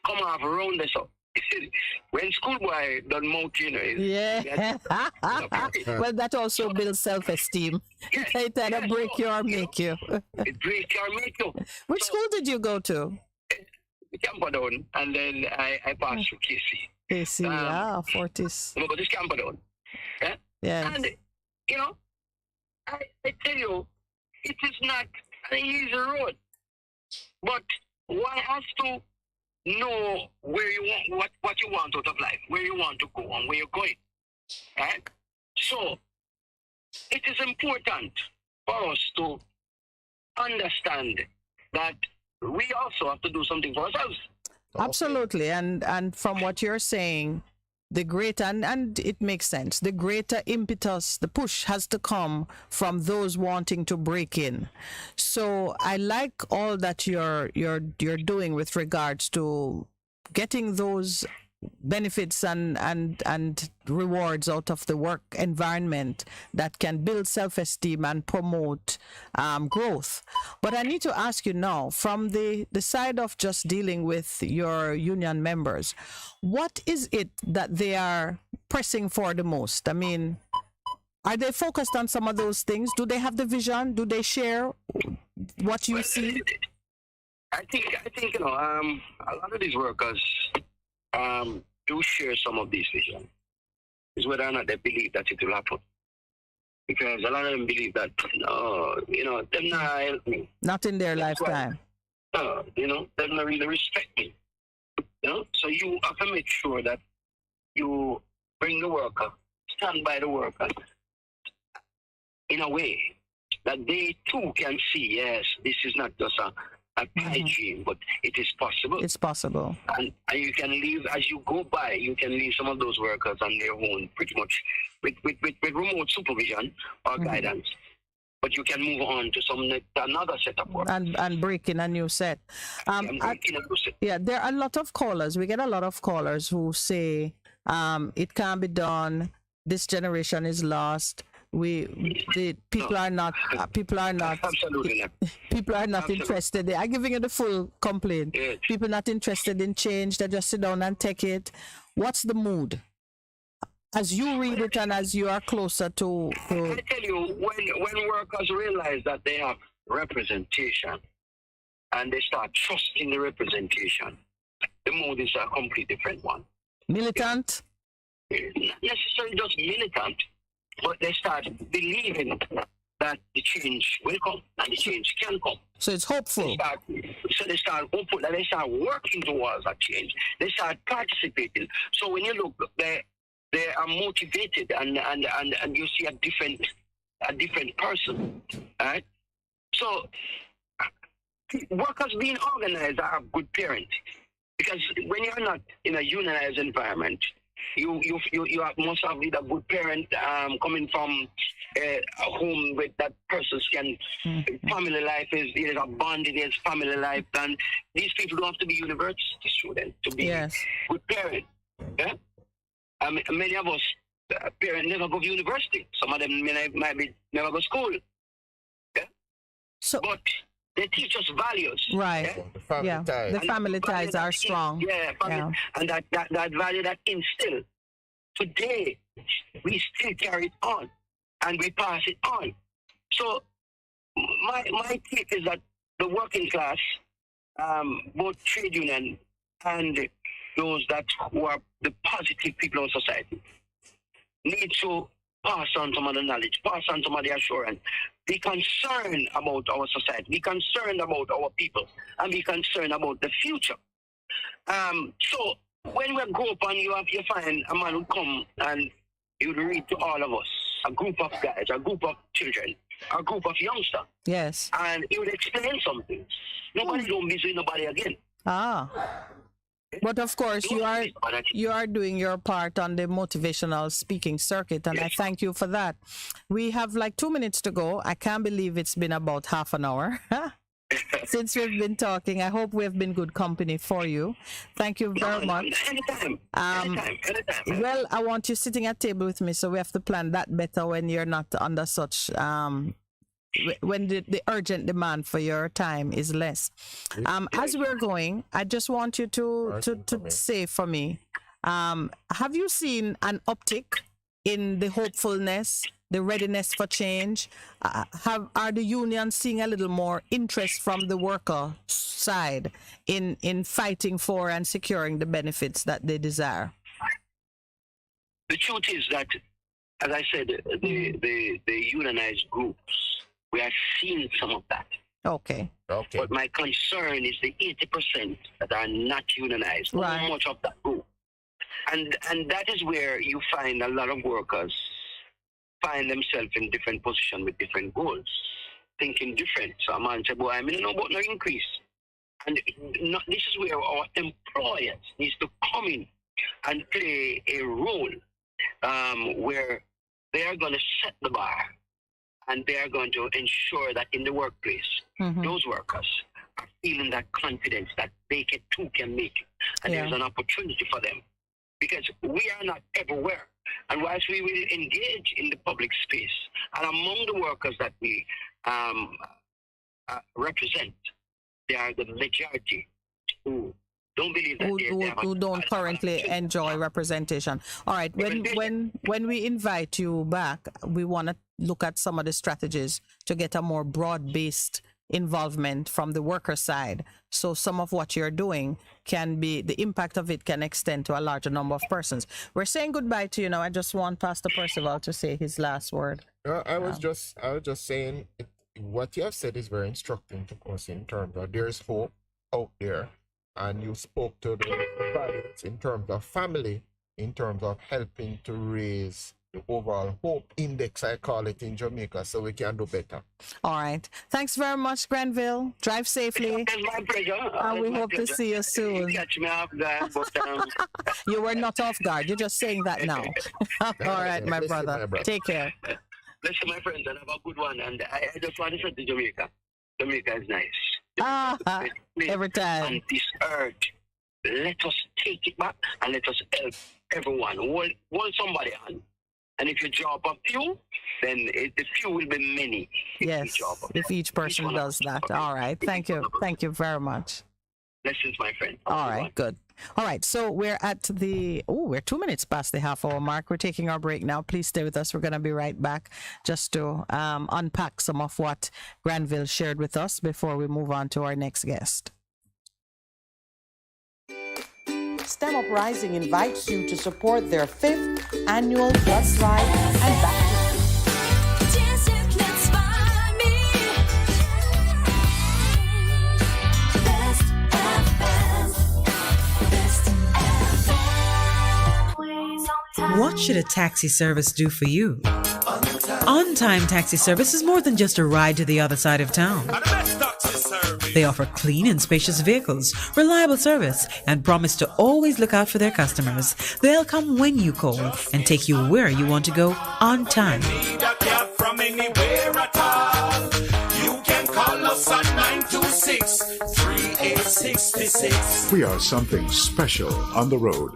Speaker 1: come off around this up. When schoolboy done mouth,
Speaker 3: yeah. Well, that also builds self-esteem.
Speaker 1: Yes,
Speaker 3: It either break you or make you.
Speaker 1: It break you or make you.
Speaker 3: Which school did you go to?
Speaker 1: Camperdown, and then I passed through KC.
Speaker 3: KC, Fortis.
Speaker 1: I go to Camperdown. Yeah?
Speaker 3: Yes.
Speaker 1: And, I tell you, it is not an easy road. But one has to know where you want, what you want out of life, where you want to go and where you're going. Right? So, it is important for us to understand that we also have to do something for ourselves.
Speaker 3: Absolutely. And from what you're saying, the greater, and it makes sense, the greater impetus, the push has to come from those wanting to break in. So I like all that you're doing with regards to getting those benefits and rewards out of the work environment that can build self-esteem and promote growth. But I need to ask you now, from the side of just dealing with your union members, what is it that they are pressing for the most? I mean, are they focused on some of those things? Do they have the vision? Do they share what you see?
Speaker 1: I think a lot of these workers do share some of these visions. It's whether or not they believe that it will happen. Because a lot of them believe that, them not help me.
Speaker 3: Not in their lifetime.
Speaker 1: Them not really respect me. So you have to make sure that you bring the worker, stand by the worker in a way that they too can see, yes, this is not just a pipe dream, but it is possible.
Speaker 3: It's possible.
Speaker 1: And you can leave, as you go by, you can leave some of those workers on their own, pretty much with remote supervision or guidance. But you can move on to another set of work.
Speaker 3: And break in a new set. Yeah, there are a lot of callers. We get a lot of callers who say it can't be done. This generation is lost. People are not
Speaker 1: absolutely not.
Speaker 3: People are not interested. They are giving you the full complaint.
Speaker 1: Yes.
Speaker 3: People not interested in change. They just sit down and take it. What's the mood as you read it and as you are closer to
Speaker 1: I tell you, when workers realize that they have representation and they start trusting the representation, the mood is a complete different one.
Speaker 3: Militant?
Speaker 1: Not necessarily just militant, but they start believing that the change will come and the change can come.
Speaker 3: So it's hopeful.
Speaker 1: They start hopeful, and they start working towards that change. They start participating. So when you look, they are motivated, and you see a different person, right? So workers being organized are a good parent, because when you're not in a unionized environment, you must have a good parent coming from a home with that person can family life is a bond, it is family life, and these people don't have to be university students to be good parents. Yeah? Many of us parents never go to university. Some of them might be never go to school. Yeah? But they teach us values.
Speaker 3: Right.
Speaker 1: Yeah?
Speaker 3: The family ties are strong.
Speaker 1: And that value that instilled. Today, we still carry it on and we pass it on. So my take is that the working class, both trade union and those who are the positive people in society, need to pass on some of the knowledge, pass on some of the assurance, be concerned about our society, be concerned about our people, and be concerned about the future. So when we go up and you find a man who come and he would read to all of us, a group of guys, a group of children, a group of youngsters.
Speaker 3: Yes.
Speaker 1: And he would explain something. Nobody don't visit nobody again.
Speaker 3: But of course, you are doing your part on the motivational speaking circuit, and I thank you for that. We have like 2 minutes to go. I can't believe it's been about half an hour since we've been talking. I hope we've been good company for you. Thank you very much.
Speaker 1: Anytime.
Speaker 3: Well, I want you sitting at table with me, so we have to plan that better when you're not under such when the urgent demand for your time is less. As we're going, I just want you to say for me, have you seen an uptick in the hopefulness, the readiness for change? Are the unions seeing a little more interest from the worker side in fighting for and securing the benefits that they desire?
Speaker 1: The truth is that, as I said, the unionized groups, we are seeing some of that.
Speaker 3: Okay.
Speaker 1: But my concern is the 80% that are not unionized.
Speaker 3: Right.
Speaker 1: Not much of that group. And that is where you find a lot of workers find themselves in different positions with different goals, thinking different. So a man said, boy, I mean, no about no increase. And this is where our employers needs to come in and play a role where they are going to set the bar. And they are going to ensure that in the workplace, those workers are feeling that confidence that they too can make it. And there's an opportunity for them. Because we are not everywhere. And whilst we will engage in the public space, and among the workers that we represent, they are the majority who don't believe that
Speaker 3: who don't currently enjoy representation. All right, when we invite you back, we want to look at some of the strategies to get a more broad-based involvement from the worker side. So some of what you're doing can be, the impact of it can extend to a larger number of persons. We're saying goodbye to you now. I just want Pastor Percival to say his last word.
Speaker 4: I was just saying, what you have said is very instructive to us in terms of there's hope out there. And you spoke to the violence in terms of family, in terms of helping to raise the overall hope index, I call it, in Jamaica, so we can do better.
Speaker 3: All right. Thanks very much, Granville. Drive safely.
Speaker 1: It's my pleasure.
Speaker 3: And we hope to see you soon.
Speaker 1: You catch me off guard, but
Speaker 3: you were not off guard. You're just saying that now. All right, my brother. Take care.
Speaker 1: Listen, my friends, and have a good one. And I just want to say to Jamaica, Jamaica is nice.
Speaker 3: Every time.
Speaker 1: And this earth, let us take it back and let us help everyone. Hold somebody on. And if you drop a few, then the few will be many.
Speaker 3: Yes, if each person does that. All right. Thank you. Thank you very much.
Speaker 1: Blessings, my friend.
Speaker 3: All right, good. All right, so we're at we're 2 minutes past the half-hour mark. We're taking our break now. Please stay with us. We're going to be right back just to unpack some of what Granville shared with us before we move on to our next guest.
Speaker 25: STEM Uprising invites you to support their 5th annual bus ride and back to
Speaker 12: What should a taxi service do for you? On-Time Taxi Service is more than just a ride to the other side of town. They offer clean and spacious vehicles, reliable service, and promise to always look out for their customers. They'll come when you call and take you where you want to go on time.
Speaker 24: From anywhere at all. You can call us at 926-3866.
Speaker 13: We are something special on the road.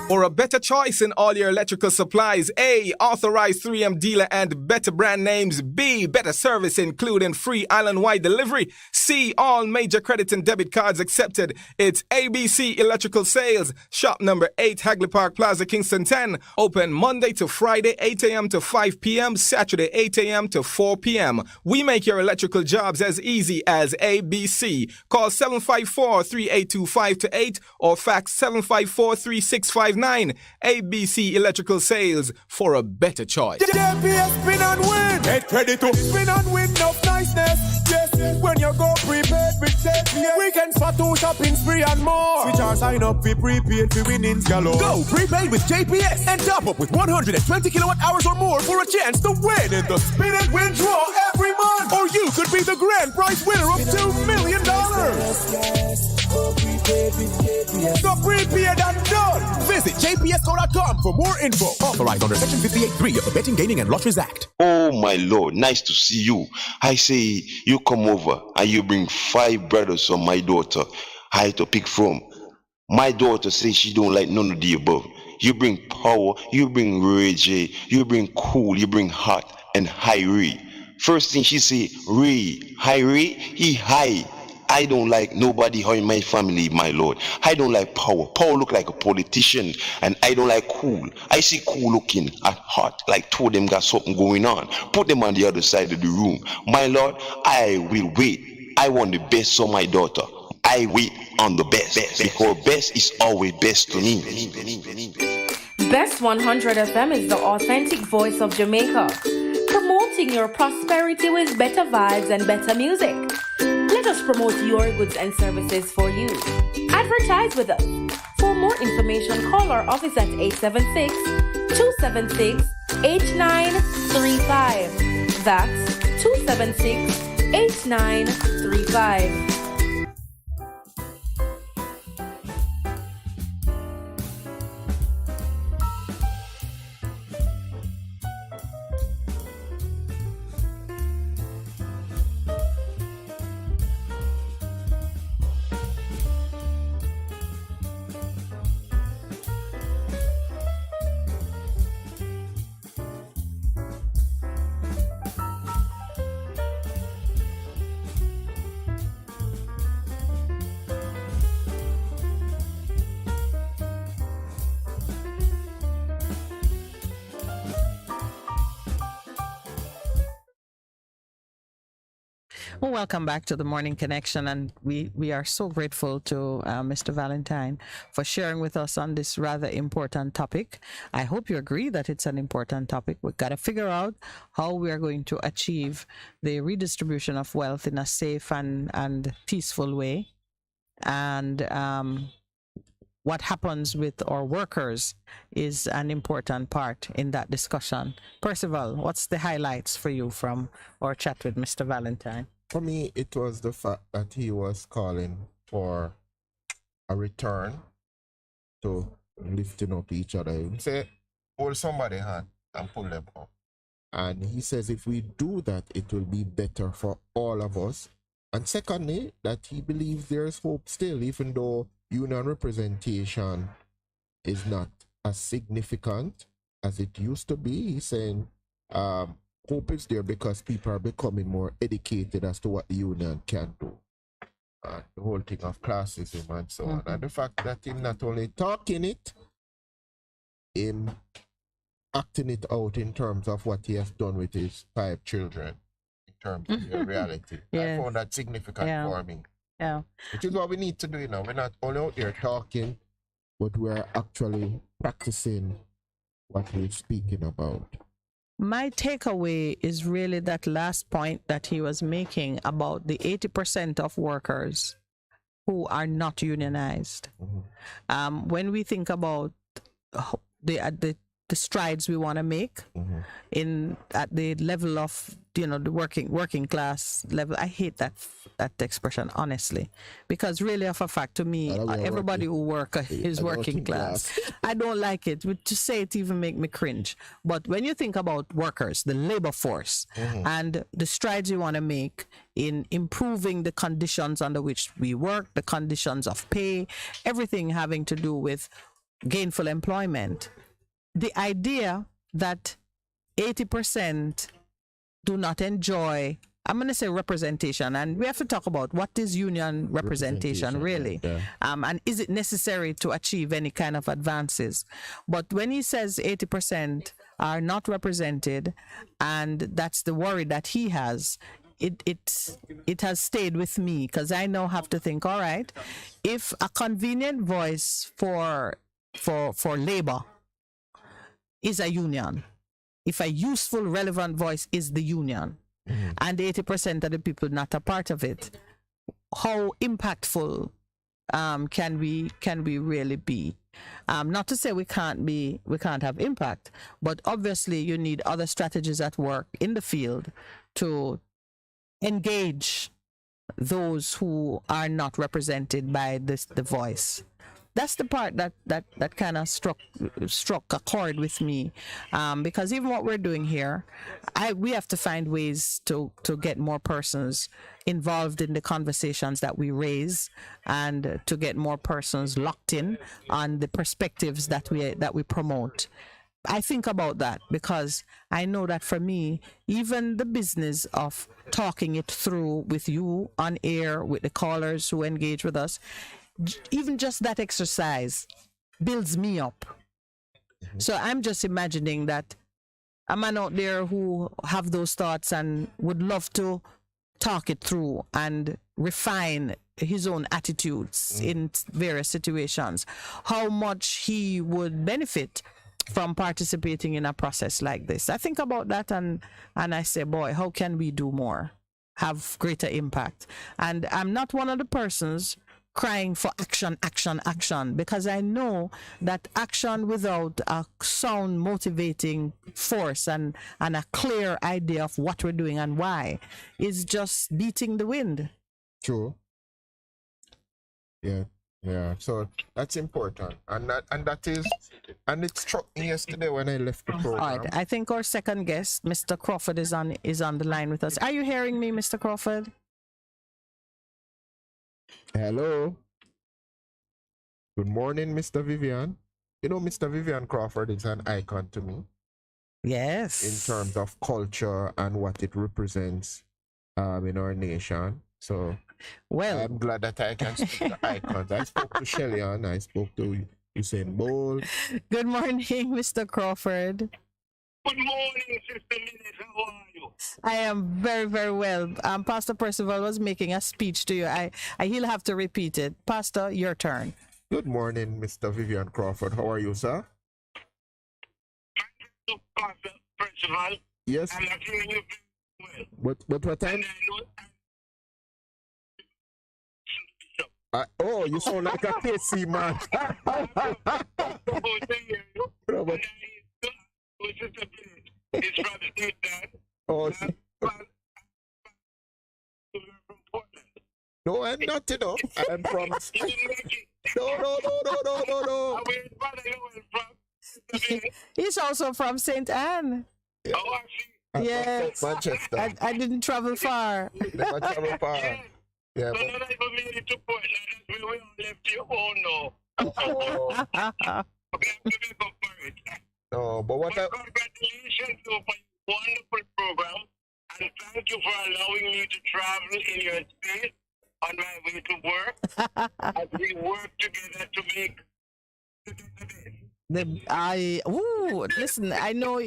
Speaker 14: For a better choice in all your electrical supplies, A, authorized 3M dealer and better brand names. B, better service including free island-wide delivery. ABC, all major credit and debit cards accepted. It's ABC Electrical Sales, shop number 8, Hagley Park Plaza, Kingston 10. Open Monday to Friday, 8 a.m. to 5 p.m., Saturday, 8 a.m. to 4 p.m. We make your electrical jobs as easy as ABC. Call 754-3825-8 or fax 754-3659. ABC Electrical Sales, for a better choice.
Speaker 24: JPS spin and win. Get ready to spin and win of niceness. Yes, when you go prepared with JPS, weekends for 2 shopping spree and more. Switch or sign up for prepaid for winnings galore. Go prepaid with JPS and top up with 120 kilowatt hours or more for a chance to win in the spin and win draw every month. Or you could be the grand prize winner of $2 million. Go prepaid and done. Visit jpsco.com for more info. Authorized under Section 58(3) of the Betting, Gaming and Lotteries Act.
Speaker 10: Oh my Lord, nice to see you. I say you come over and you bring 5 brothers from my daughter. I to pick from. My daughter says she don't like none of the above. You bring power, you bring rage, you bring cool, you bring hot and high Ray. First thing she say, Ray, high Ray, he high. I don't like nobody in my family, my Lord. I don't like power. Power look like a politician, and I don't like cool. I see cool looking and hot, like 2 of them got something going on. Put them on the other side of the room. My Lord, I will wait. I want the best for my daughter. I wait on the best, because best is always best to me.
Speaker 9: Bess100 FM is the authentic voice of Jamaica, promoting your prosperity with better vibes and better music. Let us promote your goods and services for you. Advertise with us. For more information, call our office at 876-276-8935. That's 276-8935.
Speaker 3: Well, welcome back to the Morning Connection, and we are so grateful to Mr. Valentine for sharing with us on this rather important topic. I hope you agree that it's an important topic. We've got to figure out how we are going to achieve the redistribution of wealth in a safe and peaceful way, and what happens with our workers is an important part in that discussion. Percival, what's the highlights for you from our chat with Mr. Valentine?
Speaker 4: For me, it was the fact that he was calling for a return to lifting up each other. He said, hold somebody's hand and pull them up. And he says if we do that, it will be better for all of us. And secondly, that he believes there's hope still, even though union representation is not as significant as it used to be. He's saying hope is there because people are becoming more educated as to what the union can do. The whole thing of classism and so on. And the fact that him not only talking it, him acting it out in terms of what he has done with his 5 children, in terms of their reality. Yes. I found that significant for me.
Speaker 3: Yeah.
Speaker 4: Which is what we need to do, you know. We're not only out there talking, but we're actually practicing what we're speaking about.
Speaker 3: My takeaway is really that last point that he was making about the 80% of workers who are not unionized. When we think about the strides we want to make at the level of the working class level, I hate that expression, honestly, because really of a fact, to me, everybody who works is working class. I don't like it. To say it even make me cringe. But when you think about workers, the labor force, and the strides you want to make in improving the conditions under which we work, the conditions of pay, everything having to do with gainful employment, the idea that 80% do not enjoy I'm going to say representation, and we have to talk about what is union representation really, and is it necessary to achieve any kind of advances. But when he says 80% are not represented, and that's the worry that he has, it has stayed with me, because I now have to think, all right, if a convenient voice for labor is a union, if a useful, relevant voice is the union, and 80% of the people not a part of it, how impactful can we really be? Not to say we can't have impact, but obviously you need other strategies at work in the field to engage those who are not represented by the voice. That's the part that kind of struck a chord with me, because even what we're doing here, we have to find ways to get more persons involved in the conversations that we raise, and to get more persons locked in on the perspectives that we promote. I think about that because I know that for me, even the business of talking it through with you on air, with the callers who engage with us, even just that exercise builds me up. So I'm just imagining that a man out there who have those thoughts and would love to talk it through and refine his own attitudes in various situations, how much he would benefit from participating in a process like this. I think about that and I say, boy, how can we do more, have greater impact? And I'm not one of the persons crying for action, because I know that action without a sound motivating force and a clear idea of what we're doing and why is just beating the wind.
Speaker 4: True. Yeah. So that's important, and it struck me yesterday when I left the program.
Speaker 3: All right. I think our second guest, Mr. Crawford, is on the line with us. Are you hearing me, Mr. Crawford?
Speaker 4: Hello. Good morning, Mr. Vivian. You know, Mr. Vivian Crawford is an icon to me.
Speaker 3: Yes.
Speaker 4: In terms of culture and what it represents in our nation. So, well, I'm glad that I can speak to icons. I spoke to Shellyan. I spoke to Usain Bolt.
Speaker 3: Good morning, Mr. Crawford.
Speaker 1: Good morning, Sister Minett. How are you?
Speaker 3: I am very, very well. Pastor Percival was making a speech to you. He'll have to repeat it. Pastor, your turn.
Speaker 4: Good morning, Mr. Vivian Crawford. How are you, sir?
Speaker 1: Thank you, Pastor Percival.
Speaker 4: Yes.
Speaker 1: I'm not hearing you very well.
Speaker 4: But what time? Oh, you sound like a KC man.
Speaker 1: It's from State Dan.
Speaker 4: Oh, no, I'm not, you know. I'm from. No.
Speaker 3: He's also from St. Anne.
Speaker 1: Yeah. Oh, I see.
Speaker 3: Yes.
Speaker 4: Manchester.
Speaker 3: I didn't travel far.
Speaker 4: Never travel far. Yeah,
Speaker 1: but not even made it to Portland. That's where we all left you. Oh, no. Okay, I'm going to go for it.
Speaker 4: No, but what
Speaker 1: congratulations for your wonderful program, and thank you for allowing me to travel in your space on my way to work as we work together to make
Speaker 3: listen, I know,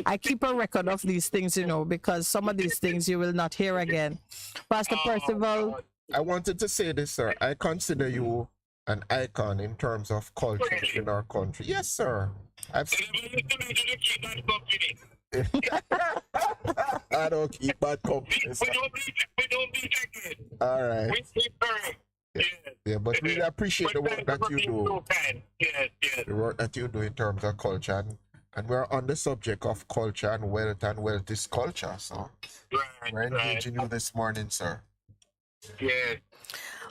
Speaker 3: I keep a record of these things, because some of these things you will not hear again. Pastor Percival.
Speaker 4: I wanted to say this, sir. I consider you an icon in terms of culture in our country. Yes, sir. I don't keep bad company.
Speaker 1: We don't be taken.
Speaker 4: All right.
Speaker 1: We keep her.
Speaker 4: Yeah, but really appreciate the work that you do.
Speaker 1: Yes.
Speaker 4: The work that you do in terms of culture. And we're on the subject of culture and wealth is culture. So we're engaging you this morning, sir.
Speaker 1: Yes.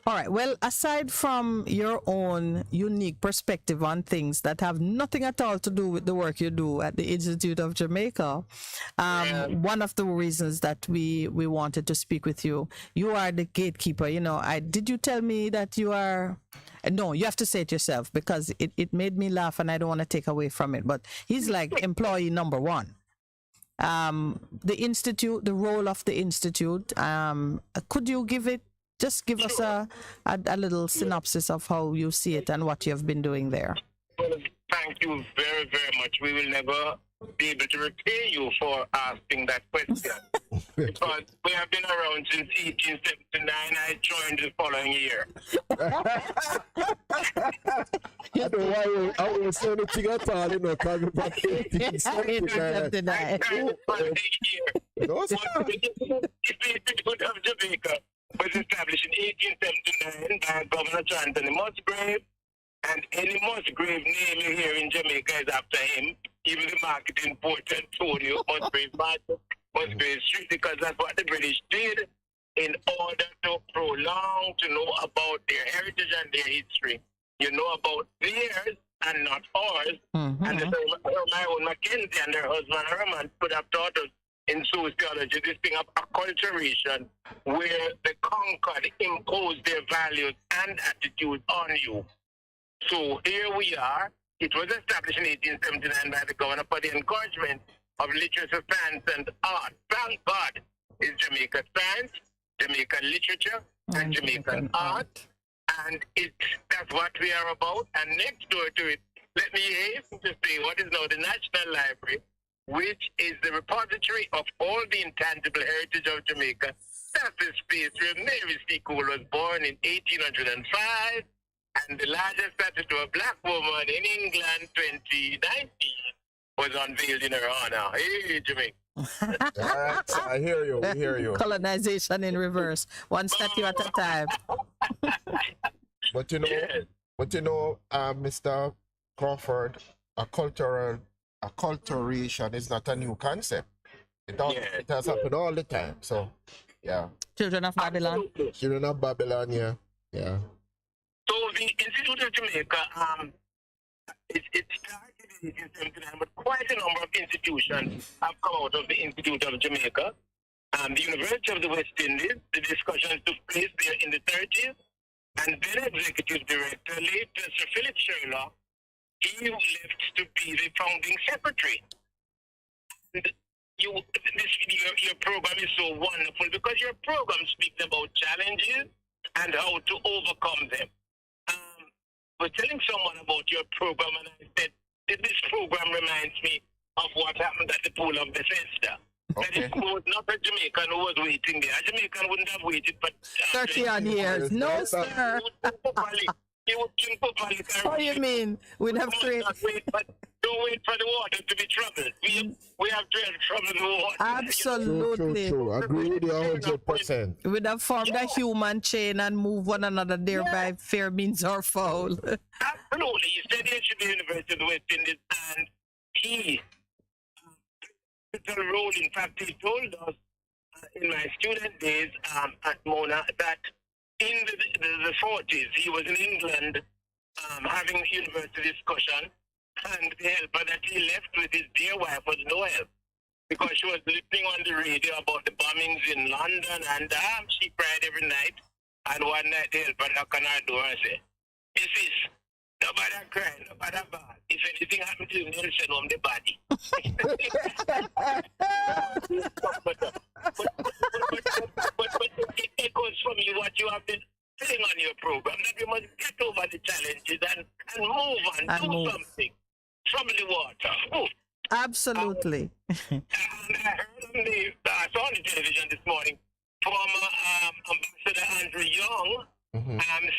Speaker 3: All right. Well, aside from your own unique perspective on things that have nothing at all to do with the work you do at the Institute of Jamaica, one of the reasons that we wanted to speak with you, you are the gatekeeper. Did you tell me that you are? No, you have to say it yourself because it made me laugh and I don't want to take away from it. But he's like employee number one. the institute, the role of the institute. Could you give us a little synopsis of how you see it and what you have been doing there?
Speaker 1: Well, thank you very, very much. We will never be able to repay you for asking that question. Because we have been around since 1879. I joined the following year.
Speaker 4: I don't know why I will say anything at all, coming back 1879.
Speaker 1: The Institute of Jamaica was established in 1879 by Governor Anthony Musgrave, and any Musgrave name you hear in Jamaica is after him. Even the marketing portrait told you Musgrave Market, Musgrave Street, because that's what the British did in order to prolong, to know about their heritage and their history. You know about theirs and not ours. Mm-hmm. And my own Mackenzie and her husband Herman could have taught us in sociology this thing of acculturation, where the conquered impose their values and attitudes on you. So here we are. It was established in 1879 by the governor for the encouragement of literature, science, and art. Thank God is Jamaica science, Jamaican literature, and Jamaican art. And that's what we are about. And next door to it, let me hasten to say what is now the National Library, which is the repository of all the intangible heritage of Jamaica. That's the space where Mary C. Cole was born in 1805. And the largest statue of a black woman in England 2019 was unveiled in her honor. Hey, Jamaica.
Speaker 4: I hear you. We hear you.
Speaker 3: Colonization in reverse, one statue at a time.
Speaker 4: But Mr. Crawford, acculturation is not a new concept. It has happened all the time. So, yeah.
Speaker 3: Children of Babylon.
Speaker 4: Children of Babylon, yeah.
Speaker 1: So the Institute of Jamaica, it started in 1879, but quite a number of institutions have come out of the Institute of Jamaica. The University of the West Indies, the discussions took place there in the 30s, and then Executive Director, late Sir Philip Sherlock, he left to be the founding secretary. And your program is so wonderful because your program speaks about challenges and how to overcome them. I was telling someone about your program, and I said, this program reminds me of what happened at the pool of Bethesda. Okay. That it was not a Jamaican who was waiting there. A Jamaican wouldn't have waited for
Speaker 3: 30 odd years. No, sir. What do you mean? We'd have created...
Speaker 1: Don't wait for the water to be troubled. We have to trouble the water.
Speaker 3: Absolutely.
Speaker 4: True. Agree with you 100%.
Speaker 3: We'd have formed a human chain and move one another thereby fair means or foul.
Speaker 1: Absolutely. He said he should be University of the West Indies, and he took a role. In fact, he told us in my student days at Mona that in the 40s, he was in England having university discussion, and the helper that he left with his dear wife was no help because she was listening on the radio about the bombings in London, and she cried every night. And one night the helper knocked on her door and said, "Sis, nobody cry, nobody bad. If anything happens to you, they'll send home the body." but it echoes from you what you have been saying on your program, that you must get over the challenges and move on, do something. Trouble the water.
Speaker 3: Absolutely.
Speaker 1: And I heard on I saw on the television this morning, former Ambassador Andrew Young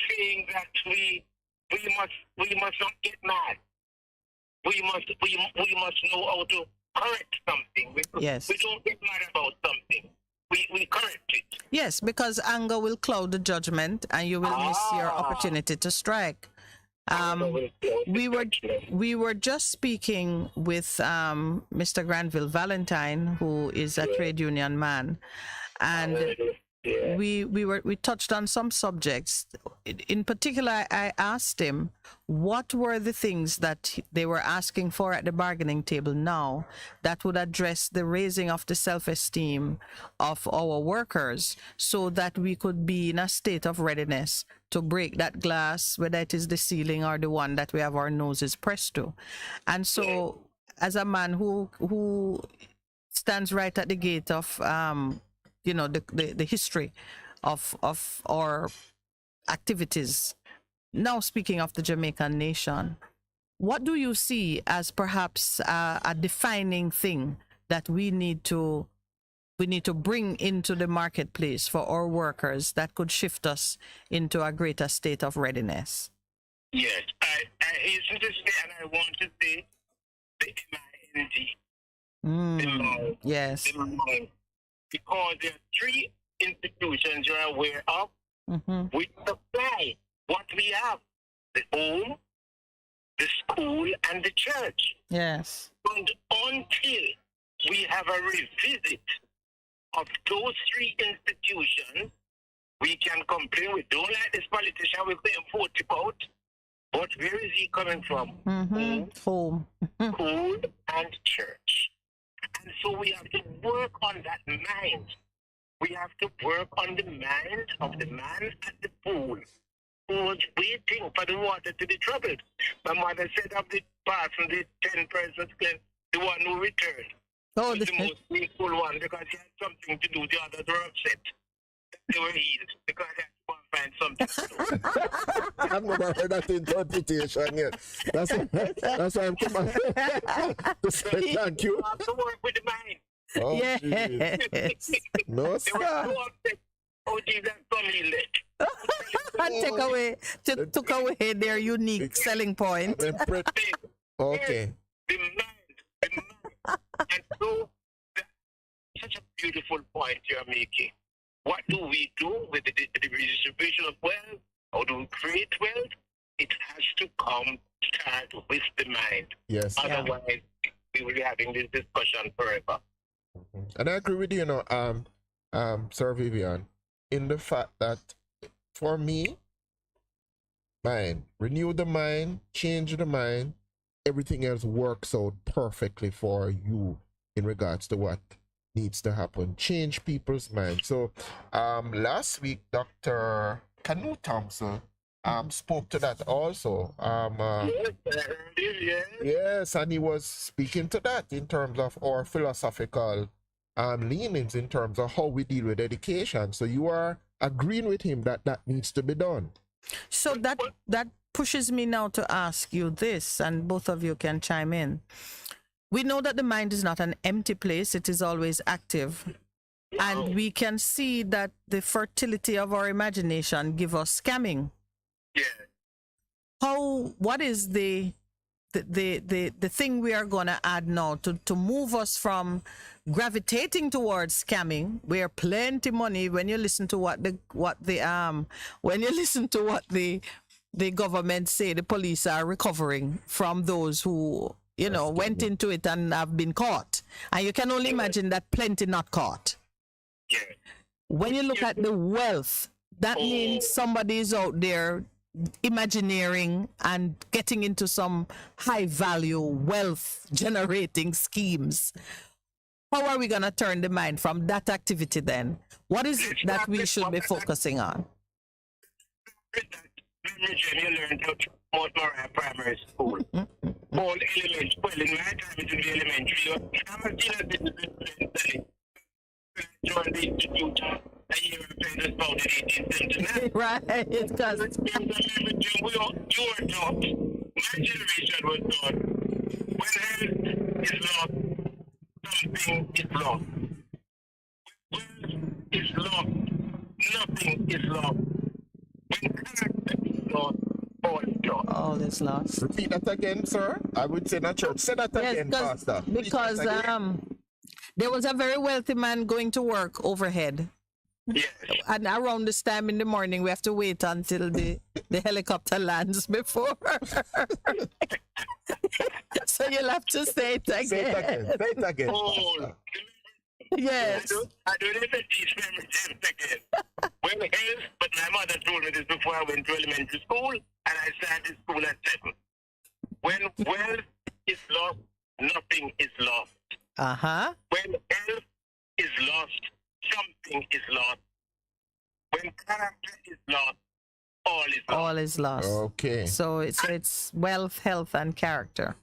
Speaker 1: saying that we must not get mad. We must know how to correct something. We don't get mad about something. We correct it.
Speaker 3: Yes, because anger will cloud the judgment and you will miss your opportunity to strike. We were just speaking with Mr. Granville Valentine, who is a trade union man, and we touched on some subjects. In particular, I asked him what were the things that they were asking for at the bargaining table now that would address the raising of the self-esteem of our workers so that we could be in a state of readiness to break that glass, whether it is the ceiling or the one that we have our noses pressed to. And so as a man who stands right at the gate of the history of our activities. Now, speaking of the Jamaican nation, what do you see as perhaps a defining thing that we need to bring into the marketplace for our workers that could shift us into a greater state of readiness?
Speaker 1: Yes, I hasten to say, and I want to say, the MIND.
Speaker 3: Yes.
Speaker 1: Because there are 3 institutions you're aware of which supply what we have: the home, the school, and the church.
Speaker 3: Yes.
Speaker 1: And until we have a revisit of those 3 institutions, we can complain. We don't like this politician we're paying 40 out. But where is he coming from?
Speaker 3: Home.
Speaker 1: School and church. And so we have to work on that mind. We have to work on the mind of the man at the pool who was waiting for the water to be troubled. My mother said of the person, the 10 persons, the one who returned was the most painful one because he had something to do. The others were upset. They were healed because they had to go and find something to do.
Speaker 4: I've never heard that interpretation yet. That's why I'm coming to say thank you.
Speaker 1: You have to work with the mind.
Speaker 4: Oh,
Speaker 3: yes.
Speaker 4: No, sir.
Speaker 1: They were so upset. Oh, Jesus, some healed it.
Speaker 3: And took away their unique selling point.
Speaker 4: Okay.
Speaker 1: The mind. And so, such a beautiful point you're making. What do we do with the redistribution of wealth? How do we create wealth? It has to start with the mind.
Speaker 4: Yes.
Speaker 1: Otherwise, we will be having this discussion forever.
Speaker 4: And I agree with you, Sir Vivian, in the fact that for me, mind, renew the mind, change the mind, everything else works out perfectly for you in regards to what needs to happen. Change people's minds. So last week, Dr. Canoe Thompson spoke to that also. Yes, and he was speaking to that in terms of our philosophical leanings in terms of how we deal with education. So you are agreeing with him that needs to be done.
Speaker 3: So that pushes me now to ask you this, and both of you can chime in. We know that the mind is not an empty place, it is always active. And we can see that the fertility of our imagination give us scamming.
Speaker 1: Yeah.
Speaker 3: What is the thing we are going to add now to move us from gravitating towards scamming, where plenty money, when you listen to what the government say, the police are recovering from those who went into it and have been caught, and you can only imagine that plenty not caught.
Speaker 1: Yeah.
Speaker 3: When you look at the wealth, that means somebody is out there imagineering and getting into some high value wealth generating schemes. How are we going to turn the mind from that activity then? What is it that we should be focusing on?
Speaker 1: You learned how to promote more primary school. All elements, well, in my time it was elementary. I'm a teenager. Joined the institute a year after this about the 18th century.
Speaker 3: Right, because
Speaker 1: you were taught, my generation was taught, when health is lost, something is lost. When wealth is lost, nothing is lost. When character is lost, all is lost.
Speaker 3: All is lost.
Speaker 4: Repeat that again, sir. I would say not church. Say that again, Pastor.
Speaker 3: Because there was a very wealthy man going to work overhead.
Speaker 1: Yes.
Speaker 3: And around this time in the morning, we have to wait until the helicopter lands before. So you'll have to say it again.
Speaker 4: Say it again.
Speaker 1: Oh,
Speaker 3: yes.
Speaker 1: I don't even teach them again. Well, health, but my mother told me this before I went to elementary school, and I started school at 7. When wealth is lost, nothing is lost.
Speaker 3: Uh-huh.
Speaker 1: When health is lost, something is lost. When character is lost, all is lost.
Speaker 3: All is lost.
Speaker 4: Okay.
Speaker 3: So it's wealth, health, and character.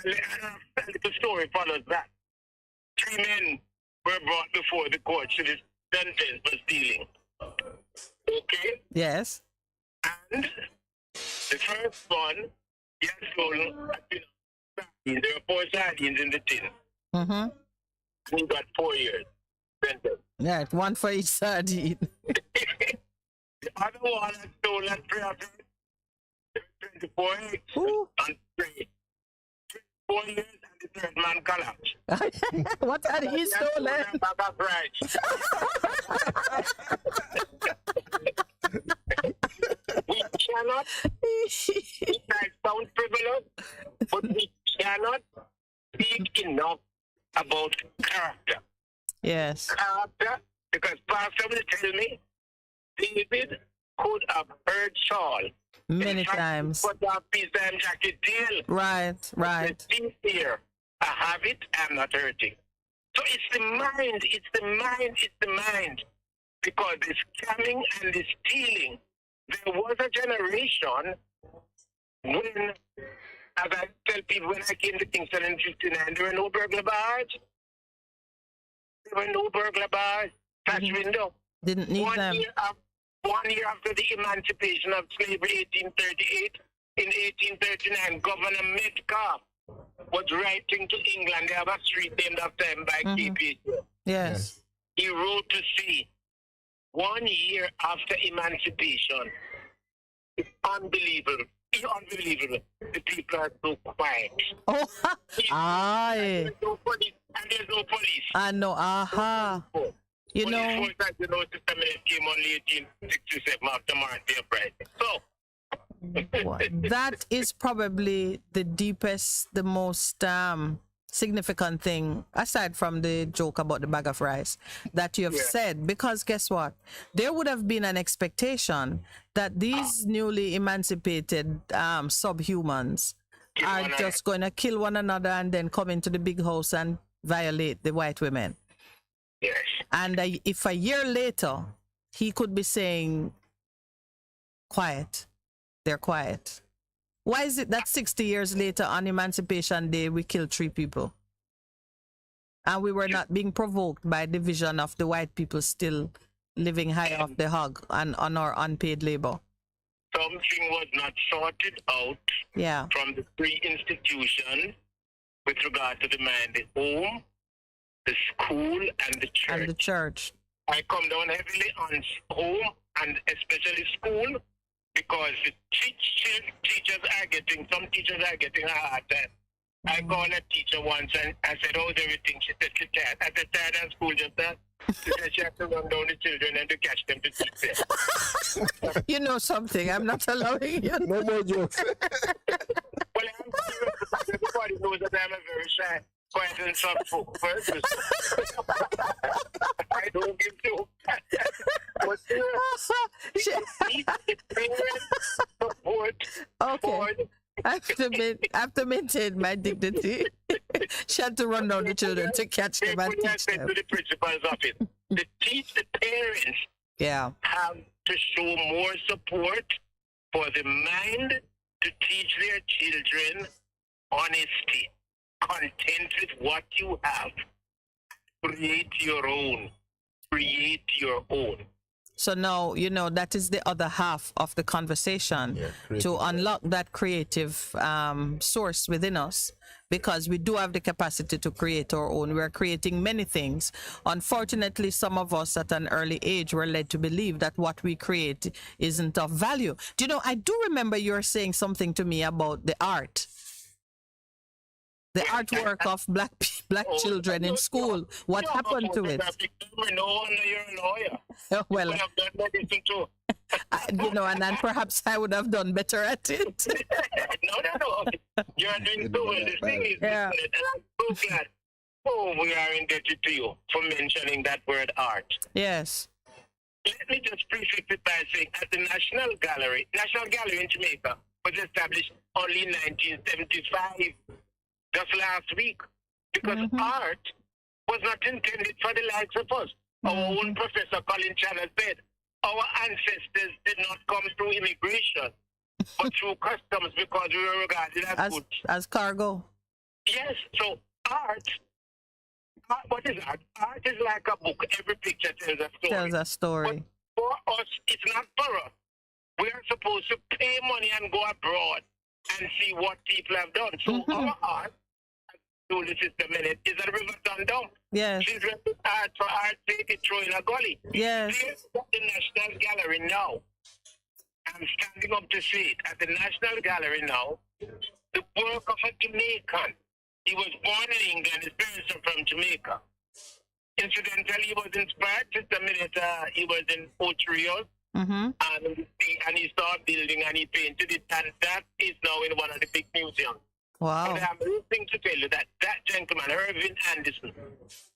Speaker 1: And a little story follows that. 3 men were brought before the court to be sentenced for stealing. Okay?
Speaker 3: Yes.
Speaker 1: And the first one, he had stolen a tin of sardines. There were 4 sardines in the tin.
Speaker 3: Mm-hmm.
Speaker 1: And he got 4 years sentence.
Speaker 3: Yeah, 1 for each sardine.
Speaker 1: The other one had stolen 3 of them. 24 eggs and 3. 4 years and the third man collapsed.
Speaker 3: What had he stolen?
Speaker 1: We cannot, it might sound frivolous, but we cannot speak enough about character.
Speaker 3: Yes.
Speaker 1: Character, because Pastor will tell me, David could have heard Saul.
Speaker 3: Many times.
Speaker 1: Put that piece of jacket deal.
Speaker 3: Right.
Speaker 1: This here, I have it, I'm not hurting. So it's the mind, because the scamming and the stealing, there was a generation when, as I tell people, when I came to Kingston in 59, there were no burglar bars. Touch window.
Speaker 3: Didn't need them.
Speaker 1: 1 year after the emancipation of slavery, 1838, in 1839, Governor Metcalf was writing to England. They have a street named after him by KP.
Speaker 3: Yes.
Speaker 1: He wrote to see 1 year after emancipation. It's unbelievable. It's unbelievable. The people are so quiet.
Speaker 3: Oh,
Speaker 1: and there's no police.
Speaker 3: I know, You know,
Speaker 1: Sister Minett came on 1867 after Martin Uprising. So,
Speaker 3: that is probably the deepest, the most significant thing, aside from the joke about the bag of rice, that you have said. Because guess what? There would have been an expectation that these newly emancipated subhumans are just going to kill one another and then come into the big house and violate the white women.
Speaker 1: Yes.
Speaker 3: And if a year later, he could be saying, quiet, they're quiet. Why is it that 60 years later on Emancipation Day, we killed 3 people? And we were not being provoked by the vision of the white people still living high off the hog and on our unpaid labor.
Speaker 1: Something was not sorted out from the 3 institutions with regard to the man, the home, the school, and the church. I come down heavily on home and especially school because the teachers are getting, some teachers are getting a hard time. I called a teacher once and I said, how's everything? She said, she's tired. I said, tired at school just that? She said she has to run down the children and to catch them to teach them.
Speaker 3: You know something, I'm not allowing you.
Speaker 4: No more jokes.
Speaker 1: Well, I'm serious because everybody knows that I'm a very shy, quiet and soft folk person. I don't give jokes. But
Speaker 3: okay. I have to maintain my dignity. She had to run down the children to catch them and teach them.
Speaker 1: To the principal's office, the parents have to show more support for the mind to teach their children honesty, content with what you have. Create your own.
Speaker 3: So now, you know, that is the other half of the conversation, to unlock that creative source within us, because we do have the capacity to create our own. We're creating many things. Unfortunately, some of us at an early age were led to believe that what we create isn't of value. Do you know, I do remember you were saying something to me about the art. The artwork of black children in school. What happened to it?
Speaker 1: No wonder you're a lawyer.
Speaker 3: Well,
Speaker 1: you have done medicine too.
Speaker 3: You know, and then perhaps I would have done better at it.
Speaker 1: No. You're doing so well. The thing is, and I'm so glad. Oh, we are indebted to you for mentioning that word art.
Speaker 3: Yes.
Speaker 1: Let me just prefix it by saying, at the National Gallery in Jamaica was established only in 1975. Just last week, because art was not intended for the likes of us. Our own Professor Colin Chandler said, our ancestors did not come through immigration, but through customs, because we were regarded as goods.
Speaker 3: As cargo.
Speaker 1: Yes, so art What is art? Art is like a book. Every picture tells a story.
Speaker 3: Tells a story.
Speaker 1: But for us, it's not for us. We are supposed to pay money and go abroad and see what people have done. So our art, to the system Minett, is a river dump.
Speaker 3: Yes.
Speaker 1: Children art for art's sake, it throw in a gully.
Speaker 3: Yes.
Speaker 1: Here's the National Gallery now. I'm standing up to see it. At the National Gallery now, the work of a Jamaican. He was born in England. His parents are from Jamaica. Incidentally, he was inspired. Sister Minett, he was in Portugal. And he started building and he painted it. And that is now in one of the big museums.
Speaker 3: Wow.
Speaker 1: And I'm listening to tell you that gentleman, Irving Anderson,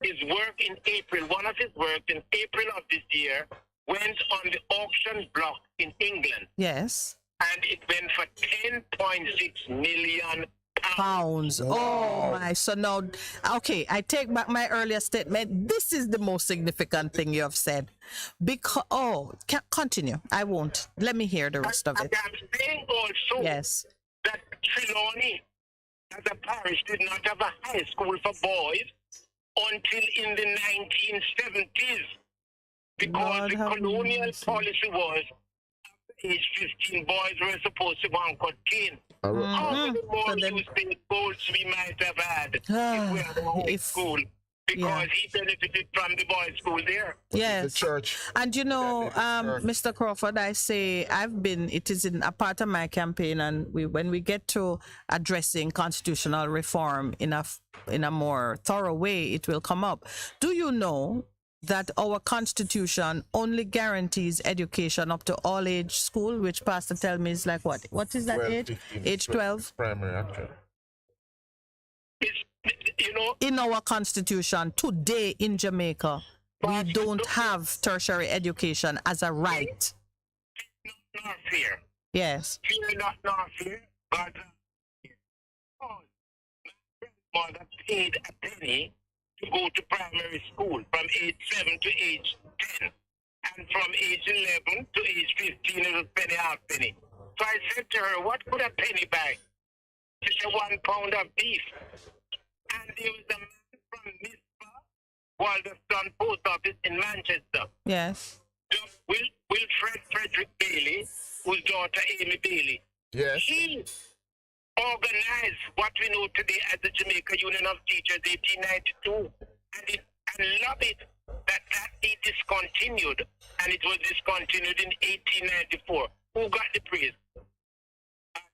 Speaker 1: his work in April, one of his works in April of this year, went on the auction block in England.
Speaker 3: Yes.
Speaker 1: And it went for 10.6 million
Speaker 3: pounds. Oh my. So now, okay, I take back my earlier statement. This is the most significant thing you have said. Because, continue. I won't. Let me hear the rest of it.
Speaker 1: I'm saying also that Trelawney, as a parish, did not have a high school for boys until in the 1970s. Because the colonial policy was age 15 boys were supposed to go and cut cane. How many more newspaper goals we might have had if we had a home school? Because he benefited from the boys' school there.
Speaker 3: Yes.
Speaker 4: The church.
Speaker 3: And you know, Mr. Crawford, I say it is in a part of my campaign, and when we get to addressing constitutional reform in a more thorough way, it will come up. Do you know that our constitution only guarantees education up to all age school, which Pastor tell me is like what? What is that
Speaker 4: 12,
Speaker 3: age?
Speaker 4: 15,
Speaker 3: Age 12?
Speaker 4: Primary, actually.
Speaker 1: In
Speaker 3: our constitution today in Jamaica, we don't have tertiary education as a right.
Speaker 1: Not fear.
Speaker 3: Yes.
Speaker 1: Fear not fear, but mother paid a penny to go to primary school from age 7 to age 10. And from age 11 to age 15, it was penny, half penny. So I said to her, what could a penny buy? She said, 1 pound of beef. And there was a man from Walderston Post Office in Manchester.
Speaker 3: Yes.
Speaker 1: Wilfred Frederick Bailey, whose daughter Amy Bailey.
Speaker 4: Yes.
Speaker 1: He organized what we know today as the Jamaica Union of Teachers, 1892, and lobbied that be discontinued, and it was discontinued in 1894. Who got the praise?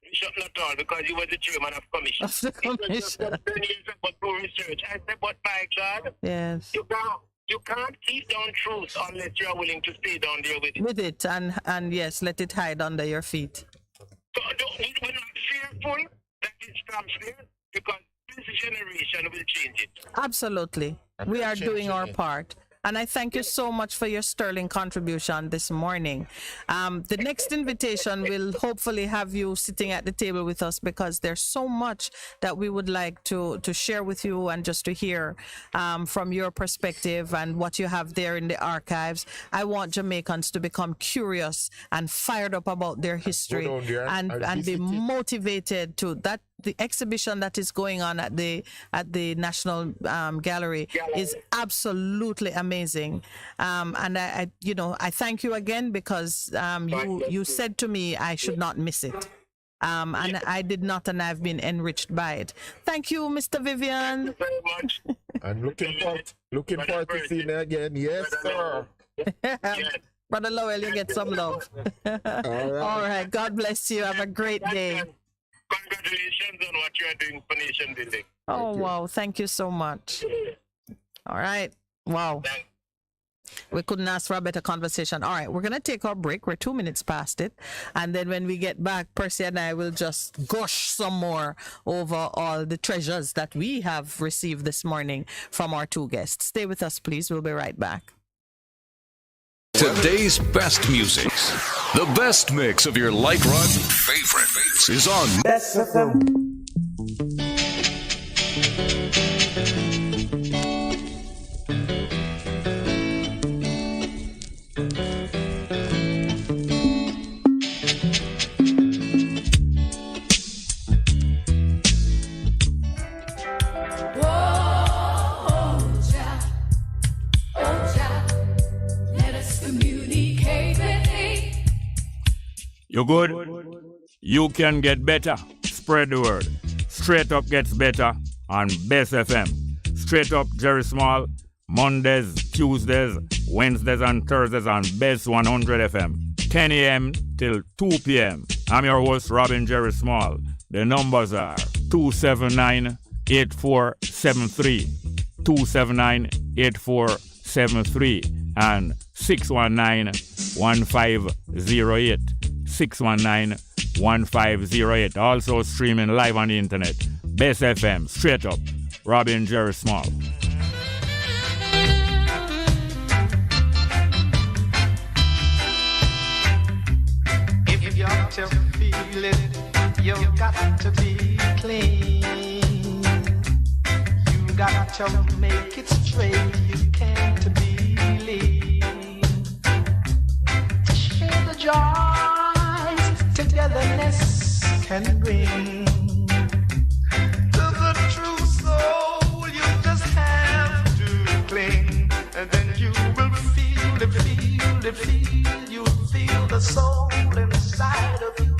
Speaker 1: Bishop Nuttall, because he was the chairman of commission.
Speaker 3: Of the commission.
Speaker 1: It was just 10 years ago through research. I said, but by God,
Speaker 3: yes,
Speaker 1: you can't keep down truth unless you are willing to stay down there with it.
Speaker 3: With it, and yes, let it hide under your feet.
Speaker 1: So we're not fearful that it stops there, because this generation will change it.
Speaker 3: Absolutely. We are doing our part. And I thank you so much for your sterling contribution this morning. The next invitation will hopefully have you sitting at the table with us, because there's so much that we would like to share with you and just to hear from your perspective and what you have there in the archives. I want Jamaicans to become curious and fired up about their history and be motivated to that. The exhibition that is going on at the National Gallery is absolutely amazing, and I thank you again, because you said to me I should not miss it, and I did not, and I've been enriched by it. Thank you, Mr. Vivian.
Speaker 1: Thank you very much.
Speaker 4: I'm looking forward to seeing you again. Yes, sir.
Speaker 3: Brother Lowell, you get some love. All right. God bless you. Have a great day.
Speaker 1: Congratulations on what you are doing for nation building.
Speaker 3: Oh, wow. Thank you so much. All right. Wow. We couldn't ask for a better conversation. All right. We're going to take our break. We're 2 minutes past it. And then when we get back, Percy and I will just gush some more over all the treasures that we have received this morning from our two guests. Stay with us, please. We'll be right back.
Speaker 6: Today's best music. The best mix of your light run favorites is on
Speaker 24: Bess FM.
Speaker 15: You good? You can get better. Spread the word. Straight Up gets better on Bess FM. Straight Up Jerry Small, Mondays, Tuesdays, Wednesdays and Thursdays on Bess100 FM. 10 a.m. till 2 p.m. I'm your host, Robin Jerry Small. The numbers are 279-8473, 279-8473, and 619-1508, 619-1508. Also streaming live on the internet. Bess FM, Straight Up, Robin Jerry Small.
Speaker 16: If you got to feel it, you got to be clean. You got to make it straight. You can't be lean. Share the joys togetherness can bring. To the true soul, you just have to cling, and then you will feel it, feel it, feel. You'll feel the soul inside of you.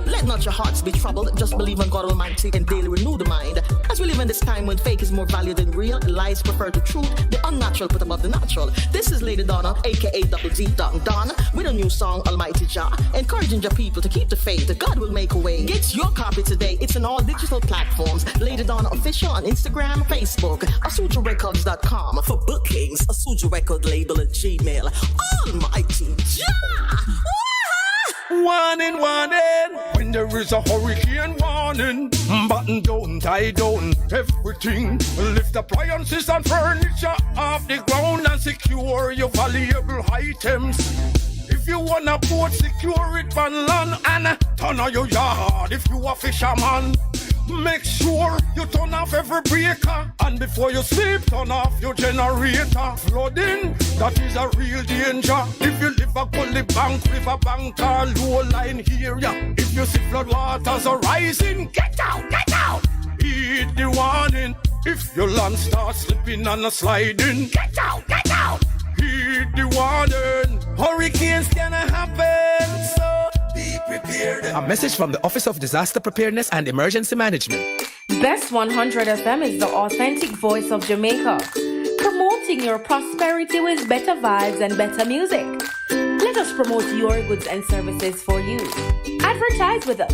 Speaker 17: Let not your hearts be troubled. Just believe on God Almighty and daily renew the mind. As we live in this time when fake is more valued than real, lies prefer the truth, the unnatural put above the natural. This is Lady Donna, aka Double D Don, with a new song, Almighty Jah, encouraging your people to keep the faith. God will make a way. Get your copy today. It's on all digital platforms. Lady Donna Official on Instagram, Facebook, AsujaRecords.com. For bookings, Asuja Record label at Gmail. Almighty Jah!
Speaker 24: Warning, warning, when there is a hurricane warning. Button down, tie down, everything. Lift appliances and furniture off the ground and secure your valuable items. If you wanna boat, secure it on land and turn on your yard if you a fisherman. Make sure you turn off every breaker, and before you sleep, turn off your generator. Flooding, that is a real danger. If you live a gully bank, river bank, or low line area, if you see flood waters are rising, get out, get out. Heed the warning. If your land starts slipping and sliding, get out, get out. Heed the warning. Hurricanes gonna happen, so be prepared.
Speaker 18: A message from the Office of Disaster Preparedness and Emergency Management.
Speaker 9: Bess100 FM is the authentic voice of Jamaica, promoting your prosperity with better vibes and better music. Let us promote your goods and services for you. Advertise with us.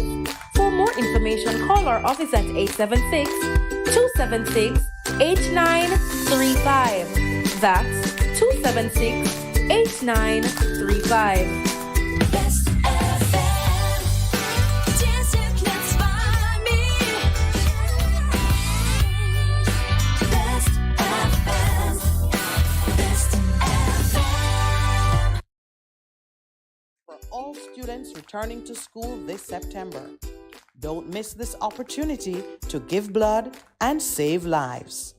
Speaker 9: For more information, call our office at 876-276-8935. That's 276-8935.
Speaker 25: All students returning to school this September. Don't miss this opportunity to give blood and save lives.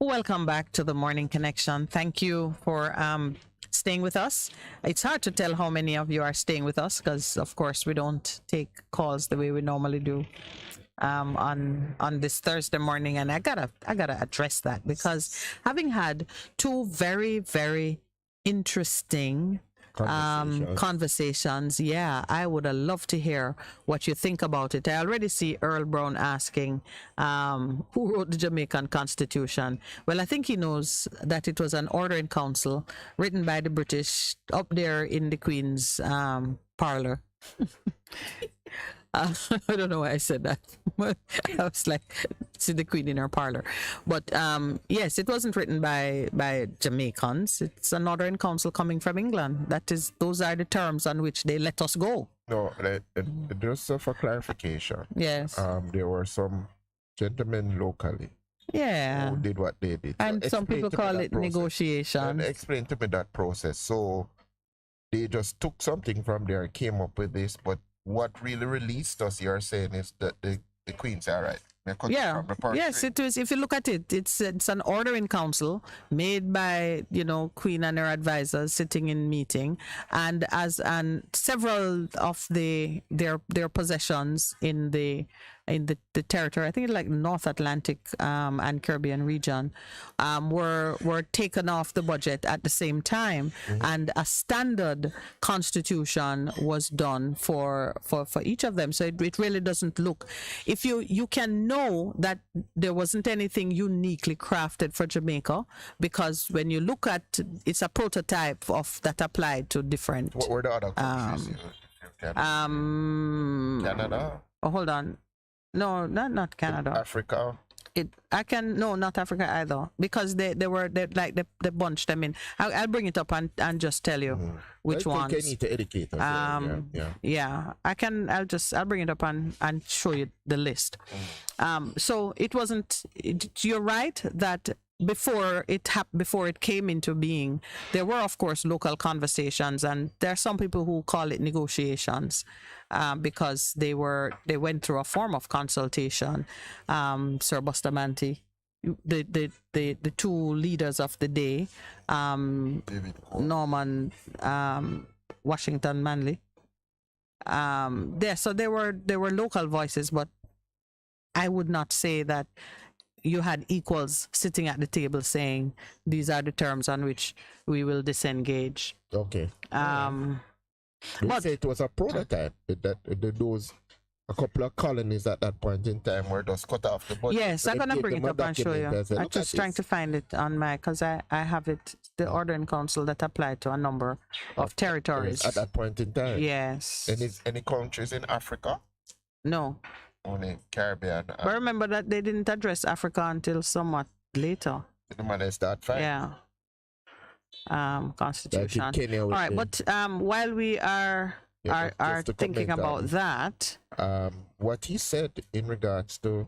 Speaker 3: Welcome back to the Morning Connection. Thank you for staying with us. It's hard to tell how many of you are staying with us because, of course, we don't take calls the way we normally do on this Thursday morning, and I gotta address that because having had two very, very interesting conversations. Yeah, I would have loved to hear what you think about it. I already see Earl Brown asking who wrote the Jamaican Constitution. Well, I think he knows that it was an order in council written by the British up there in the Queen's parlor. I don't know why I said that. I was like, see the Queen in her parlor. But yes, it wasn't written by Jamaicans. It's an order in council coming from England. Those are the terms on which they let us go.
Speaker 4: No, just for clarification.
Speaker 3: Yes.
Speaker 4: There were some gentlemen locally.
Speaker 3: Yeah.
Speaker 4: Who did what they did.
Speaker 3: And some people call it negotiations.
Speaker 4: And explain to me that process. So they just took something from there and came up with this, but what really released us, you're saying, is that the Queen's all right.
Speaker 3: Yeah. Yes, it is. If you look at it, it's an order in council made by Queen and her advisors sitting in meeting, and several of their possessions in the territory, I think it's like North Atlantic and Caribbean region, were taken off the budget at the same time, and a standard constitution was done for each of them. So it really doesn't look, if you can know that there wasn't anything uniquely crafted for Jamaica, because when you look at it's a prototype of that applied to different.
Speaker 4: What were the other countries? Canada.
Speaker 3: Oh, hold on. No, not Canada.
Speaker 4: Africa.
Speaker 3: Not Africa either, because they bunched them in. I'll bring it up and just tell you which ones.
Speaker 4: I need to educate us.
Speaker 3: Yeah. I'll bring it up and show you the list. So it wasn't. You're right that before it came into being, there were of course local conversations, and there are some people who call it negotiations, because they went through a form of consultation. Sir Bustamante, the two leaders of the day, Norman Washington Manley. So there were local voices, but I would not say that you had equals sitting at the table saying these are the terms on which we will disengage.
Speaker 4: Okay. But say it was a prototype that those a couple of colonies at that point in time were just cut off the budget.
Speaker 3: Yes, I'm gonna bring it up and show you. I'm just trying to find it on because I have it, the order in council that applied to a number of territories
Speaker 4: at that point in time.
Speaker 3: Yes.
Speaker 4: Any countries in Africa?
Speaker 3: No.
Speaker 4: Only Caribbean.
Speaker 3: But remember that they didn't address Africa until somewhat later.
Speaker 4: The man is that fine.
Speaker 3: Yeah. Constitution. All right, but while we are thinking about that,
Speaker 4: what he said in regards to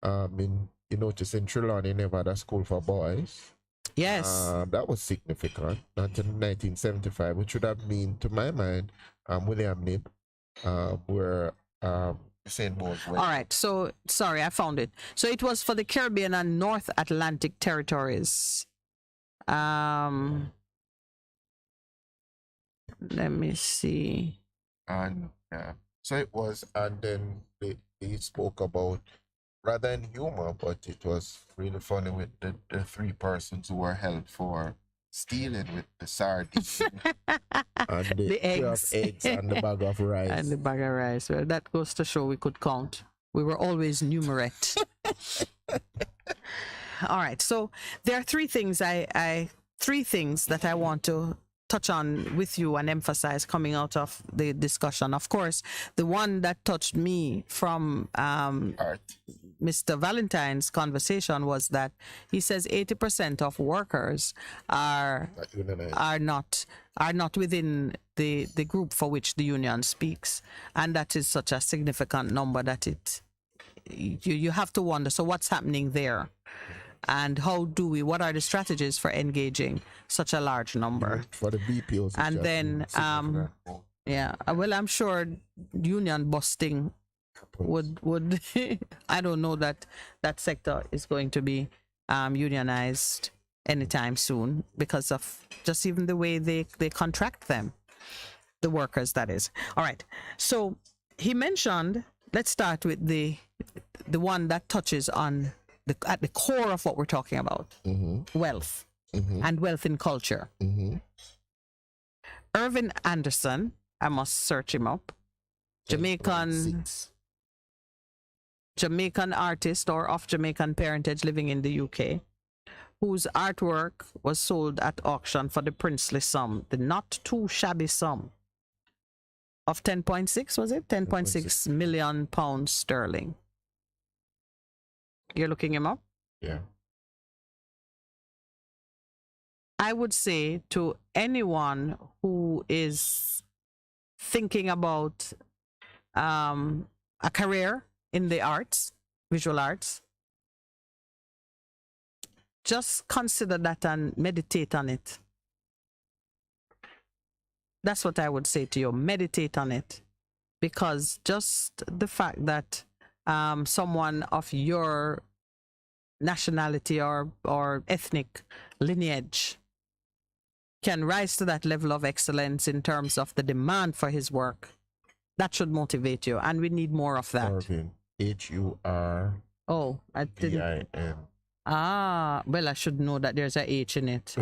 Speaker 4: you notice in Trelawney they never had a school for boys.
Speaker 3: Yes.
Speaker 4: That was significant until 1975, which would have been, to my mind, William Nib, where St. Paul's went.
Speaker 3: All right, so sorry, I found it. So it was for the Caribbean and North Atlantic territories. Let me see.
Speaker 4: And so it was, and then they spoke about, rather than humor, but it was really funny with the three persons who were held for stealing with the sardines and the eggs and the bag of rice.
Speaker 3: And the bag of rice. Well, that goes to show we could count. We were always numerate. All right, so there are three things that I want to touch on with you and emphasize coming out of the discussion. Of course, the one that touched me from Mr. Valentine's conversation was that he says 80% of workers are not within the group for which the union speaks, and that is such a significant number that you have to wonder, so what's happening there? And what are the strategies for engaging such a large number?
Speaker 4: For the BPOs.
Speaker 3: And then, well, I'm sure union busting would I don't know that sector is going to be unionized anytime soon because of just even the way they contract them, the workers, that is. All right. So he mentioned, let's start with the one that touches on at the core of what we're talking about, wealth and wealth in culture. Irvin Anderson, I must search him up. Jamaican artist or of Jamaican parentage living in the UK, whose artwork was sold at auction for the princely sum, the not too shabby sum of 10.6, was it? 10.6 million pounds sterling. You're looking him up?
Speaker 4: Yeah.
Speaker 3: I would say to anyone who is thinking about a career in the arts, visual arts, just consider that and meditate on it. That's what I would say to you. Meditate on it. Because just the fact that someone of your nationality or ethnic lineage can rise to that level of excellence in terms of the demand for his work, that should motivate you. And we need more of that.
Speaker 4: Irvin. H-U-R.
Speaker 3: Oh, I didn't.
Speaker 4: V-I-N.
Speaker 3: Ah, well, I should know that there's a H in it.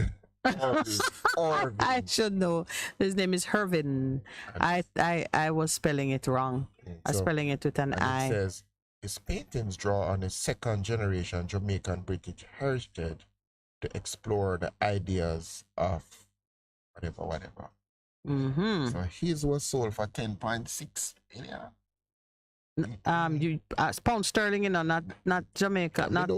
Speaker 4: Irvin.
Speaker 3: I should know. His name is Irvin. I was spelling it wrong. I was spelling it with an I.
Speaker 4: It says, his paintings draw on a second generation Jamaican British heritage to explore the ideas of whatever.
Speaker 3: Mm-hmm.
Speaker 4: So his was sold for 10.6 million.
Speaker 3: Pound sterling, not Jamaica, not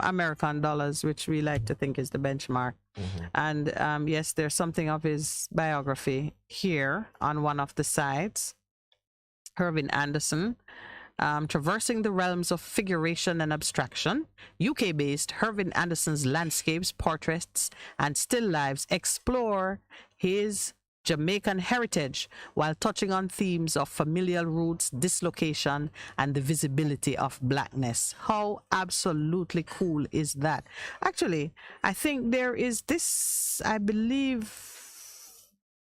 Speaker 3: American dollars, which we like to think is the benchmark.
Speaker 4: Mm-hmm.
Speaker 3: And yes, there's something of his biography here on one of the sites. Irvin Anderson, traversing the realms of figuration and abstraction. UK-based, Irvin Anderson's landscapes, portraits, and still lifes explore his Jamaican heritage while touching on themes of familial roots, dislocation, and the visibility of blackness. How absolutely cool is that? Actually, I think there is this, I believe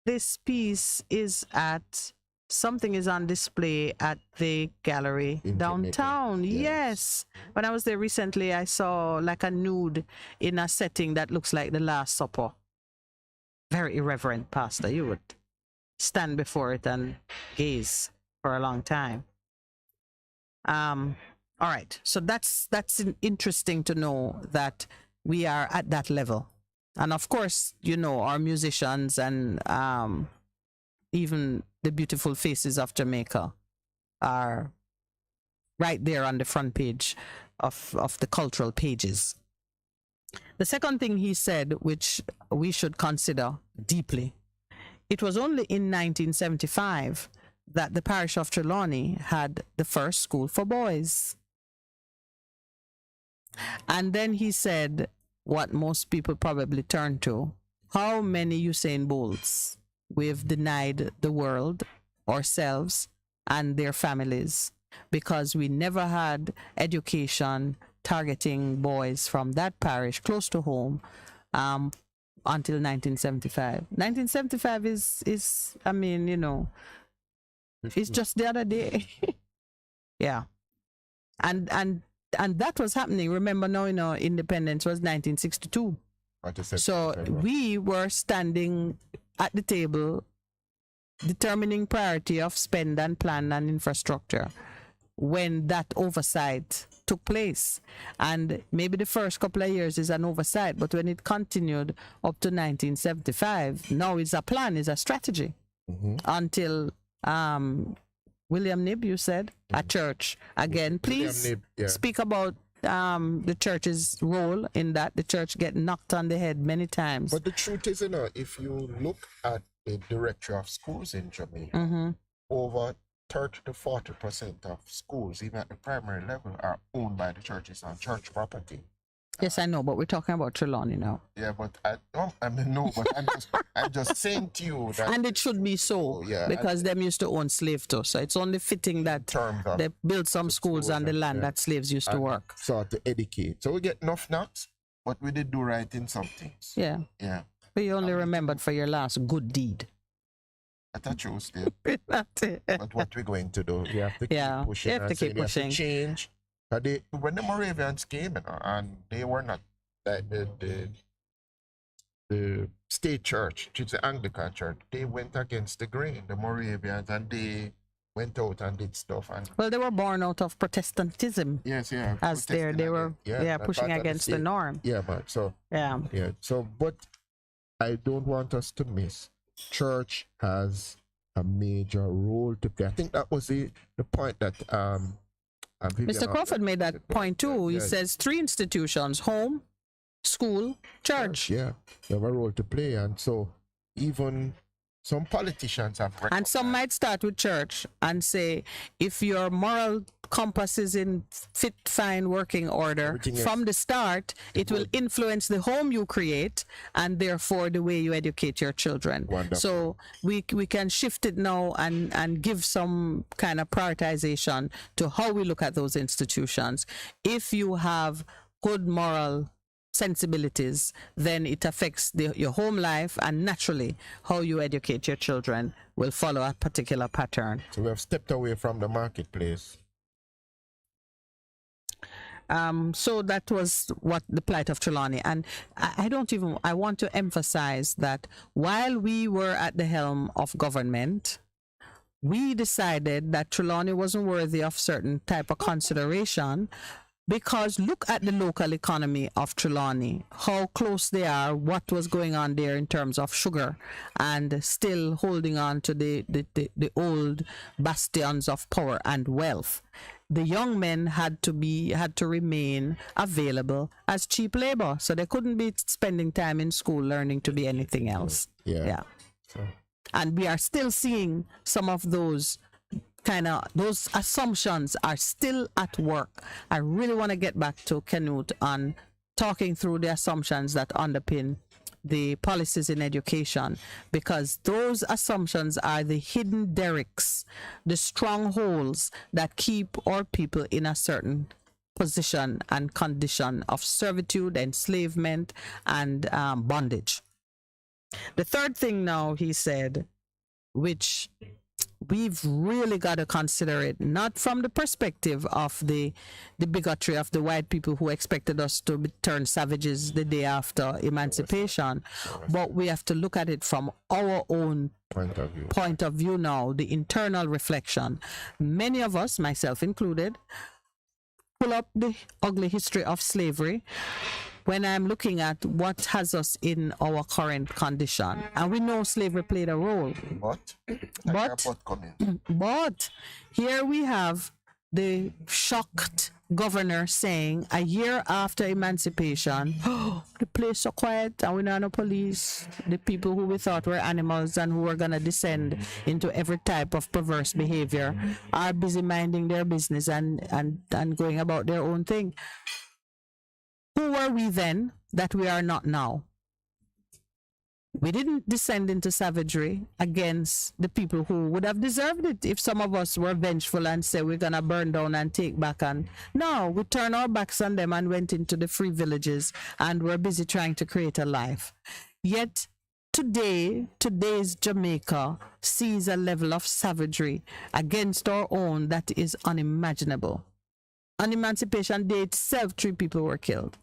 Speaker 3: this piece is at, something is on display at the gallery in downtown. Yes. When I was there recently, I saw like a nude in a setting that looks like the Last Supper. Very irreverent, Pastor. You would stand before it and gaze for a long time. All right. So that's interesting to know that we are at that level. And of course, our musicians and even the beautiful faces of Jamaica are right there on the front page of the cultural pages. The second thing he said, which we should consider deeply, it was only in 1975 that the parish of Trelawney had the first school for boys. And then he said what most people probably turn to: how many Usain Bolts we've denied the world, ourselves, and their families, because we never had education targeting boys from that parish close to home until 1975. 1975 is I mean, it's just the other day. Yeah. And that was happening. Remember now, independence was 1962. So we were standing at the table determining priority of spend and plan and infrastructure when that oversight took place. And maybe the first couple of years is an oversight, but when it continued up to 1975, now it's a plan, it's a strategy. Mm-hmm. Until William Knibb, you said, a church. Again, please speak about the church's role in that. The church get knocked on the head many times.
Speaker 4: But the truth is, if you look at the director of schools in Jamaica,
Speaker 3: mm-hmm.
Speaker 4: over 30 to 40% of schools, even at the primary level, are owned by the churches on church property.
Speaker 3: Yes, I know, but we're talking about Trelawney now.
Speaker 4: Yeah, but I'm just saying to you that...
Speaker 3: And it should be so, because them used to own slaves too, so it's only fitting that they build some schools on the land that slaves used to work.
Speaker 4: So to educate. So we get enough knocks, but we did do right in some things.
Speaker 3: Yeah.
Speaker 4: Yeah.
Speaker 3: But you only remembered for your last good deed.
Speaker 4: That's true still. But what we're going to do, you have to keep pushing.
Speaker 3: You have to keep pushing.
Speaker 4: You have to change. When the Moravians came, and they were not, state church, which is the Anglican church, they went against the grain, the Moravians, and they went out and did stuff. And
Speaker 3: well, they were born out of Protestantism.
Speaker 4: Yes, yeah.
Speaker 3: As they were pushing against the norm.
Speaker 4: Yeah, man. So
Speaker 3: yeah.
Speaker 4: So, but I don't want us to miss. Church has a major role to play. I think that was the point that
Speaker 3: Mr. Crawford made that point too. He says 3 institutions: home, school, church.
Speaker 4: Yeah, they have a role to play, and so even some politicians have recognized.
Speaker 3: And some might start with church and say, if your moral compass is in fit, fine working order from the start, it will influence the home you create and therefore the way you educate your children.
Speaker 4: Wonderful.
Speaker 3: So we can shift it now and give some kind of prioritization to how we look at those institutions. If you have good moral sensibilities, then it affects your home life, and naturally how you educate your children will follow a particular pattern.
Speaker 4: So we have stepped away from the marketplace.
Speaker 3: So that was what the plight of Trelawney. And I want to emphasize that while we were at the helm of government, we decided that Trelawney wasn't worthy of certain type of consideration. Because look at the local economy of Trelawney, how close they are, what was going on there in terms of sugar, and still holding on to the old bastions of power and wealth. The young men had to remain available as cheap labor, so they couldn't be spending time in school learning to be anything else.
Speaker 4: Yeah.
Speaker 3: And we are still seeing some of those assumptions are still at work. I really want to get back to Canute on talking through the assumptions that underpin the policies in education, because those assumptions are the hidden derricks, the strongholds that keep our people in a certain position and condition of servitude, enslavement, and bondage. The third thing now, he said, which we've really got to consider it, not from the perspective of the bigotry of the white people who expected us to turn savages the day after emancipation, but we have to look at it from our own point of view now, the internal reflection. Many of us, myself included, pull up the ugly history of slavery when I'm looking at what has us in our current condition. And we know slavery played a role. But here we have the shocked governor saying a year after emancipation, oh, the place so quiet and we don't have no police. The people who we thought were animals and who were going to descend into every type of perverse behavior are busy minding their business and going about their own thing. Who were we then that we are not now? We didn't descend into savagery against the people who would have deserved it if some of us were vengeful and said we're going to burn down and take back. And no, we turned our backs on them and went into the free villages and were busy trying to create a life. Yet today's Jamaica sees a level of savagery against our own that is unimaginable. On Emancipation Day itself, 3 people were killed.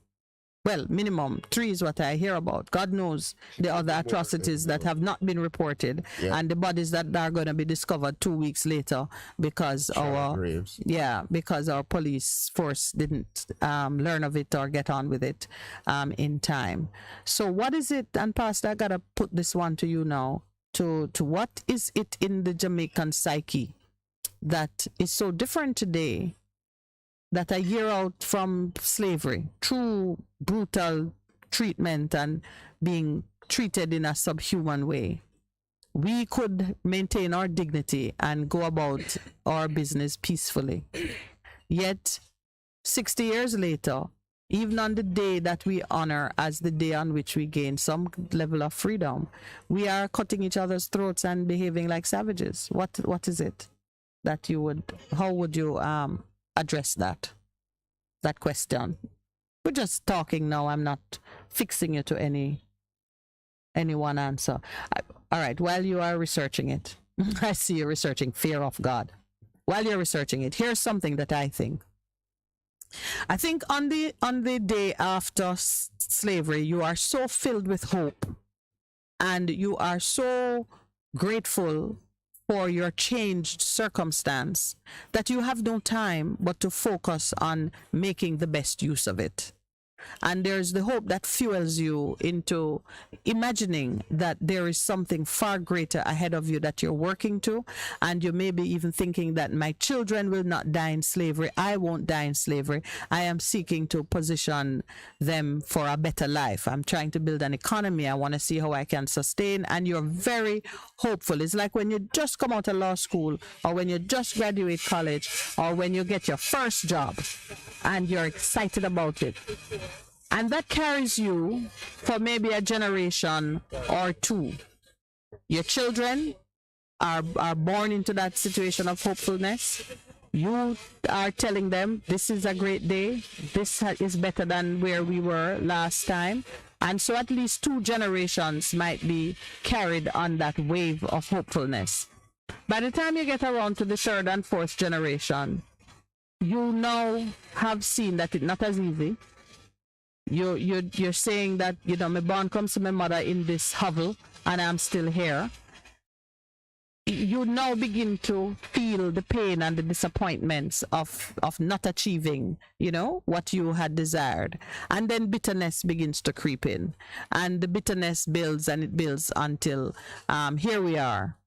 Speaker 3: Well, minimum 3 is what I hear about. God knows the other atrocities that have not been reported, and the bodies that are going to be discovered 2 weeks later because our police force didn't learn of it or get on with it in time. So what is it? And Pastor, I gotta put this one to you now. To what is it in the Jamaican psyche that is so different today? That a year out from slavery, true brutal treatment and being treated in a subhuman way, we could maintain our dignity and go about our business peacefully. Yet, 60 years later, even on the day that we honor as the day on which we gain some level of freedom, we are cutting each other's throats and behaving like savages. What is it that how would you address that question? We're just talking now. I'm not fixing you to any one answer. All right, while you are researching it, I see you researching fear of God. While you're researching it, here's something that I think on the day after slavery, you are so filled with hope and you are so grateful for your changed circumstance that you have no time but to focus on making the best use of it. And there's the hope that fuels you into imagining that there is something far greater ahead of you that you're working to. And you may be even thinking that my children will not die in slavery. I won't die in slavery. I am seeking to position them for a better life. I'm trying to build an economy. I want to see how I can sustain. And you're very hopeful. It's like when you just come out of law school, or when you just graduate college, or when you get your first job and you're excited about it. And that carries you for maybe a generation or two. Your children are born into that situation of hopefulness. You are telling them, this is a great day. This is better than where we were last time. And so at least 2 generations might be carried on that wave of hopefulness. By the time you get around to the 3rd and 4th generation, you now have seen that it's not as easy. You're saying that, my born comes to my mother in this hovel and I'm still here. You now begin to feel the pain and the disappointments of not achieving, what you had desired. And then bitterness begins to creep in. And the bitterness builds and it builds until here we are.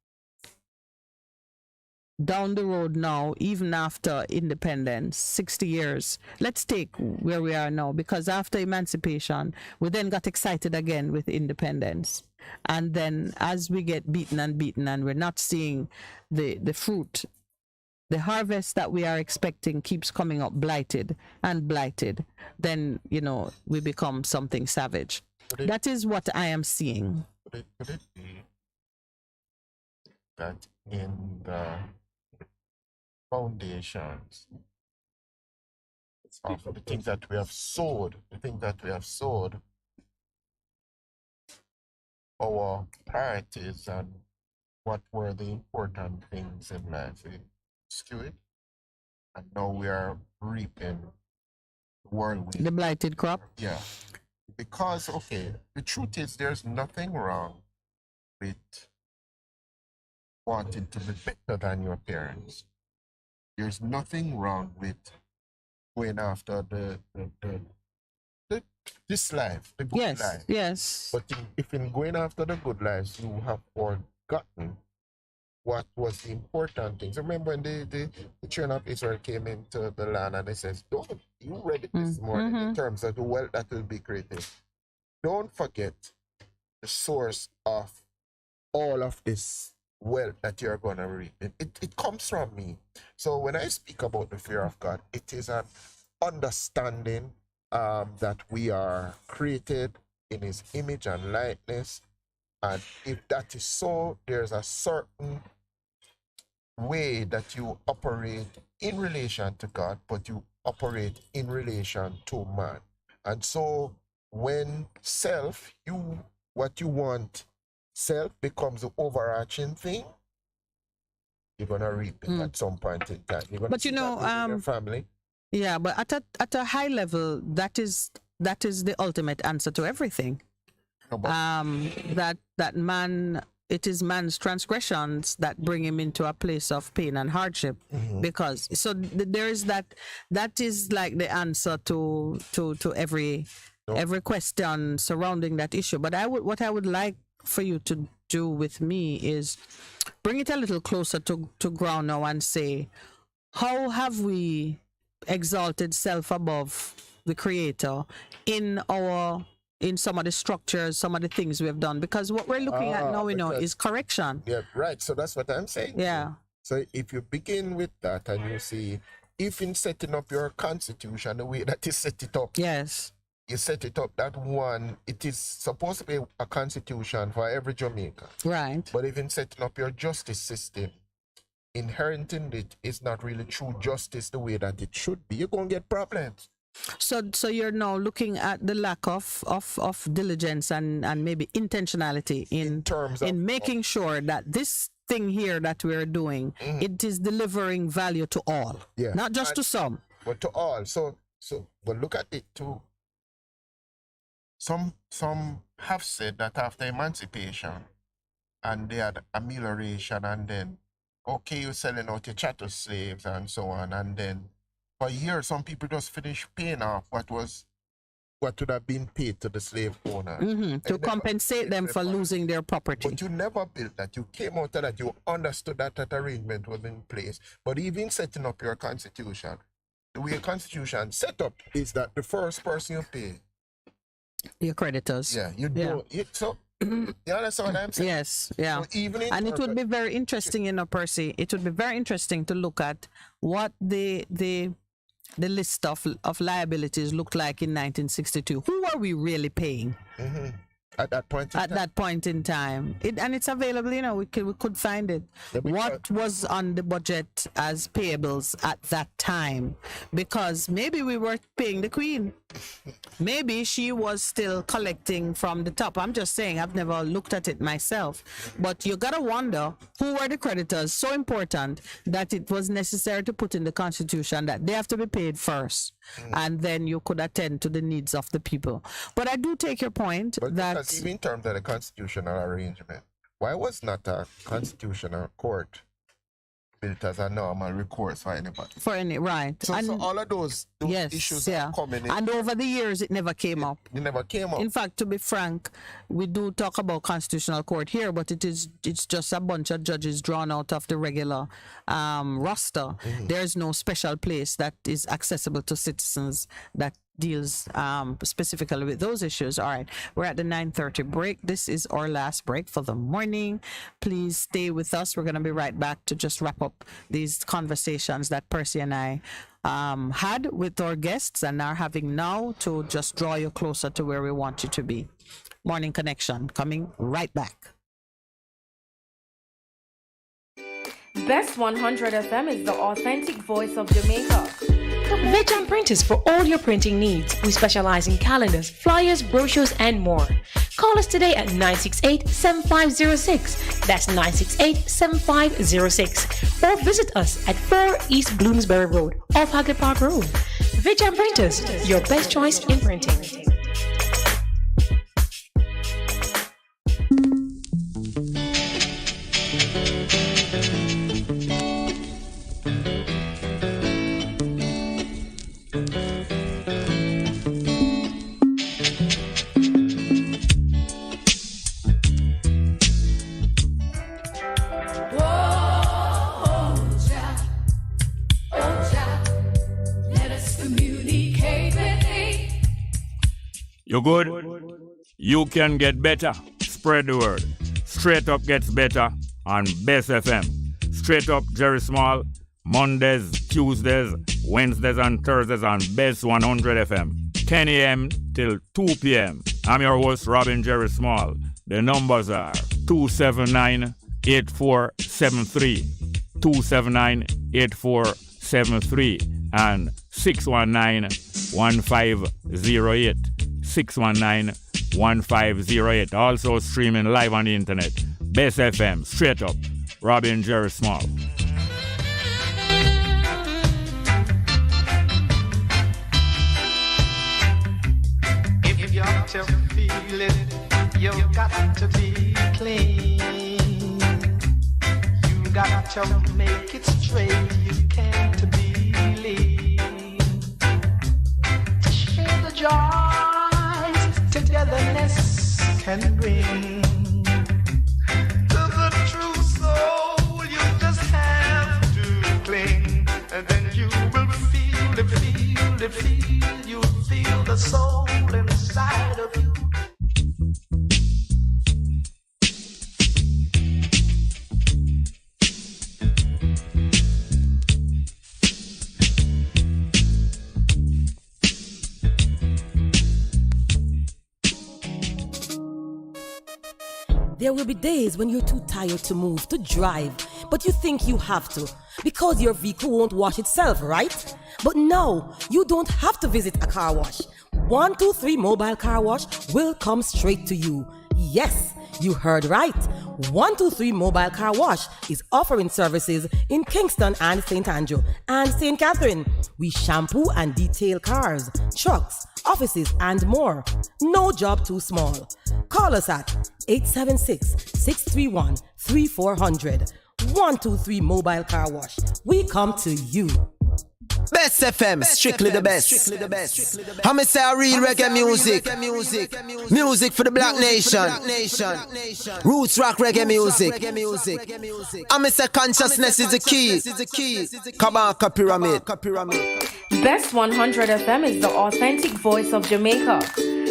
Speaker 3: Down the road now, even after independence, 60 years. Let's take where we are now, because after emancipation, we then got excited again with independence. And then as we get beaten and we're not seeing the fruit, the harvest that we are expecting keeps coming up blighted, then, we become something savage. That is what I am seeing.
Speaker 4: Could it be that in the foundations of the things that we have sowed, our priorities and what were the important things in life, we skewed, and now we are reaping
Speaker 3: the blighted crop?
Speaker 4: Yeah. Because, the truth is there's nothing wrong with wanting to be better than your parents. There's nothing wrong with going after this life, the good life.
Speaker 3: Yes.
Speaker 4: But if in going after the good lives, you have forgotten what was the important things. Remember when the children of Israel came into the land and they says, "Don't you read it this morning in terms of the wealth that will be created. Don't forget the source of all of this wealth that you're going to reap. It comes from me." So when I speak about the fear of God, it is an understanding that we are created in his image and likeness. And if that is so, there's a certain way that you operate in relation to God, but you operate in relation to man. And so when what you want, self becomes the overarching thing, you're gonna reap it at some point in time. You're gonna your family.
Speaker 3: Yeah, but at a high level, that is the ultimate answer to everything. That man, it is man's transgressions that bring him into a place of pain and hardship. Because there is that is like the answer to every question surrounding that issue. But what I would like for you to do with me is bring it a little closer to ground now and say, how have we exalted self above the Creator in some of the structures, some of the things we have done? Because what we're looking at now, is correction.
Speaker 4: Yeah, right. So that's what I'm saying.
Speaker 3: Yeah.
Speaker 4: So if you begin with that and you see, if in setting up your constitution, the way that you set it up,
Speaker 3: yes,
Speaker 4: you set it up that one, it is supposed to be a constitution for every Jamaican.
Speaker 3: Right.
Speaker 4: But even setting up your justice system, inheriting it is not really true justice the way that it should be. You're going to get problems.
Speaker 3: So you're now looking at the lack of diligence and maybe intentionality in terms of making sure that this thing here that we're doing, it is delivering value to all.
Speaker 4: Yeah.
Speaker 3: Not just to some.
Speaker 4: But to all. So but look at it too. some have said that after emancipation and they had amelioration, and then okay, you're selling out your chattel slaves and so on, and then for years some people just finished paying off what would have been paid to the slave owner
Speaker 3: to compensate them for losing their property.
Speaker 4: But you never built that. You came out of that. You understood that that arrangement was in place. But even setting up your constitution, the way your constitution set up is that the first person you pay,
Speaker 3: your creditors.
Speaker 4: Yeah, you don't. So you understand what I'm saying?
Speaker 3: Yes, yeah.
Speaker 4: So even
Speaker 3: and it would be very interesting, Percy. It would be very interesting to look at what the list of liabilities looked like in 1962. Who are we really paying?
Speaker 4: At that point in time?
Speaker 3: That point in time. And it's available, we could find it. What was on the budget as payables at that time? Because maybe we were paying the Queen. Maybe she was still collecting from the top. I'm just saying, I've never looked at it myself. But you gotta wonder, who were the creditors so important that it was necessary to put in the Constitution that they have to be paid first, and then you could attend to the needs of the people. But I do take your point that
Speaker 4: even in terms of the constitutional arrangement, why was not a constitutional court built as a normal recourse for anybody?
Speaker 3: Right.
Speaker 4: So all of those issues are coming in.
Speaker 3: And over the years, it never came up.
Speaker 4: It never came up.
Speaker 3: In fact, to be frank, we do talk about constitutional court here, but it's just a bunch of judges drawn out of the regular roster. There's no special place that is accessible to citizens that deals specifically with those issues. All right, we're at the 9:30 break. This is our last break for the morning. Please stay with us. We're going to be right back to just wrap up these conversations that Percy and I had with our guests and are having now to just draw you closer to where we want you to be. Morning Connection coming right back.
Speaker 9: Bess100 FM is the authentic voice of Jamaica.
Speaker 5: Vejan Printers for all your printing needs. We specialize in calendars, flyers, brochures, and more. Call us today at 968-7506. That's 968-7506. Or visit us at 4 East Bloomsbury Road, off Hagley Park Road. Vejan Printers, your best choice in printing.
Speaker 15: You good? You can get better. Spread the word. Straight Up gets better on Bess FM. Straight Up Jerry Small, Mondays, Tuesdays, Wednesdays and Thursdays on Bess100 FM. 10 a.m. till 2 p.m. I'm your host, Robin Jerry Small. The numbers are 279-8473, 279-8473, and 619-1508. 619-1508. Also streaming live on the internet. Bess FM, straight up. Robin Jerry Small.
Speaker 16: If you got to feel it, you got to be clean. You got to make it straight. You can't be lean. To share the joys togetherness can bring. To the true soul, you just have to cling, and then you will feel it, feel it, feel. You'll feel the soul inside of you.
Speaker 11: There will be days when you're too tired to move, to drive, but you think you have to because your vehicle won't wash itself, right? But no, you don't have to visit a car wash. 123 Mobile Car Wash will come straight to you. Yes, you heard right. 123 Mobile Car Wash is offering services in Kingston and St. Andrew and St. Catherine. We shampoo and detail cars, trucks, offices, and more. No job too small. Call us at 876-631-3400. 123 Mobile Car Wash. We come to you.
Speaker 2: Bess FM, strictly the best. How me say a real reggae music? Music for the black nation. Roots rock reggae music. I me say consciousness is the key. Kabaka pyramid.
Speaker 9: Bess100 FM is the authentic voice of Jamaica,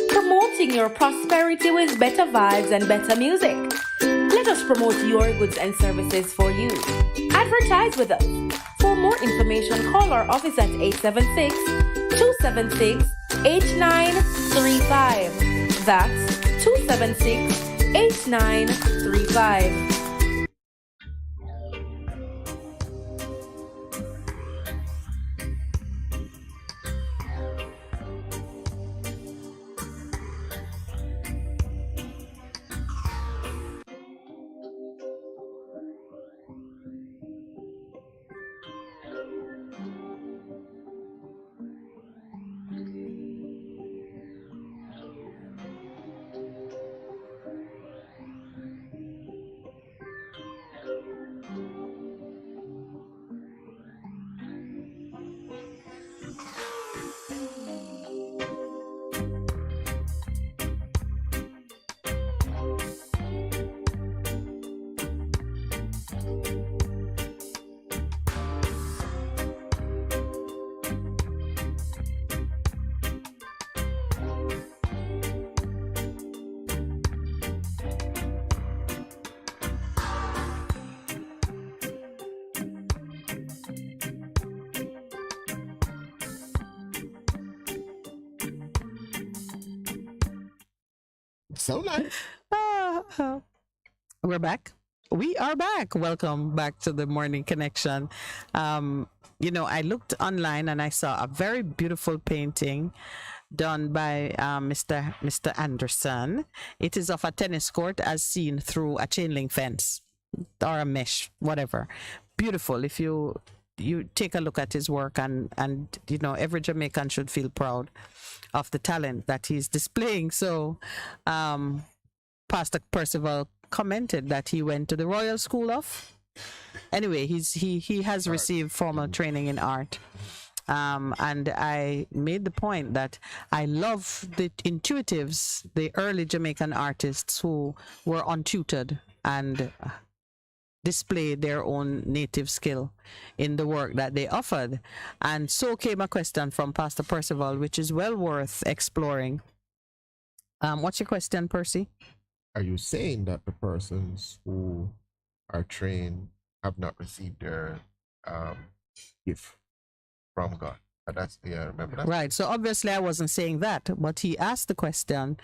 Speaker 9: promoting your prosperity with better vibes and better music. Let us promote your goods and services for you. Advertise with us. For more information, call our office at 876-276-8935. That's 276-8935.
Speaker 4: So nice.
Speaker 3: We're back. We are back. Welcome back to the Morning Connection. I looked online and I saw a very beautiful painting done by Mr. Anderson. It is of a tennis court as seen through a chain link fence or a mesh, whatever. Beautiful. If you take a look at his work, and every Jamaican should feel proud of the talent that he's displaying. So Pastor Percival commented that he went to the Royal School of, anyway, he has received formal training in art. And I made the point that I love the intuitives, the early Jamaican artists who were untutored and displayed their own native skill in the work that they offered. And so came a question from Pastor Percival, which is well worth exploring. What's your question, Percy?
Speaker 4: Are you saying that the persons who are trained have not received their gift from God? Remember that?
Speaker 3: Right. So obviously I wasn't saying that, but he asked the question,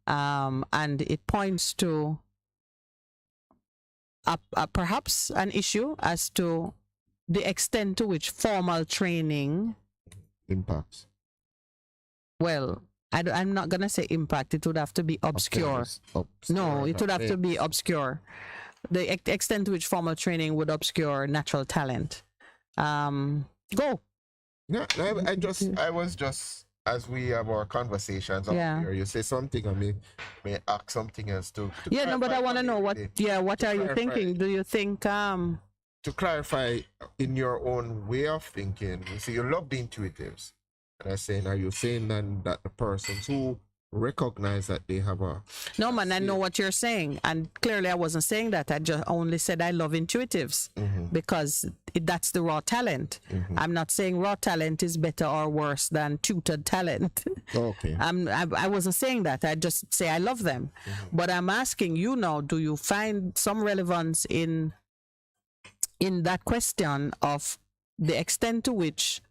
Speaker 3: and it points to perhaps an issue as to the extent to which formal training
Speaker 4: impacts.
Speaker 3: Well, I'm not going to say impact. It would have to be obscure. No, it would have to be obscure. The extent to which formal training would obscure natural talent. Go.
Speaker 4: No, I was just, as we have our conversations up here, you say something and may ask something else to
Speaker 3: no, but I want to know what are you thinking? Do you think
Speaker 4: to clarify in your own way of thinking, you see, you love the intuitives. And I'm saying, are you saying then that the persons who recognize that they have a...
Speaker 3: No, man, I know what you're saying. And clearly I wasn't saying that. I just only said I love intuitives because that's the raw talent. I'm not saying raw talent is better or worse than tutored talent.
Speaker 4: Okay.
Speaker 3: I wasn't saying that. I just say I love them. But I'm asking you now, do you find some relevance in that question of the extent to which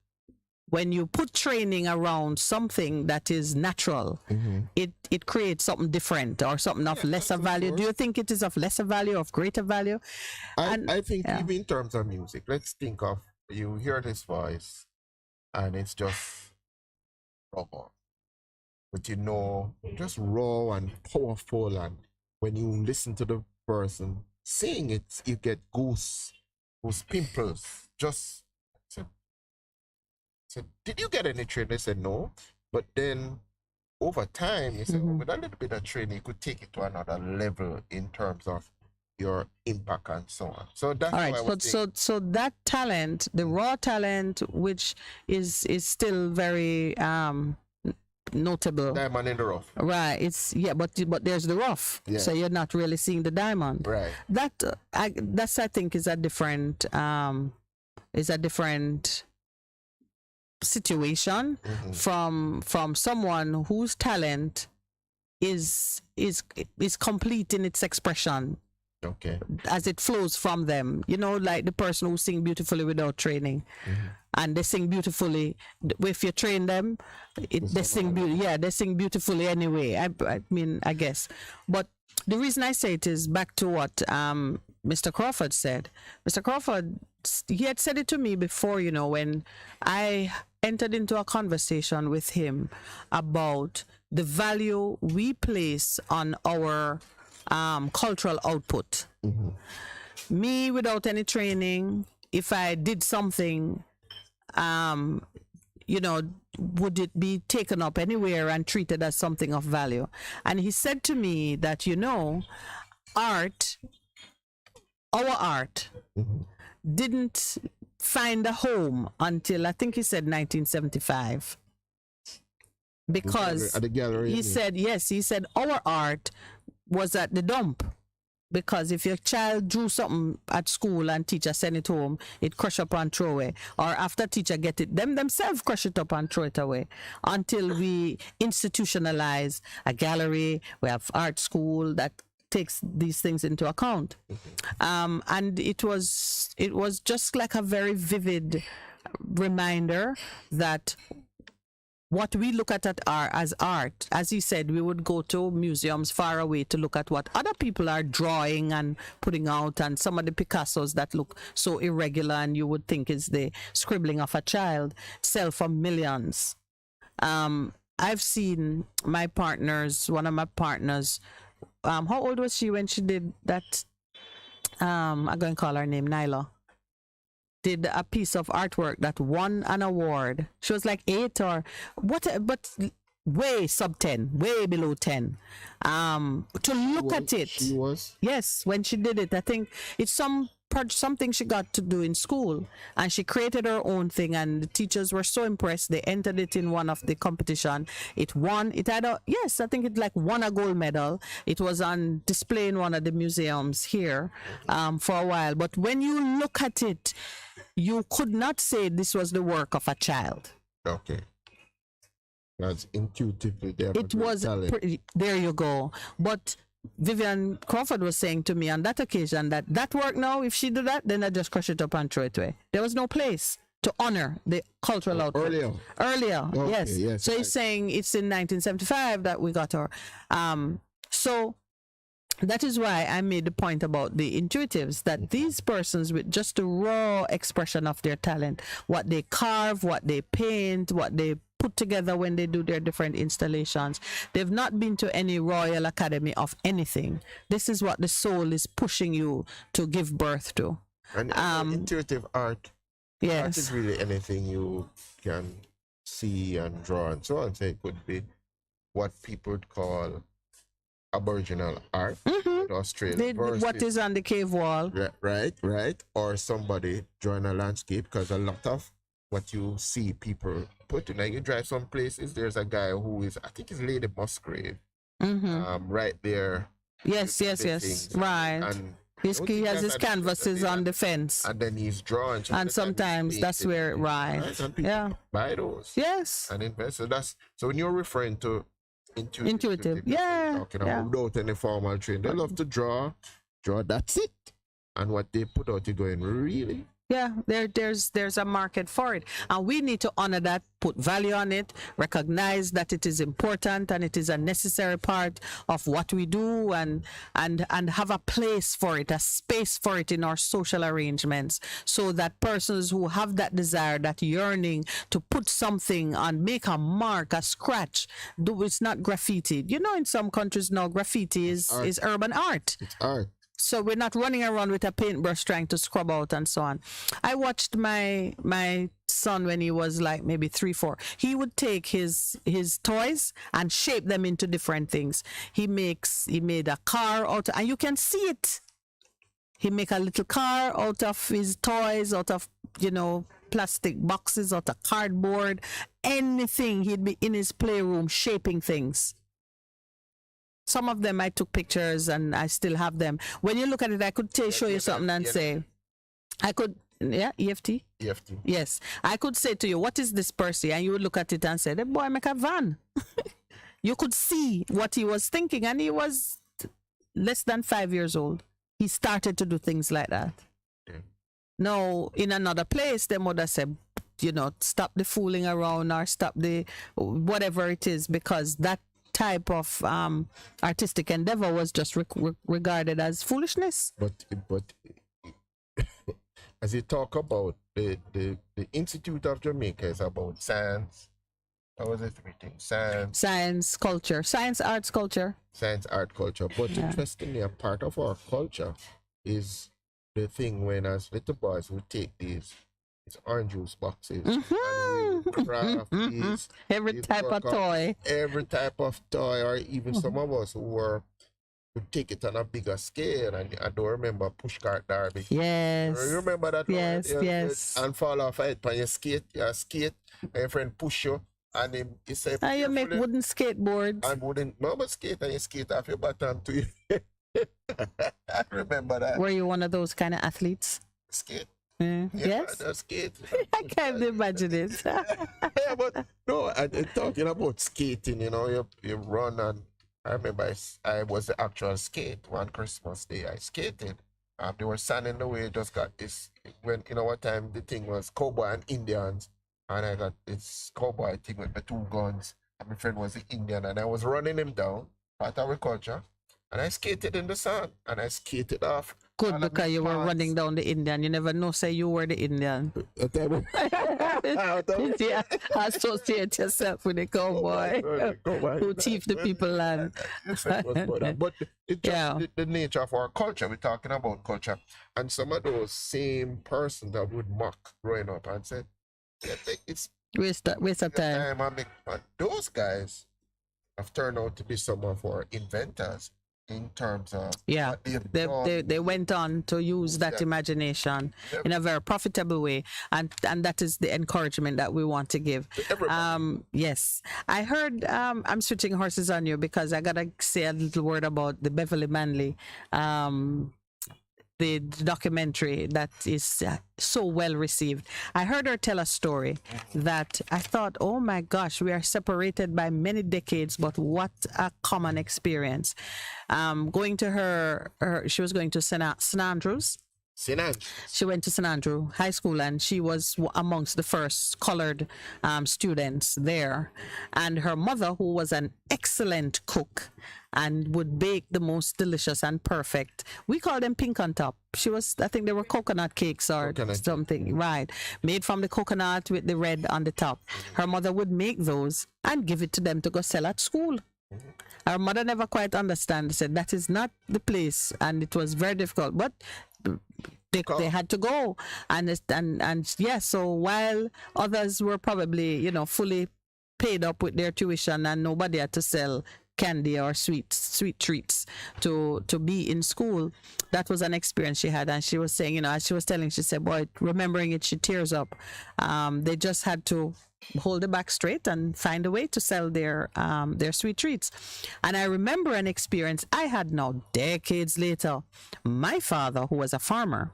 Speaker 3: when you put training around something that is natural, it creates something different or something of lesser value? Do you think it is of lesser value, of greater value?
Speaker 4: I think even in terms of music, let's think of, you hear this voice and it's just raw. But just raw and powerful and when you listen to the person saying it, you get goose pimples. Just said, did you get any training? They said no. But then over time, you said, with a little bit of training, you could take it to another level in terms of your impact and so on. So that's
Speaker 3: all right. So that talent, the raw talent, which is still very notable.
Speaker 4: Diamond in the rough.
Speaker 3: Right. It's but there's the rough. Yeah. So you're not really seeing the diamond.
Speaker 4: Right.
Speaker 3: That's I think is a different situation from someone whose talent is complete in its expression.
Speaker 4: Okay.
Speaker 3: As it flows from them, like the person who sing beautifully without training, and they sing beautifully. If you train them, they sing beautifully anyway. I guess. But the reason I say it is back to what Mr. Crawford said. Mr. Crawford, he had said it to me before, when I entered into a conversation with him about the value we place on our cultural output. Me, without any training, if I did something, would it be taken up anywhere and treated as something of value? And he said to me that, our art didn't find a home until, I think he said 1975. Because
Speaker 4: at the gallery,
Speaker 3: he said our art was at the dump. Because if your child drew something at school and teacher send it home, it crush up and throw away. Or after teacher get it, themselves crush it up and throw it away. Until we institutionalize a gallery, we have art school that takes these things into account. And it was just like a very vivid reminder that what we look at as art, as he said, we would go to museums far away to look at what other people are drawing and putting out, and some of the Picassos that look so irregular and you would think is the scribbling of a child sell for millions. I've seen one of my partners, how old was she when she did that? I'm going to call her name Nyla. Did a piece of artwork that won an award. She was like 8 or what, but way sub 10, way below 10. To look at it.
Speaker 4: She was?
Speaker 3: Yes, when she did it, I think it's something she got to do in school, and she created her own thing, and the teachers were so impressed. They entered it in one of the competition. It won. I think it won a gold medal. It was on display in one of the museums here for a while. But when you look at it, you could not say this was the work of a child.
Speaker 4: Okay. That's intuitively there.
Speaker 3: It was there you go. But Vivian Crawford was saying to me on that occasion that work now, if she do that, then I just crush it up and throw it away. There was no place to honor the cultural output. Earlier,
Speaker 4: okay,
Speaker 3: yes. So he's saying it's in 1975 that we got her. So that is why I made the point about the intuitives, that these persons with just the raw expression of their talent, what they carve, what they paint, what they put together when they do their different installations, they've not been to any Royal Academy of anything. This is what the soul is pushing you to give birth to.
Speaker 4: And intuitive art,
Speaker 3: yes,
Speaker 4: art is really anything you can see and draw and so on. So it could be what people would call Aboriginal art in Australia.
Speaker 3: What is on the cave wall.
Speaker 4: Right. Or somebody drawing a landscape, because a lot of what you see people putting, like you drive some places, there's a guy who is, I think he's Lady Musgrave, right there.
Speaker 3: Yes, right. And he has his canvases on the fence.
Speaker 4: And then he's drawing.
Speaker 3: And sometimes that's where, right.
Speaker 4: And people buy those.
Speaker 3: Yes.
Speaker 4: And invest. So when you're referring to intuitive, without any formal training, they love to draw, that's it. And what they put out, you're going, really?
Speaker 3: Yeah, there's a market for it, and we need to honor that, put value on it, recognize that it is important and it is a necessary part of what we do, and have a place for it, a space for it in our social arrangements, so that persons who have that desire, that yearning to put something on, make a mark, a scratch, it's not graffiti. You know, in some countries now, graffiti is urban art.
Speaker 4: It's art.
Speaker 3: So we're not running around with a paintbrush trying to scrub out and so on. I watched my son when he was like maybe 3, 4. He would take his toys and shape them into different things. He made a car out of, and you can see it. He make a little car out of his toys, out of, plastic boxes, out of cardboard, anything. He'd be in his playroom shaping things. Some of them I took pictures and I still have them. When you look at it, I could show you something and say, EFT?
Speaker 4: EFT.
Speaker 3: Yes. I could say to you, what is this, Percy? And you would look at it and say, the boy make a van. You could see what he was thinking, and he was less than 5 years old. He started to do things like that. Yeah. Now, in another place, the mother said, stop the fooling around, or stop the whatever it is, because that type of artistic endeavor was just regarded as foolishness.
Speaker 4: But as you talk about the Institute of Jamaica is about science. What was it? Science,
Speaker 3: culture, science, arts, culture.
Speaker 4: Science, art, culture. But interestingly, a part of our culture is the thing when as little boys we take these orange juice boxes and we craft these.
Speaker 3: Every type of toy.
Speaker 4: Every type of toy, or even some of us who would take it on a bigger scale. And I don't remember pushcart derby.
Speaker 3: Yes.
Speaker 4: You remember that?
Speaker 3: Yes,
Speaker 4: one?
Speaker 3: yes.
Speaker 4: And fall off it when you skate, and your friend push you. And he said,
Speaker 3: and you make wooden skateboards.
Speaker 4: And wooden, no, skate, and you skate off your bottom to you. I remember that.
Speaker 3: Were you one of those kind of athletes?
Speaker 4: Skate.
Speaker 3: Yes.
Speaker 4: Skate.
Speaker 3: I can't imagine it.
Speaker 4: Yeah, but no, talking about skating, you run, and I remember I was the actual skate one Christmas day. I skated. They were standing in the way, just got this, when, what time the thing was cowboy and Indians, and I got this cowboy thing with my 2 guns, and my friend was the Indian, and I was running him down, part of agriculture, and I skated in the sun, and I skated off.
Speaker 3: Good, because you were running down the Indian. You never know, say you were the Indian. Yeah, associate yourself with the cowboy who thief the people land.
Speaker 4: But it's just the nature of our culture. We're talking about culture. And some of those same persons that would mock growing up and say, it's
Speaker 3: waste of time.
Speaker 4: And those guys have turned out to be some of our inventors. In terms of
Speaker 3: they went on to use that imagination in a very profitable way, and that is the encouragement that we want to give. Yes, I heard I'm switching horses on you because I gotta say a little word about the Beverly Manley the documentary that is so well received. I heard her tell a story that I thought, oh my gosh, we are separated by many decades, but what a common experience. Going to her she was going to St. Andrews. She went to St. Andrew High School, and she was amongst the first colored students there. And her mother, who was an excellent cook and would bake the most delicious and perfect, we call them pink on top. I think they were coconut cakes or something, right? Made from the coconut with the red on the top. Her mother would make those and give it to them to go sell at school. Our mother never quite understood, said that is not the place, and it was very difficult, but they had to go, and yes. So while others were probably fully paid up with their tuition and nobody had to sell candy or sweet treats to be in school, that was an experience she had. And she was saying, as she was telling, she said, boy, remembering it, she tears up. They just had to hold it back straight and find a way to sell their sweet treats. And I remember an experience I had now decades later. My father, who was a farmer,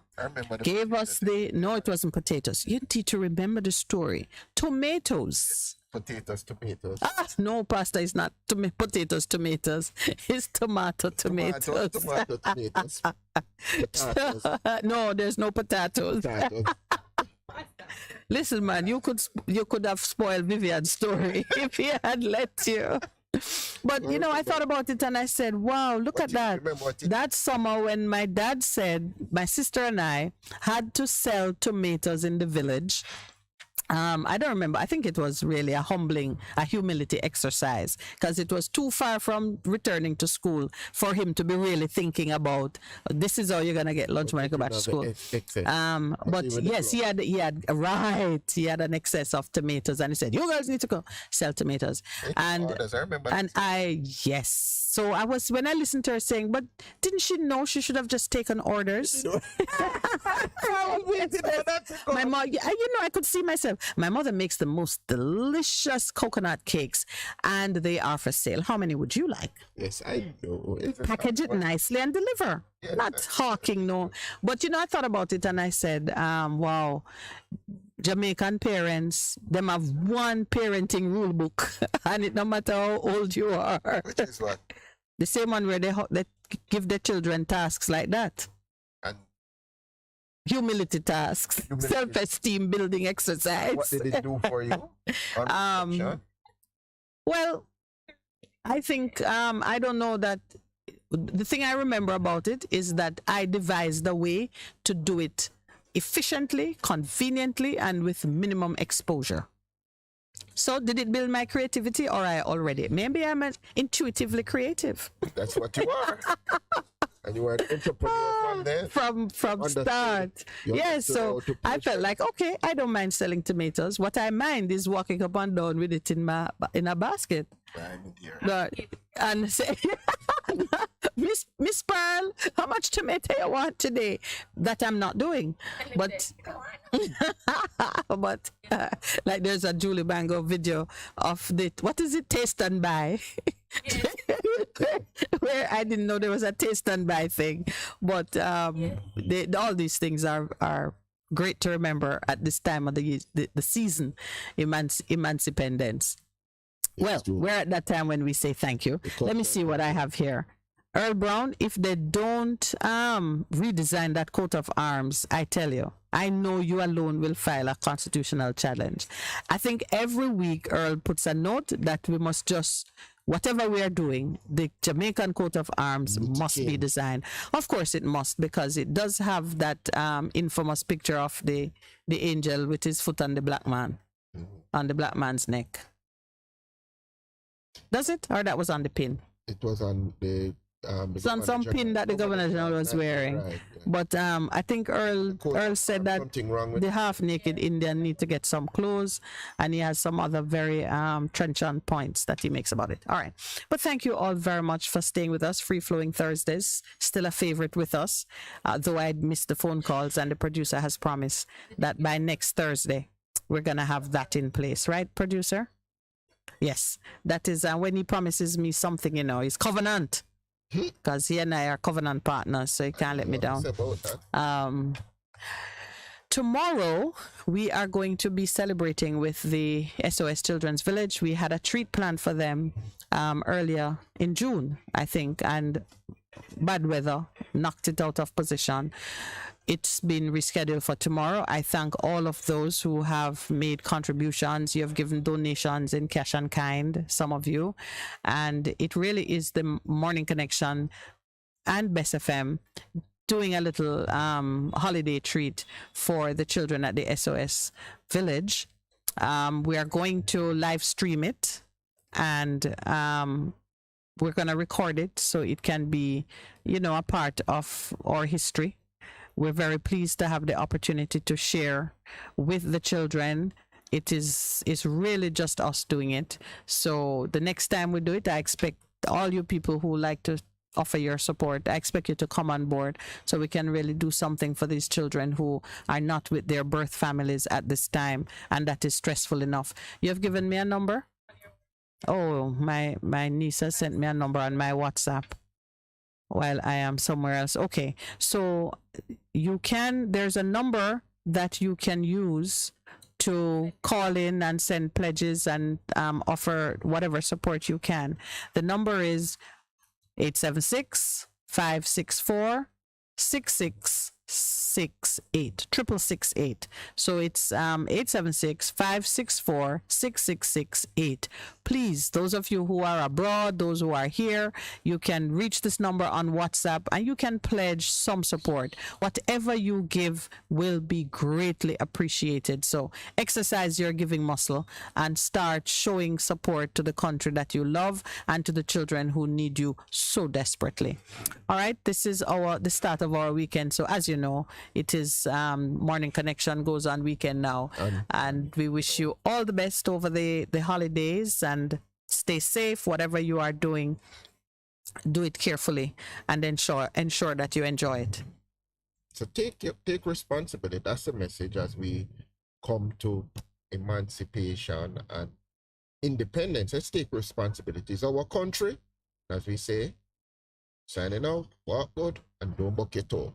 Speaker 3: gave us no, it wasn't potatoes. You need to remember the story. Tomatoes.
Speaker 4: Potatoes.
Speaker 3: No, Pastor, it's not tomatoes. It's tomatoes.
Speaker 4: Tomato tomatoes.
Speaker 3: No, there's no potatoes. Listen, man, you could have spoiled Vivian's story if he had let you. But you know, I thought about it and I said, wow, look at that. That summer when my dad said my sister and I had to sell tomatoes in the village. I don't remember. I think it was really a humility exercise, because it was too far from returning to school for him to be really thinking about this is how you're gonna get lunch when you go back to school. But yes, he had an excess of tomatoes, and he said, "You girls need to go sell tomatoes." Yes. So when I listened to her saying, but didn't she know she should have just taken orders? My mom, I could see myself. My mother makes the most delicious coconut cakes, and they are for sale. How many would you like?
Speaker 4: Yes, I know.
Speaker 3: Package it nicely and deliver. Yes, not hawking, no. But I thought about it and I said, wow, Jamaican parents, them have one parenting rule book, and it no matter how old you are.
Speaker 4: Which is what?
Speaker 3: The same one where they give their children tasks like that.
Speaker 4: And
Speaker 3: humility tasks, self-esteem building exercise.
Speaker 4: What did it do for you?
Speaker 3: Well, I think, I don't know that. The thing I remember about it is that I devised a way to do it efficiently, conveniently, and with minimum exposure. So did it build my creativity, or maybe I'm intuitively creative?
Speaker 4: That's what you are. And you were an entrepreneur
Speaker 3: from start. Yes, so I felt like, okay, I don't mind selling tomatoes. What I mind is walking up and down with it in a basket. And say, Miss Pearl, how much tomato you want today? That I'm not doing. But like there's a Julie Bango video of what is it, taste and buy? Where I didn't know there was a taste and buy thing. But all these things are great to remember at this time of the season, Emancipendence. Well, we're at that time when we say thank you. Let me see what I have here. Earl Brown, if they don't redesign that coat of arms, I tell you, I know you alone will file a constitutional challenge. I think every week Earl puts a note that we must just, whatever we are doing, the Jamaican coat of arms must be designed. Of course it must, because it does have that infamous picture of the angel with his foot on the black man, on the black man's neck. Does it? Or that was on the pin?
Speaker 4: It was on the
Speaker 3: it's on some pin that the Governor General was wearing. Right, yeah. But I think Earl said that the half-naked Indian need to get some clothes, and he has some other very trenchant points that he makes about it. All right. But thank you all very much for staying with us. Free Flowing Thursdays, still a favorite with us, though I'd missed the phone calls, and the producer has promised that by next Thursday, we're going to have that in place. Right, producer? Yes. That is when he promises me something, he's covenant. Because he and I are covenant partners, so he can't let me down. Tomorrow, we are going to be celebrating with the SOS Children's Village. We had a treat planned for them earlier in June, I think, and bad weather knocked it out of position. It's been rescheduled for tomorrow. I thank all of those who have made contributions. You have given donations in cash and kind, some of you. And it really is the Morning Connection and Bess FM doing a little holiday treat for the children at the SOS Village. We are going to live stream it, and we're going to record it so it can be, a part of our history. We're very pleased to have the opportunity to share with the children. It's really just us doing it. So the next time we do it, I expect all you people who like to offer your support, I expect you to come on board so we can really do something for these children who are not with their birth families at this time, and that is stressful enough. You have given me a number? Oh, my niece has sent me a number on my WhatsApp while I am somewhere else. Okay, so there's a number that you can use to call in and send pledges and offer whatever support you can. The number is 876-564-6666. 668. So it's 876-564-6668. Please, those of you who are abroad, those who are here, you can reach this number on WhatsApp and you can pledge some support. Whatever you give will be greatly appreciated. So exercise your giving muscle and start showing support to the country that you love and to the children who need you so desperately. All right, this is the start of our weekend. So as you know, it is Morning Connection goes on weekend now, and we wish you all the best over the holidays, and stay safe. Whatever you are doing, do it carefully and ensure that you enjoy it.
Speaker 4: So take responsibility. That's the message as we come to emancipation and independence. Let's take responsibility. It's our country, as we say. Signing out, walk good, and don't buck your toe.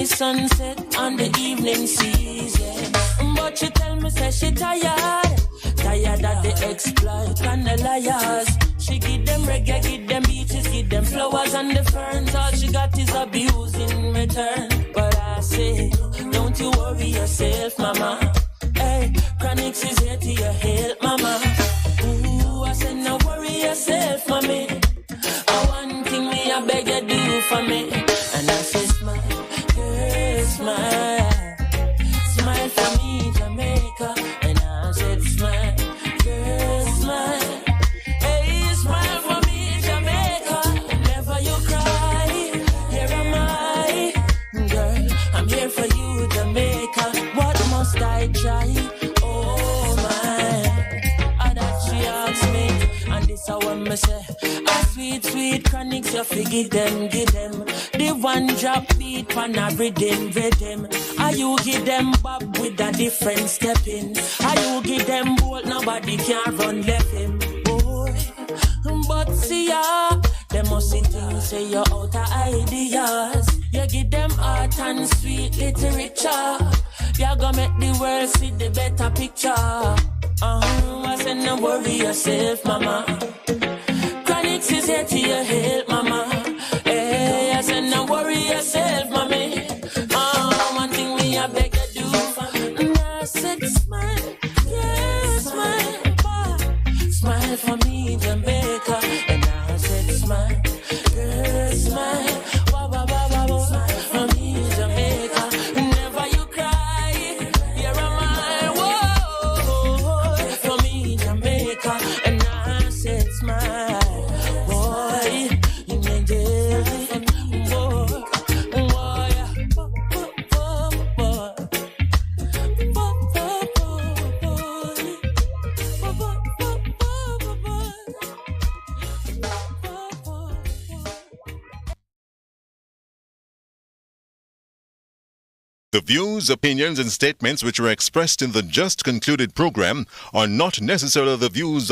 Speaker 7: Sunset on the evening season. But she tell me, say she tired of the exploit and the liars. She give them reggae, give them beaches, give them flowers and the ferns. All she got is abuse in return. But I say, don't you worry yourself, mama. Hey, Chronix is here to your help, mama. Ooh, I said, no worry yourself, mommy. One thing me, I beg you do for me. And I say, smile for me, Jamaica. And I said, smile, girl, smile. Hey, smile for me, Jamaica. Never you cry, here am I. Girl, I'm here for you, Jamaica. What must I try? Oh, my. That she asked me, and this I want me say. Sweet, sweet Chronix, you forgive them, give them. The one drop beat on a rhythm. Are you give them bob with a different stepping? Are you give them bolt, nobody can run left him. Boy, say you're out of ideas. You give them art and sweet literature. You're gonna make the world see the better picture. I said, no worry yourself, mama. Chronics is here to your help, mama. Hey, I said, no worry yourself, mommy. One thing me I beg you do for me. And I said, smile, yeah, smile. Smile for me, Jamaica. And I said, smile, girl, smile. Wah, wah, wah, wah, wah. Smile for me, Jamaica. Never you cry, here am I. Whoa, for me, Jamaica. And I said, smile, boy, you may jail me.
Speaker 8: The views, opinions, and statements which are expressed in the just concluded program are not necessarily the views